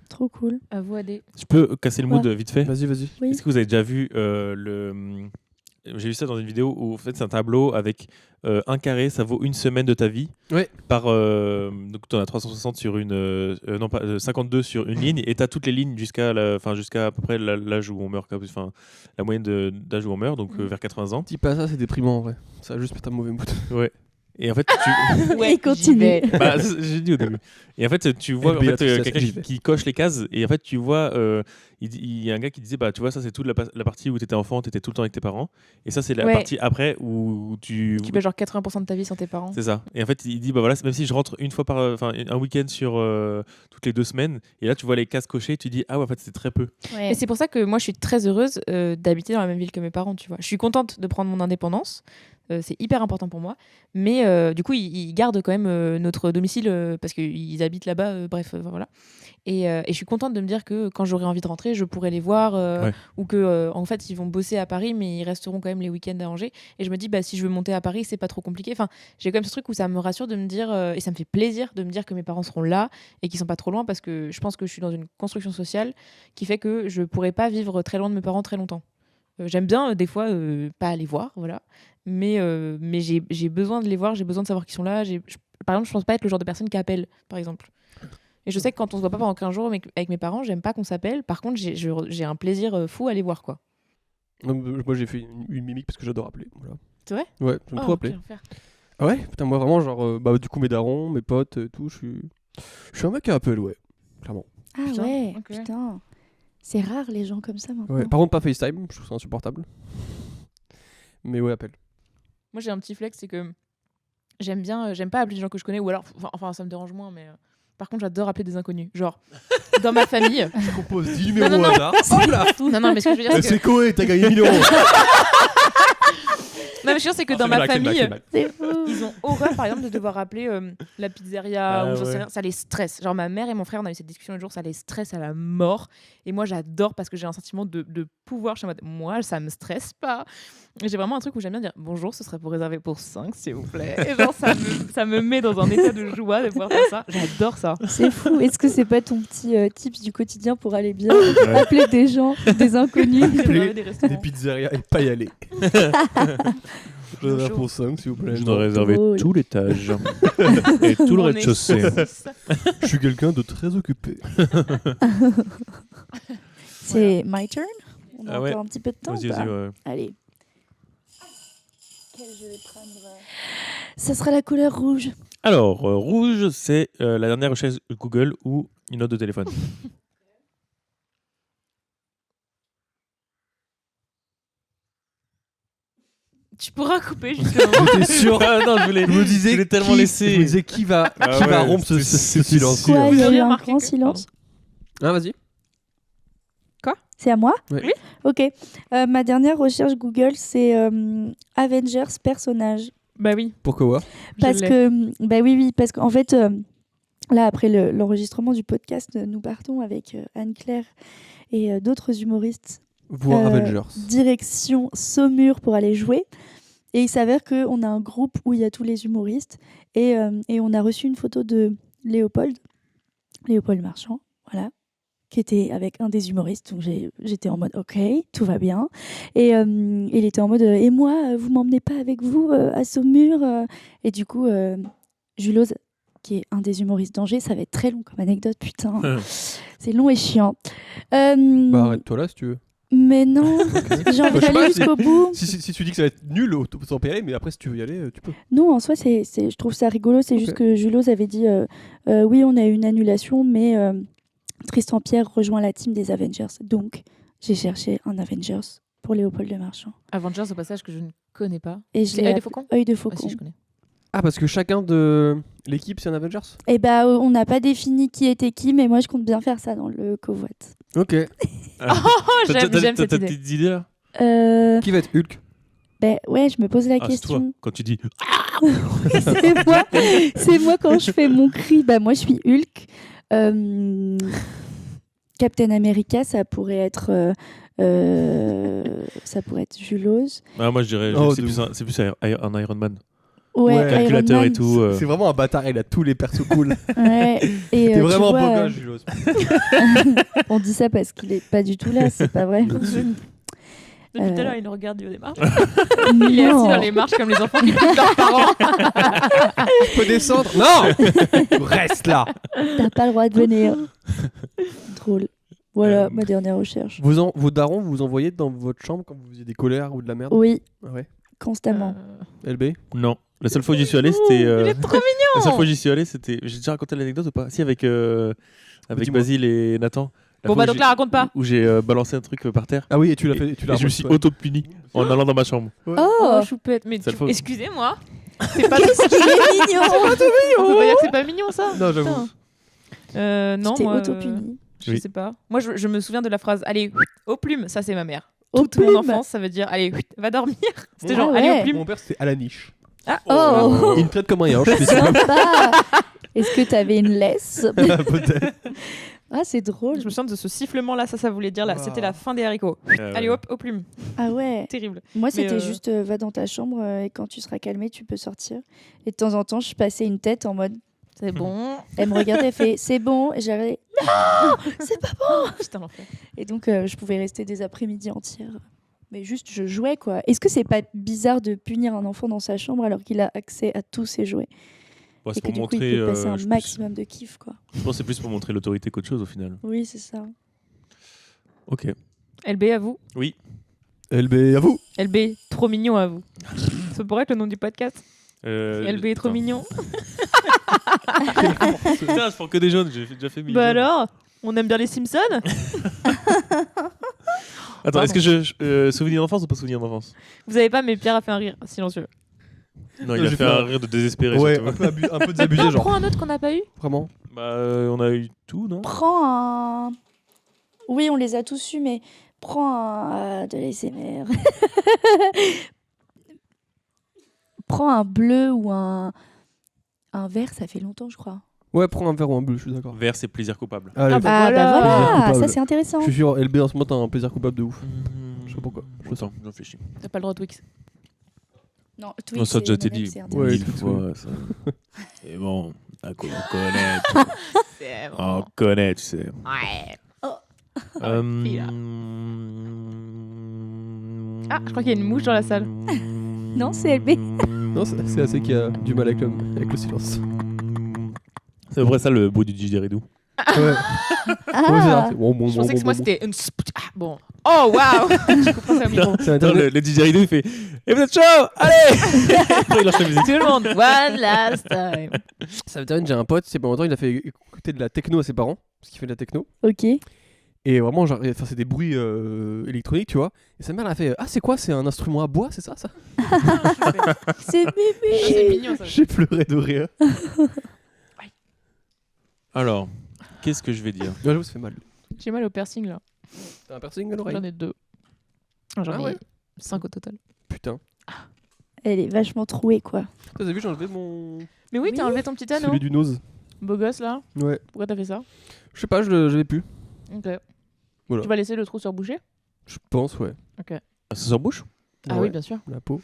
Trop cool. À vous, Adé. Je peux casser le mood vite fait. Vas-y, vas-y. Oui. Est-ce que vous avez déjà vu j'ai vu ça dans une vidéo où en fait c'est un tableau avec un carré, ça vaut une semaine de ta vie. Ouais. Par donc tu en as 360 sur une non pas 52 sur une ligne et tu as toutes les lignes jusqu'à à peu près l'âge où on meurt, enfin la moyenne d'âge où on meurt, donc vers 80 ans. Dis pas ça, c'est déprimant en vrai. Ça va juste mettre un mauvais mood. Ouais. Et en fait tu Et continue. bah, j'ai dit au début. Et en fait, tu vois FBI, quelqu'un j'y vais. qui coche les cases. Et en fait, tu vois, il y a un gars qui disait, bah, tu vois, ça c'est toute la partie où tu étais enfant, tu étais tout le temps avec tes parents. Et ça, c'est la Ouais. partie après où tu. Tu passes genre 80% de ta vie sans tes parents. C'est ça. Et en fait, il dit, bah voilà, même si je rentre une fois un week-end sur toutes les 2 semaines, et là, tu vois les cases cochées, tu dis, ah ouais, en fait, c'est très peu. Et c'est pour ça que moi, je suis très heureuse d'habiter dans la même ville que mes parents, tu vois. Je suis contente de prendre mon indépendance. C'est hyper important pour moi. Mais du coup, ils gardent quand même notre domicile parce qu'ils habitent là-bas. Bref, voilà. Et je suis contente de me dire que quand j'aurai envie de rentrer, je pourrai les voir. Ouais. Ou que, en fait, ils vont bosser à Paris, mais ils resteront quand même les week-ends à Angers. Et je me dis, bah, si je veux monter à Paris, c'est pas trop compliqué. Enfin, j'ai quand même ce truc où ça me rassure de me dire, et ça me fait plaisir de me dire que mes parents seront là et qu'ils sont pas trop loin parce que je pense que je suis dans une construction sociale qui fait que je pourrais pas vivre très loin de mes parents très longtemps. J'aime bien des fois pas aller voir, voilà. Mais j'ai besoin de les voir, j'ai besoin de savoir qu'ils sont là. Par exemple, je pense pas être le genre de personne qui appelle, par exemple. Et je sais que quand on se voit pas pendant 15 jours avec mes parents, j'aime pas qu'on s'appelle. Par contre, j'ai un plaisir fou à les voir, quoi. Moi, j'ai fait une mimique parce que j'adore appeler. Voilà. C'est vrai? Ouais, j'aime trop appeler. quel enfer. Ah ouais? Putain, moi vraiment, genre, du coup, mes darons, mes potes, tout, je suis un mec à appel, ouais. Clairement. Ah Putain, ouais, ok. putain. C'est rare les gens comme ça maintenant. Ouais. Par contre, pas FaceTime, je trouve ça insupportable. Mais ouais, appel. Moi, j'ai un petit flex, c'est que j'aime pas appeler des gens que je connais, ou alors, enfin, ça me dérange moins, mais par contre, j'adore appeler des inconnus. Genre, dans ma famille. Je compose 10 numéros non, au hasard. Hop là. Non, mais ce que je veux dire, c'est que, C'est Koé, t'as gagné 1000 euros. non, mais ce que je veux dire, c'est que Non, dans c'est ma blague, c'est famille, blague. C'est fou. ils ont horreur, par exemple, de devoir appeler la pizzeria Ah ou j'en sais ouais. rien. Ça les stresse. Genre, ma mère et mon frère, on a eu cette discussion l'autre jour, ça les stresse à la mort. Et moi, j'adore parce que j'ai un sentiment de pouvoir. Je suis en mode, moi, ça me stresse pas. Et j'ai vraiment un truc où j'aime bien dire bonjour, ce serait pour réserver pour 5, s'il vous plaît. Et genre, ça me met dans un état de joie de pouvoir faire ça. J'adore ça. C'est fou. Est-ce que c'est pas ton petit tips du quotidien pour aller bien? Appeler des gens, des inconnus. Réserver des Des restaurants. pizzerias et pas y aller. Je réserve pour 5, s'il vous plaît. Je dois réserver drôle. tout l'étage et tout le On est rez-de-chaussée. six. Je suis quelqu'un de très occupé. C'est my turn. On a Ah ouais. encore un petit peu de temps. Vas-y, ou pas vas-y, ouais. Allez. Quel je vais prendre Ça sera la couleur rouge. Alors, rouge, c'est la dernière recherche Google ou une note de téléphone. Tu pourras couper justement. J'étais sûr. Ah non, je voulais, Je me disais je voulais tellement qui- laisser. Je me disais qui va rompre ce silence. Quoi, il y a avez eu un remarqué grand que- silence. Ah, vas-y. C'est à moi Oui. Ok. Ma dernière recherche Google, c'est Avengers personnage. Bah oui. Pourquoi Parce que, bah oui, parce qu'en fait, là, après l'enregistrement du podcast, nous partons avec Anne-Claire et d'autres humoristes Voir Avengers. direction Saumur pour aller jouer. Et il s'avère qu'on a un groupe où il y a tous les humoristes et on a reçu une photo de Léopold Marchand, voilà, qui était avec un des humoristes. Donc j'étais en mode ok, tout va bien. Et il était en mode et moi, vous m'emmenez pas avec vous à Saumur Et du coup, Julos, qui est un des humoristes d'Angers, ça va être très long comme anecdote, putain. C'est long et chiant. Bah, arrête-toi là si tu veux. Mais non, j'ai envie Je sais pas, d'aller jusqu'au bout. Si tu dis que ça va être nul, sans y aller, mais après, si tu veux y aller, tu peux. Non, en soi, je trouve ça rigolo. C'est juste que Julos avait dit oui, on a eu une annulation, mais Tristan Pierre rejoint la team des Avengers. Donc, j'ai cherché un Avengers pour Léopold Marchand. Avengers, au passage que je ne connais pas. Et C'est Œil de Faucon Œil de Ah Faucon. si, je connais. Ah, parce que chacun de l'équipe, c'est un Avengers. Et bah, on n'a pas défini qui était qui, mais moi, je compte bien faire ça dans le covoite. Ok. Oh, j'aime cette T'as idée. petites idées là Qui va être Hulk? Ben ouais, je me pose la Ah, c'est toi, question. quand tu dis. C'est moi quand je fais mon cri. Bah moi, je suis Hulk. Captain America, ça pourrait être Julos. Ah, moi je dirais, Oh, c'est plus un Iron Man. Ouais, Ouais. Iron Calculateur Man. et tout. C'est vraiment un bâtard, il a tous les persos cool. Ouais. Et T'es tu vraiment vois, un beau gosse, Julos. on dit ça parce qu'il est pas du tout là, c'est pas vrai. Depuis tout à l'heure, il nous regarde du haut des marches. Non. Il est assis dans les marches comme les enfants qui écoutent leurs parents. Je peux descendre? Non. Reste là. T'as pas le droit de venir. Drôle. Voilà ma dernière recherche. Vos darons, vous envoyez dans votre chambre quand vous faisiez des colères ou de la merde? Oui, Ah ouais. constamment. LB? Non. La seule fois que j'y suis allé, c'était. Il est trop mignon. La seule fois que j'y suis allé, c'était. J'ai déjà raconté l'anecdote ou pas? Si, avec Dis-moi. Basile et Nathan. La Bon fois bah où donc là, raconte pas. Où j'ai balancé un truc par terre. Ah oui, et tu l'as fait. Tu l'as Et je me suis remonté, auto-puni en allant dans ma chambre. ouais. Oh, Oh, choupette. Mais Cette fois- excusez-moi. C'est pas qu'est-ce qu'il est mignon. On peut pas dire que c'est pas mignon ça. Non, j'avoue. Putain. Non, Tu t'es moi. auto-puni. Je Oui. sais pas. Moi, je me souviens de la phrase allez, aux plumes, ça c'est ma mère. Aux Toute mon plumes. enfance, ça veut dire allez, va dormir. C'était Ah genre ouais. allez, aux plumes. Mon père, c'était à la niche. Oh, Il me traite comme un yaourt, mais c'est sympa. Est-ce que t'avais une laisse? peut-être. Ah, c'est drôle. Je me souviens de ce sifflement là, ça voulait dire là, Wow. c'était la fin des haricots. Allez hop, aux plumes. Ah ouais. Terrible. Moi, c'était Mais, juste va dans ta chambre et quand tu seras calmé, tu peux sortir. Et de temps en temps, je passais une tête en mode. C'est bon. Elle me regardait, elle fait c'est bon. Et j'avais non, c'est pas bon. Putain, l'enfer. Et donc, je pouvais rester des après-midi entières. Mais juste, je jouais quoi. Est-ce que c'est pas bizarre de punir un enfant dans sa chambre alors qu'il a accès à tous ses jouets Bon, et c'est que pour du coup, il montrer. peut passer un je maximum de kiff quoi. pense que c'est plus pour montrer l'autorité qu'autre chose au final. Oui, c'est ça. Ok. LB à vous. Oui. LB, à vous. LB, trop mignon à vous. Ça pourrait être le nom du podcast. Euh, LB est trop attends. mignon. Putain, je prends que des jeunes, j'ai déjà fait mille Bah jeunes. alors, on aime bien les Simpsons. Attends, est-ce que je. Souvenir d'enfance ou pas souvenir d'enfance? Vous avez pas, mais Pierre a fait un rire silencieux. Non, il a J'ai fait fait un un- rire de désespéré. Ouais, surtout. un peu désabusé, Non, genre. prends un autre qu'on n'a pas eu. Vraiment. Bah, on a eu tout, non? Prends un. Oui, on les a tous eus, mais prends un de l'ASMR. Prends un bleu ou un vert, ça fait longtemps, je crois. Ouais, prends un verre ou un bleu, je suis d'accord. Vert, c'est plaisir coupable. Allez, Ah bah Ah voilà. bah Plaisir voilà, coupable. ça c'est intéressant. je suis sûr, LB en ce moment, t'as un plaisir coupable de ouf. Je sais pas pourquoi. Attends, j'en réfléchis. T'as pas le droit de Twix. Non, Non, ça a déjà été dit. Ouais, Mille Twix, fois, ça. C'est bon, on connaît. C'est On connaît, tu sais. Ouais. Euh, Ah, je crois qu'il y a une mouche dans la salle. Non, c'est LB. Non, c'est assez qui a du mal avec le silence. C'est à peu près ça le bruit du didgeridoo. Ouais. Ouais, c'est Ah, ça. Bon, Je pensais que moi c'était une. Ah, bon, Oh waouh. Je comprends ça au micro. Ça m'a Non, étonné. le didgeridoo, il fait et vous êtes chaud, allez. Après, il lance la musique. Tout le monde. One last time. Ça m'étonne, j'ai un pote, c'est pas longtemps, il a fait écouter de la techno à ses parents, parce qu'il fait de la techno. Ok. Et vraiment, genre, enfin, c'est des bruits électroniques, tu vois. Et sa mère elle a fait c'est quoi, c'est un instrument à bois, c'est ça C'est C'est bébé. mignon ça. J'ai pleuré de rire. Alors, qu'est-ce que je vais dire? J'avoue, ça fait mal. J'ai mal au piercing là. T'as un piercing à l'oreille? J'en ai 2. J'en Ah ai ouais. 5 au total. Putain. Elle est vachement trouée, quoi. T'as vu, j'ai enlevé mon. Mais oui, t'as Oui. enlevé ton petit anneau. Celui du nose. Beau gosse là. Ouais. Pourquoi t'as fait ça? Je sais pas, je l'avais plus. Ok. Voilà. Tu vas laisser le trou surbouché? Je pense, ouais. Ça sort bouche? Ah Ouais, oui, bien sûr. La peau.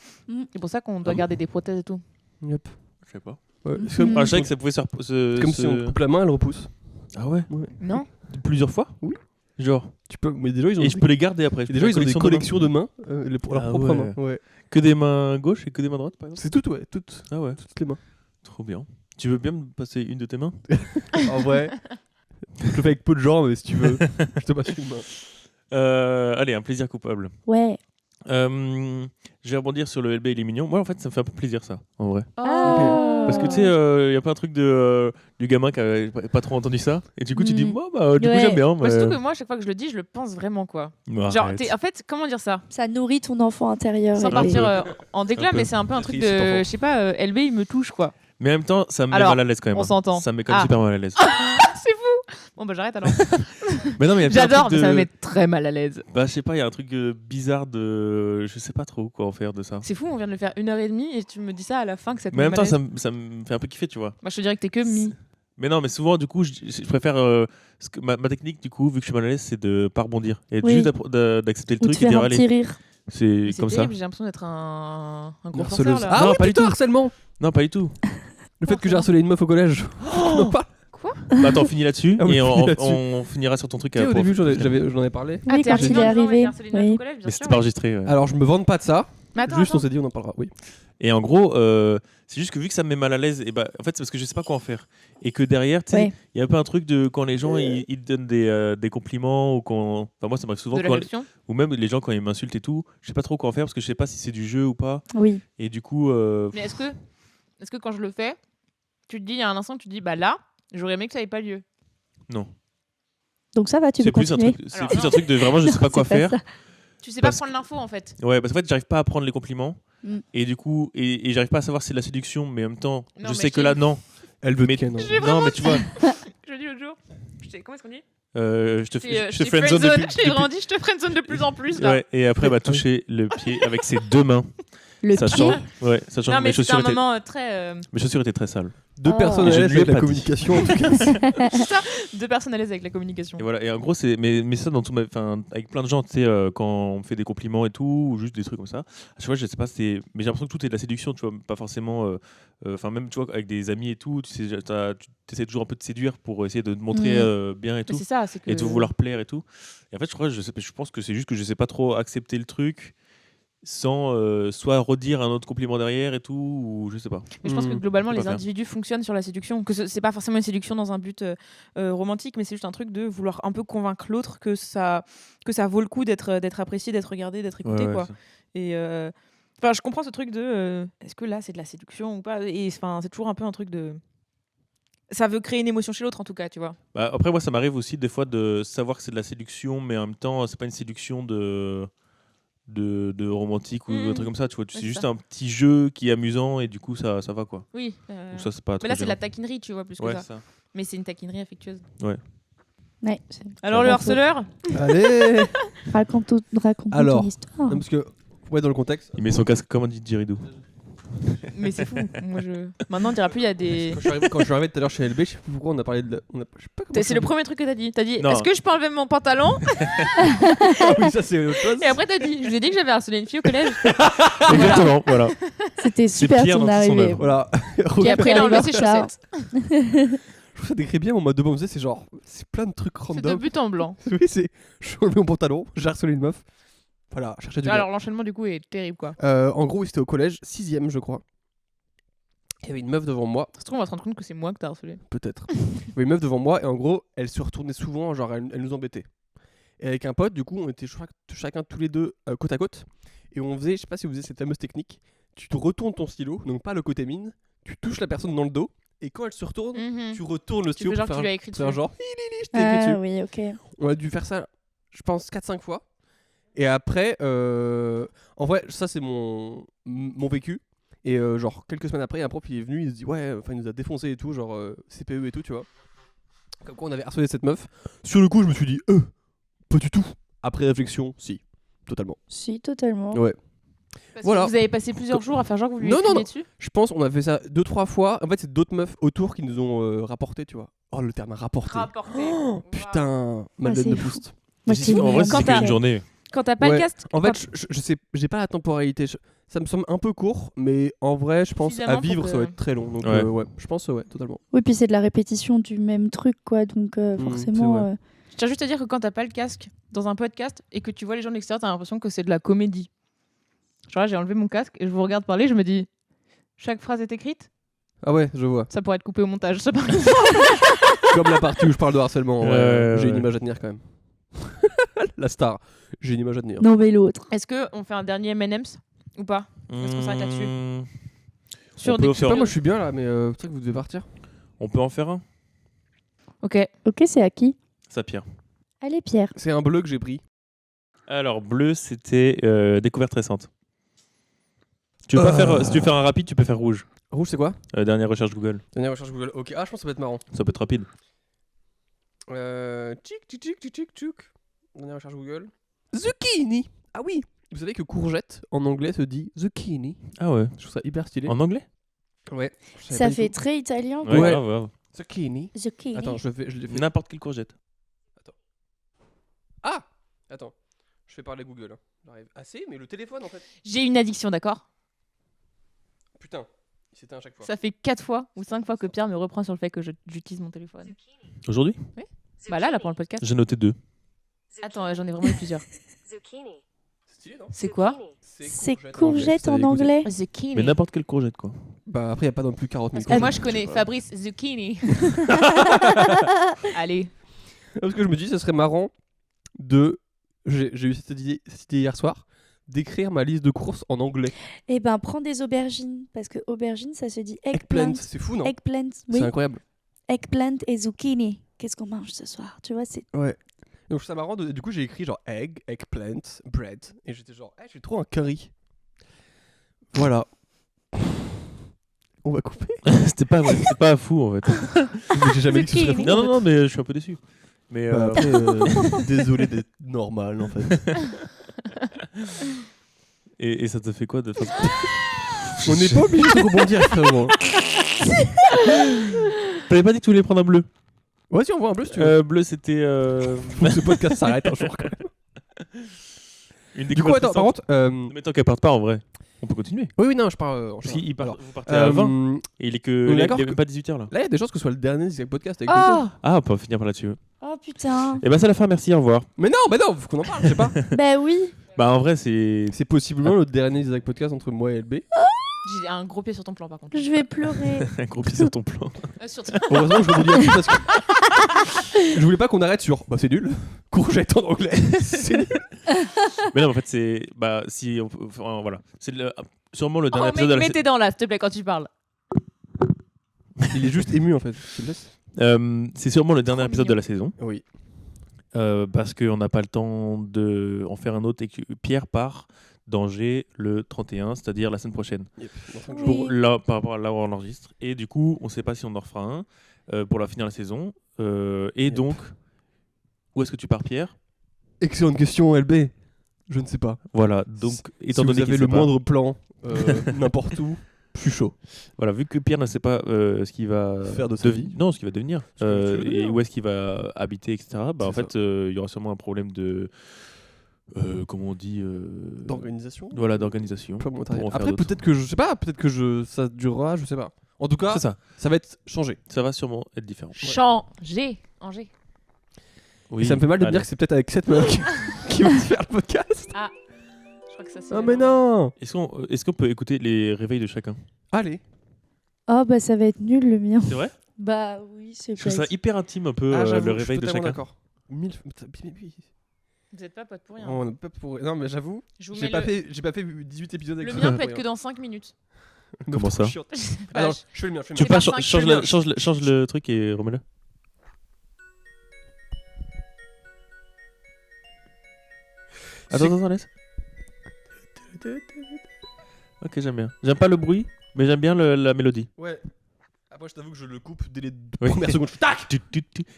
C'est pour ça qu'on doit garder des prothèses et tout. Yep. Je sais pas. Ouais. Mhm. C'est comme, Ah, je savais que ça pouvait se. comme si on coupe la main, elle repousse. Ah ouais? Non? Plusieurs fois? Oui. Genre. Tu peux. Mais des gens, ils ont. Et je peux les garder après. Des gens, ils ont des de collections de mains pour leurs Ah propres ouais. mains. Ouais. Que des mains gauches et que des mains droites, par exemple? C'est tout, ouais. Toutes Ah ouais, les mains. trop bien. Tu veux bien me passer une de tes mains? En vrai. Je le fais avec peu de gens, mais si tu veux, je te passe une main. Allez, un plaisir coupable. Ouais. Je vais rebondir sur le LB, il est mignon. Moi, en fait, ça me fait un peu plaisir, ça, en vrai. Oh. Parce que tu sais, il y a pas un truc du gamin qui avait pas trop entendu ça. Et du coup, tu dis, Mhm. moi, bah, du coup, Ouais. j'aime bien. Bah, surtout que moi, à chaque fois que je le dis, je le pense vraiment quoi. Genre, Arrête. en fait, comment dire ça? Ça nourrit ton enfant intérieur. Sans et- partir peu. en déclat, Un peu. mais c'est un peu un truc Triste, cet de. enfant. Je sais pas, LB il me touche quoi. Mais en même temps, ça me met Alors, mal à l'aise quand même. on hein. s'entend. Ça me met quand même Ah. super mal à l'aise. C'est fou! Bon, bah j'arrête alors. Mais non, mais il y a plein de J'adore, trucs mais de- ça me met très mal à l'aise. Bah, je sais pas, il y a un truc bizarre de. Je sais pas trop quoi en faire de ça. C'est fou, on vient de le faire 1h30 et tu me dis ça à la fin que ça te Mais en met même temps, mal à l'aise. ça me fait un peu kiffer, tu vois. Moi, je te dirais que t'es que mi. Mais non, mais souvent, du coup, je préfère. Ma technique, du coup, vu que je suis mal à l'aise, c'est de pas rebondir. Et Oui. juste d'accepter le Ou de truc et faire dire, un allez, petit rire. c'est Mais c'est comme ça. terrible, j'ai l'impression d'être un gros Harceleuse. forceur là. Ah Non, oui, pas du putain, tout. harcèlement. Non, pas du tout. Le fait que j'ai harcelé une meuf au collège. On en parle. Bah, attends, on finit là-dessus Ah oui, et on finit là-dessus. on finira sur ton truc. Tu sais, au pour- début, j'en ai parlé. Ah, Oui, t'es quand harcelé il est dans le genre, arrivé. et harcelé dans le Oui. collège, bien Mais sûr, c'était pas enregistré. Ouais. Alors, je me vante pas de ça. Mais attends, Juste, on attends. s'est dit, on en parlera. Oui. Et en gros, c'est juste que vu que ça me met mal à l'aise, et bah, en fait, c'est parce que je sais pas quoi en faire. Et que derrière, tu sais, Ouais. il y a un peu un truc de quand les gens ils te donnent des compliments ou quand. Enfin, moi, ça m'arrive souvent. De la Quand... réduction. Ou même les gens quand ils m'insultent et tout, je sais pas trop quoi en faire parce que je sais pas si c'est du jeu ou pas. Oui. Et du coup. Mais est-ce que quand je le fais, tu te dis, il y a un instant, tu te dis, bah là, j'aurais aimé que ça ait pas lieu. Non. Donc ça va, tu peux C'est plus, continuer. c'est Alors, plus non. un truc de vraiment je sais pas Non, quoi c'est faire. ça. Tu sais pas Parce prendre l'info en fait. Ouais, parce qu'en fait, j'arrive pas à prendre les compliments. Mm. Et du coup, et j'arrive pas à savoir si c'est de la séduction, mais en même temps, Non, je mais sais que j'ai- là, non. Elle veut Mais- te ken, hein. J'ai Non, mais tu vois, Je le dis l'autre jour. Comment est-ce qu'on dit? je te Je je te dis friendzone friendzone. depuis. J'ai vraiment dit, je te friendzone de plus en plus là. Ouais, et après, bah, toucher le pied avec ses deux mains. Le Sachant, pied. ouais, sachant Non, que mais c'était un étaient, moment très. mes chaussures étaient très sales. Deux Oh. personnes Et à je l'aise ne lui ai avec la pas dit. communication. En tout cas. Deux personnes à l'aise avec la communication. Et voilà, et en gros, mais ça dans tout avec plein de gens, tu sais, quand on me fait des compliments et tout, ou juste des trucs comme ça. À chaque fois, je sais pas, mais j'ai l'impression que tout est de la séduction, tu vois, pas forcément. Enfin, même, tu vois, avec des amis et tout, tu essaies toujours un peu de séduire pour essayer de te montrer bien et Mais tout. c'est ça, c'est que. Et de vouloir plaire et tout. Et en fait, je pense que c'est juste que je sais pas trop accepter le truc sans soit redire un autre compliment derrière et tout, ou je sais pas. Mais je pense que globalement, Faut pas les faire. individus fonctionnent sur la séduction. Que c'est pas forcément une séduction dans un but romantique, mais c'est juste un truc de vouloir un peu convaincre l'autre que ça vaut le coup d'être apprécié, d'être regardé, d'être écouté. Ouais, quoi. ça. Et enfin, je comprends ce truc de est-ce que là c'est de la séduction ou pas. Et enfin, c'est toujours un peu un truc de. Ça veut créer une émotion chez l'autre en tout cas, tu vois. Bah, après, moi, ça m'arrive aussi des fois de savoir que c'est de la séduction, mais en même temps, c'est pas une séduction de romantique ou un truc comme ça, tu vois. Ouais, C'est c'est juste ça. un petit jeu qui est amusant et du coup, ça va quoi. Oui. Donc ça, c'est pas Mais trop là, c'est de la gênant. taquinerie, tu vois, plus que Ouais, ça. ça. Mais c'est une taquinerie affectueuse. Ouais, Alors, le Bravo. harceleur Allez. raconte Alors. ton histoire. Non, parce que, pour être dans le contexte, Il met son casque comme un didgeridoo. Mais c'est fou. Moi, Maintenant, on dirait plus, il y a des. quand je suis arrivé tout à l'heure chez LB, je sais plus pourquoi on a parlé de. Je sais pas comment C'est le premier truc que t'as dit. T'as dit, Non. est-ce que je peux enlever mon pantalon? Oui, ça c'est autre chose. Et après, t'as dit, je vous ai dit que j'avais harcelé une fille au collège. Exactement, voilà. C'était C'est super Pierre ton dans tout son arrivée. œuvre. Voilà. Et après, il a enlevé ses Arrivé en retard. chaussettes. Je trouve ça décrit bien mon mode de bombe, c'est genre, c'est plein de trucs C'est de random. but en blanc. Oui, c'est. Je suis enlevé mon pantalon, j'ai harcelé une meuf. Voilà, chercher du Alors, l'enchaînement, du coup, est terrible, quoi. En gros, oui, c'était au collège, 6ème, je crois. Il y avait une meuf devant moi, Ça se trouve, on va se rendre compte que c'est moi que t'as harcelé. peut-être. Il y avait une meuf devant moi, et en gros, elle se retournait souvent, genre, elle nous embêtait. Et avec un pote, du coup, on était chacun tous les deux côte à côte. Et on faisait, je sais pas si vous faisiez cette fameuse technique, tu te retournes ton stylo, donc pas le côté mine, tu touches la personne dans le dos, et quand elle se retourne, tu retournes le stylo fais genre pour que tu faire lui as écrit faire dessus. genre, je t'ai écrit dessus. Ah oui, ok. On a dû faire ça, je pense, 4-5 fois. Et après, en vrai, ça c'est mon vécu. Et genre, quelques semaines après, un prof il est venu, il se dit, ouais, enfin, il nous a défoncé et tout, genre CPE et tout, tu vois. Comme quoi on avait harcelé cette meuf. Sur le coup, je me suis dit, pas du tout. Après réflexion, si, totalement. Si, totalement. Ouais. Parce Voilà. que vous avez passé plusieurs jours à faire genre que vous lui Non, écriviez non, non. dessus. Je pense on a fait ça 2-3 fois. En fait, c'est d'autres meufs autour qui nous ont rapporté, tu vois. Oh, le terme rapporté. Rapporté. Oh, putain, Madeleine c'est de fou. Proust. Moi, Si, en vrai, Quand c'est t'as- qu'une journée. Quand t'as pas Ouais. le cast. En quand- fait, je sais, j'ai pas la temporalité. Ça me semble un peu court, mais en vrai, je pense Suffisamment à pour vivre, que- ça va être très long. Donc, Ouais. ouais, je pense, ouais, totalement. Oui, puis c'est de la répétition du même truc, quoi. Donc c'est forcément. vrai. Je tiens juste à dire que quand t'as pas le casque dans un podcast et que tu vois les gens de l'extérieur, t'as l'impression que c'est de la comédie. Genre là, j'ai enlevé mon casque et je vous regarde parler, je me dis, chaque phrase est écrite, Ah ouais, je vois. ça pourrait être coupé au montage. Ça par Comme la partie où je parle de harcèlement. Ouais, Ouais, j'ai ouais. une image à tenir quand même. La star. J'ai une image à tenir. Non, mais l'autre. Est-ce qu'on fait un dernier M&M's ou pas? Est-ce qu'on s'arrête là-dessus? Mmh, Sur On peut des en Je sais faire- pas, moi je suis bien là, mais c'est vrai que vous devez partir. On peut en faire un. Ok. Ok, c'est à qui? Ça, Pierre. Allez, Pierre. C'est un bleu que j'ai pris. Alors, bleu, c'était découverte récente. Tu peux pas faire, si tu veux faire un rapide, tu peux faire rouge. Rouge, c'est quoi? Dernière recherche Google. Dernière recherche Google. Ok, ah, je pense que ça peut être marrant. Ça peut être rapide. Tchic. Dernière recherche Google. Zucchini. Ah oui. Vous savez que courgette en anglais se dit zucchini. Ah ouais. Je trouve ça hyper stylé. En anglais? Ouais. je savais Ça pas du fait tout. très italien. Ouais, Ouais. grave, grave. Zucchini. Zucchini. Attends, je l'ai fait. N'importe quelle courgette. Ah. Attends. Je fais parler Google. Hein. J'arrive. Assez, mais le téléphone en fait. J'ai une addiction, d'accord? Putain. Il s'éteint à chaque fois. Ça fait 4 fois ou 5 fois que Pierre me reprend sur le fait que j'utilise mon téléphone. Aujourd'hui? Bah là, pendant le podcast. J'ai noté 2. Attends, j'en ai vraiment eu plusieurs. C'est stylé, non? C'est quoi? C'est courgette en anglais. Zucchini. Mais n'importe quelle courgette, quoi. Bah après, il n'y a pas non plus 40 000 Moi, je courgettes, connais sais pas. Fabrice Zucchini. Allez. Parce que je me dis, ça serait marrant de. J'ai eu cette idée hier soir, d'écrire ma liste de courses en anglais. Eh ben, prends des aubergines. Parce que aubergine, ça se dit Eggplant, eggplant. c'est fou, non? Eggplant, oui. C'est incroyable. Eggplant et zucchini. Qu'est-ce qu'on mange ce soir? Tu vois, c'est. Ouais. Donc je trouve ça marrant, du coup j'ai écrit genre egg, eggplant, bread, et j'étais genre, j'ai trop un curry. Voilà. On va couper. C'était pas fou, en fait. Mais j'ai jamais dit que ce serait fou. Non, non, mais je suis un peu déçu. Mais Bah, après, désolé d'être normal en fait. et ça te fait quoi de faire On n'est pas obligé de rebondir frérot. T'avais pas dit que tu voulais prendre un bleu? Ouais, si on voit un bleu si tu veux. Bleu, c'était. Faut que ce podcast s'arrête un jour quand même. Une Du coup, attends, par contre. Mais tant qu'elle parte pas, en vrai, on peut continuer. Oui, non, je parle en Parce général. qu'il part, Alors, vous partez à 20 et il est que. on est Il d'accord est que- même pas 18h là. Là, il y a des chances que ce soit le dernier Zigzag podcast avec Oh nous. Ah, on peut finir par là-dessus. Oh putain. Et bah, c'est la fin, merci, au revoir. Mais non, faut qu'on en parle, je sais pas. Bah oui. Bah, en vrai, c'est. C'est possiblement le dernier Zigzag podcast entre moi et LB. J'ai un gros pied sur ton plan, par contre. Je vais pleurer. un gros pied sur ton plan. Sur Heureusement que je rebondis là-dessus parce que je voulais pas qu'on arrête sur. Bah, c'est nul. Courgette en anglais. C'est nul. Mais non, en fait, c'est. Bah, si. Enfin, voilà. C'est sûrement le dernier Oh, épisode de la mets tes dents là, s'il te plaît, quand tu parles. Il est juste ému en fait. Je te laisse. C'est sûrement le dernier Trop épisode mignon. de la saison. Oui. Parce qu'on n'a pas le temps d'en faire un autre et que Pierre part d'Angers le 31, c'est-à-dire la semaine prochaine. Yep. Dans 5 Oui. jours. Pour là, par rapport à là où on enregistre. Et du coup, on ne sait pas si on en refera un pour la finir la saison. Et Yep. donc, où est-ce que tu pars, Pierre? Excellente question, LB. Je ne sais pas. Voilà, donc, Si étant vous donné avez qu'il le sait pas- moindre plan, n'importe où, je suis chaud. Voilà, vu que Pierre ne sait pas ce qu'il va Faire de sa vie. Non, ce qu'il va devenir. Ce que tu veux Et dire. où est-ce qu'il va habiter, etc. Bah, en C'est fait, il y aura sûrement un problème de. Comment on dit D'organisation. Voilà, d'organisation. Pour en Pour en faire Après, d'autres. peut-être que je sais pas, peut-être que ça durera, je sais pas. En tout cas, C'est ça. ça va être changé. Ça va sûrement être différent. Changer. Angers. Oui, Et ça me fait mal de me allez. dire que c'est peut-être avec cette meuf qui va se faire le podcast. Je crois que ça c'est. Ah mais non. Est-ce qu'on peut écouter les réveils de chacun? Allez. Oh bah ça va être nul le mien. C'est vrai? Bah oui, c'est Je trouve pas. ça hyper intime un peu J'avoue, le je suis réveil de totalement chacun. d'accord. Vous êtes pas potes pour rien. On n'a pas pour... Non, mais j'avoue, Je vous j'ai mets pas, le... j'ai pas fait 18 épisodes avec Le ça. mien peut être que dans 5 minutes. Comment ça Alors, je fais le mien. Tu peux Et pas par cinq, change le truc et remets-le. Attends, laisse. Ok, j'aime bien. J'aime pas le bruit, mais j'aime bien la mélodie. Ouais. Après, je t'avoue que je le coupe dès les Oui. premières secondes. Tac.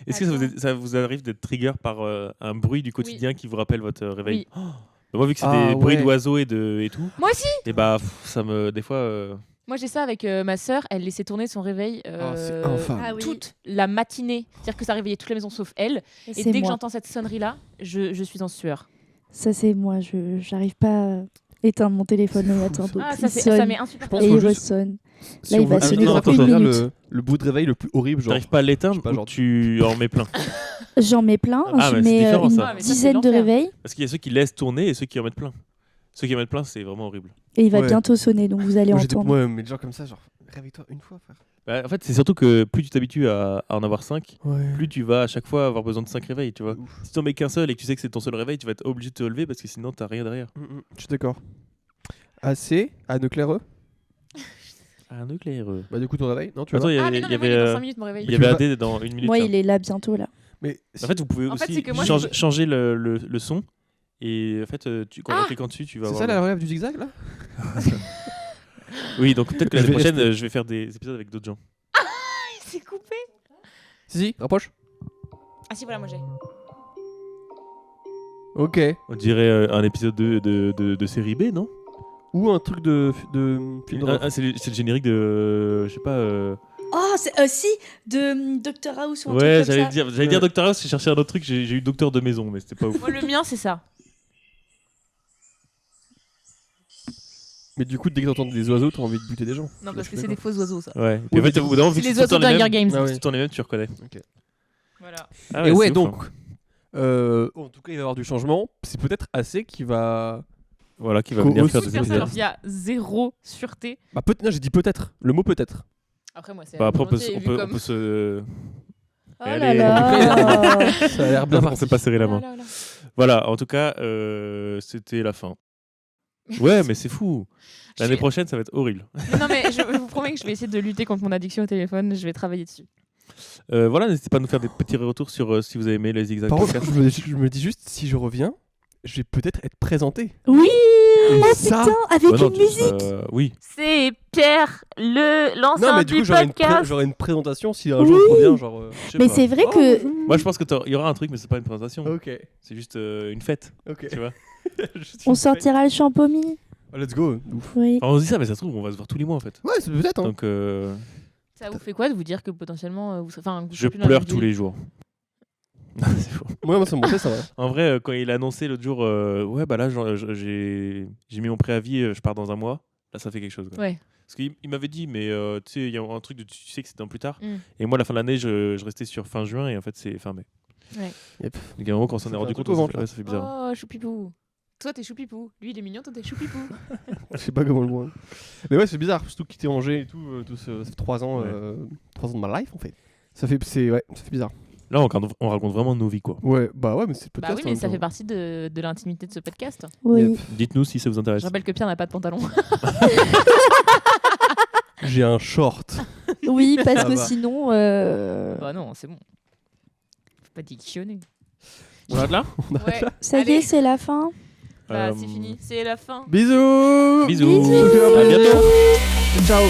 Est-ce que ça vous arrive d'être trigger par un bruit du quotidien qui vous rappelle votre réveil? Oui. Bah, moi, vu que c'est Ah, des bruits ouais. d'oiseaux et tout, Moi aussi. et bah ça me des fois. Moi j'ai ça avec ma sœur, elle laissait tourner son réveil c'est infâme. Ah oui. toute la matinée. C'est-à-dire que ça réveillait toute la maison sauf elle. Et C'est dès que moi. j'entends cette sonnerie-là, je suis en sueur. Ça, c'est moi. J'arrive pas à éteindre mon téléphone le matin. Donc Ah, il ça sonne m'est Je insupportable. pense et qu'il il faut juste- ressonne. Si Là, on il va veut sonner finir dans un peu une derrière minute. le bout de réveil le plus horrible, genre. T'arrives pas à l'éteindre je sais pas, ou genre- tu en mets plein? J'en mets plein. Ah, je mais c'est mets différent, une ça. Ah, mais ça, c'est dizaine de l'enfer. réveils Parce qu'il y a ceux qui laissent tourner et ceux qui en mettent plein. Ceux qui en mettent plein, c'est vraiment horrible. et il va Ouais. bientôt sonner, donc vous allez Moi, j'étais- entendre. ouais, mais des gens comme ça, genre, réveille-toi une fois, frère. Bah, en fait, c'est surtout que plus tu t'habitues à en avoir 5, Ouais. plus tu vas à chaque fois avoir besoin de 5 réveils, tu vois. Ouf. Si t'en mets qu'un seul et que tu sais que c'est ton seul réveil, tu vas être obligé de te lever parce que sinon t'as rien derrière. Je suis d'accord. AC, Anne Claireux. Un nucléaire. Bah, du coup, ton réveil, non, tu Attends, vois. il y Ah, avait, mais non, il y mais moi, il est dans avait, 5 minutes mon réveil. il y avait AD dans 1 minute. Moi, là. il est là bientôt là. Mais En fait, vous pouvez En fait, aussi c'est que moi, changer le son. Et en fait, en cliquant dessus, tu vas c'est avoir. ça la rêve du zigzag là. Oui, donc peut-être que Je l'année vais prochaine, rester. je vais faire des épisodes avec d'autres gens. C'est coupé. Si, rapproche. Ah si, voilà, moi j'ai. Ok. On dirait un épisode de série B, non? Ou un truc de film d'horreur. C'est le générique de. Je sais pas. Oh, si, de Dr House ou un Ouais, truc comme ça. j'allais dire Doctor House, j'ai cherché un autre truc, j'ai eu Docteur de maison, mais c'était pas ouf. Moi, le mien, c'est ça. Mais du coup, dès que t'entends des oiseaux, t'as envie de buter des gens. Non, parce Je que suis c'est des faux oiseaux, ça. Ouais. Et puis Oui, en fait, mais au bout d'un moment, vu C'est que les oiseaux tout le temps les d'Hunger mêmes- Games. Ah ouais. tout le temps les mêmes, tu reconnais. Voilà. Ah Et ouais, c'est ouf, donc, hein. en tout cas, il va y avoir du changement. C'est peut-être assez qui va. Voilà, qui va Co- venir aussi faire Tout des faire ça, alors épisodes. qu'il y a zéro sûreté. Bah, non, j'ai dit peut-être. Le mot peut-être. Après, moi, c'est. Bah, après, on peut, volontiers, on vu peut, on comme- peut se. Oh Et là allez, là. Ça a l'air bien on parti. s'est pas serré la main. Voilà, voilà. Voilà, en tout cas, c'était la fin. Ouais, mais c'est fou. Je L'année suis- prochaine, ça va être horrible. Non, mais je vous promets que je vais essayer de lutter contre mon addiction au téléphone. Je vais travailler dessus. Voilà, n'hésitez pas à nous faire des petits retours sur si vous avez aimé les zigzags Par contre, podcast. je me dis juste, si je reviens, je vais peut-être être présenté. Oui. Et Oh ça. putain, avec Bah non, une tu musique. seras- Oui. C'est Pierre, l'ancien Non, mais du coup, podcast. j'aurai une présentation si un jour je reviens, genre. Je sais Mais pas. c'est vrai que Moi, je pense qu'il y aura un truc, mais c'est pas une présentation. Ok, C'est juste une fête, ok. tu vois. on sortira le champomis. Oh, let's go. Ouf. Oui. Enfin, on se dit ça, mais ça se trouve, on va se voir tous les mois en fait. Ouais, c'est peut-être. Hein. Donc, Ça vous fait quoi de vous dire que potentiellement vous serez. Enfin, vous je serez plus dans la pleure même tous ville les jours. C'est faux. Moi, ça me fait ça va. En vrai, quand il a annoncé l'autre jour, ouais, bah là, j'ai mis mon préavis, je pars dans un mois. Là, ça fait quelque chose. Quoi. Ouais. Parce qu'il m'avait dit, mais tu sais, il y a un truc de tu sais que c'était en plus tard. Mm. Et moi, la fin de l'année, je restais sur fin juin et en fait, c'est fin mai. Ouais. Yep. Donc, à un moment, quand on s'en Ça est fait rendu un truc compte, au ventre, ouais, ça fait bizarre. Oh, choupipou. Toi, t'es choupipou. Lui, il est mignon, toi, t'es choupipou. Je sais pas comment le voir. Mais ouais, c'est bizarre, surtout quitter Angers et tout, ça fait 3 ans, Ouais. 3 ans de ma life en fait. Ça fait bizarre. Là, on raconte vraiment nos vies, quoi. Ouais, bah ouais, mais c'est Bah podcast. oui, en mais même ça temps. fait partie de l'intimité de ce podcast. Oui. Yep. Dites-nous si ça vous Je intéresse. rappelle que Pierre n'a pas de pantalon. J'ai un short. Oui, parce Ça que va. sinon. Bah non, c'est bon. Faut pas dictionner. On arrête là Ouais. Ça y Allez. est, c'est la fin. Bah, c'est fini. C'est la fin. Bisous. Bisous. Bisous. À bientôt. Ciao.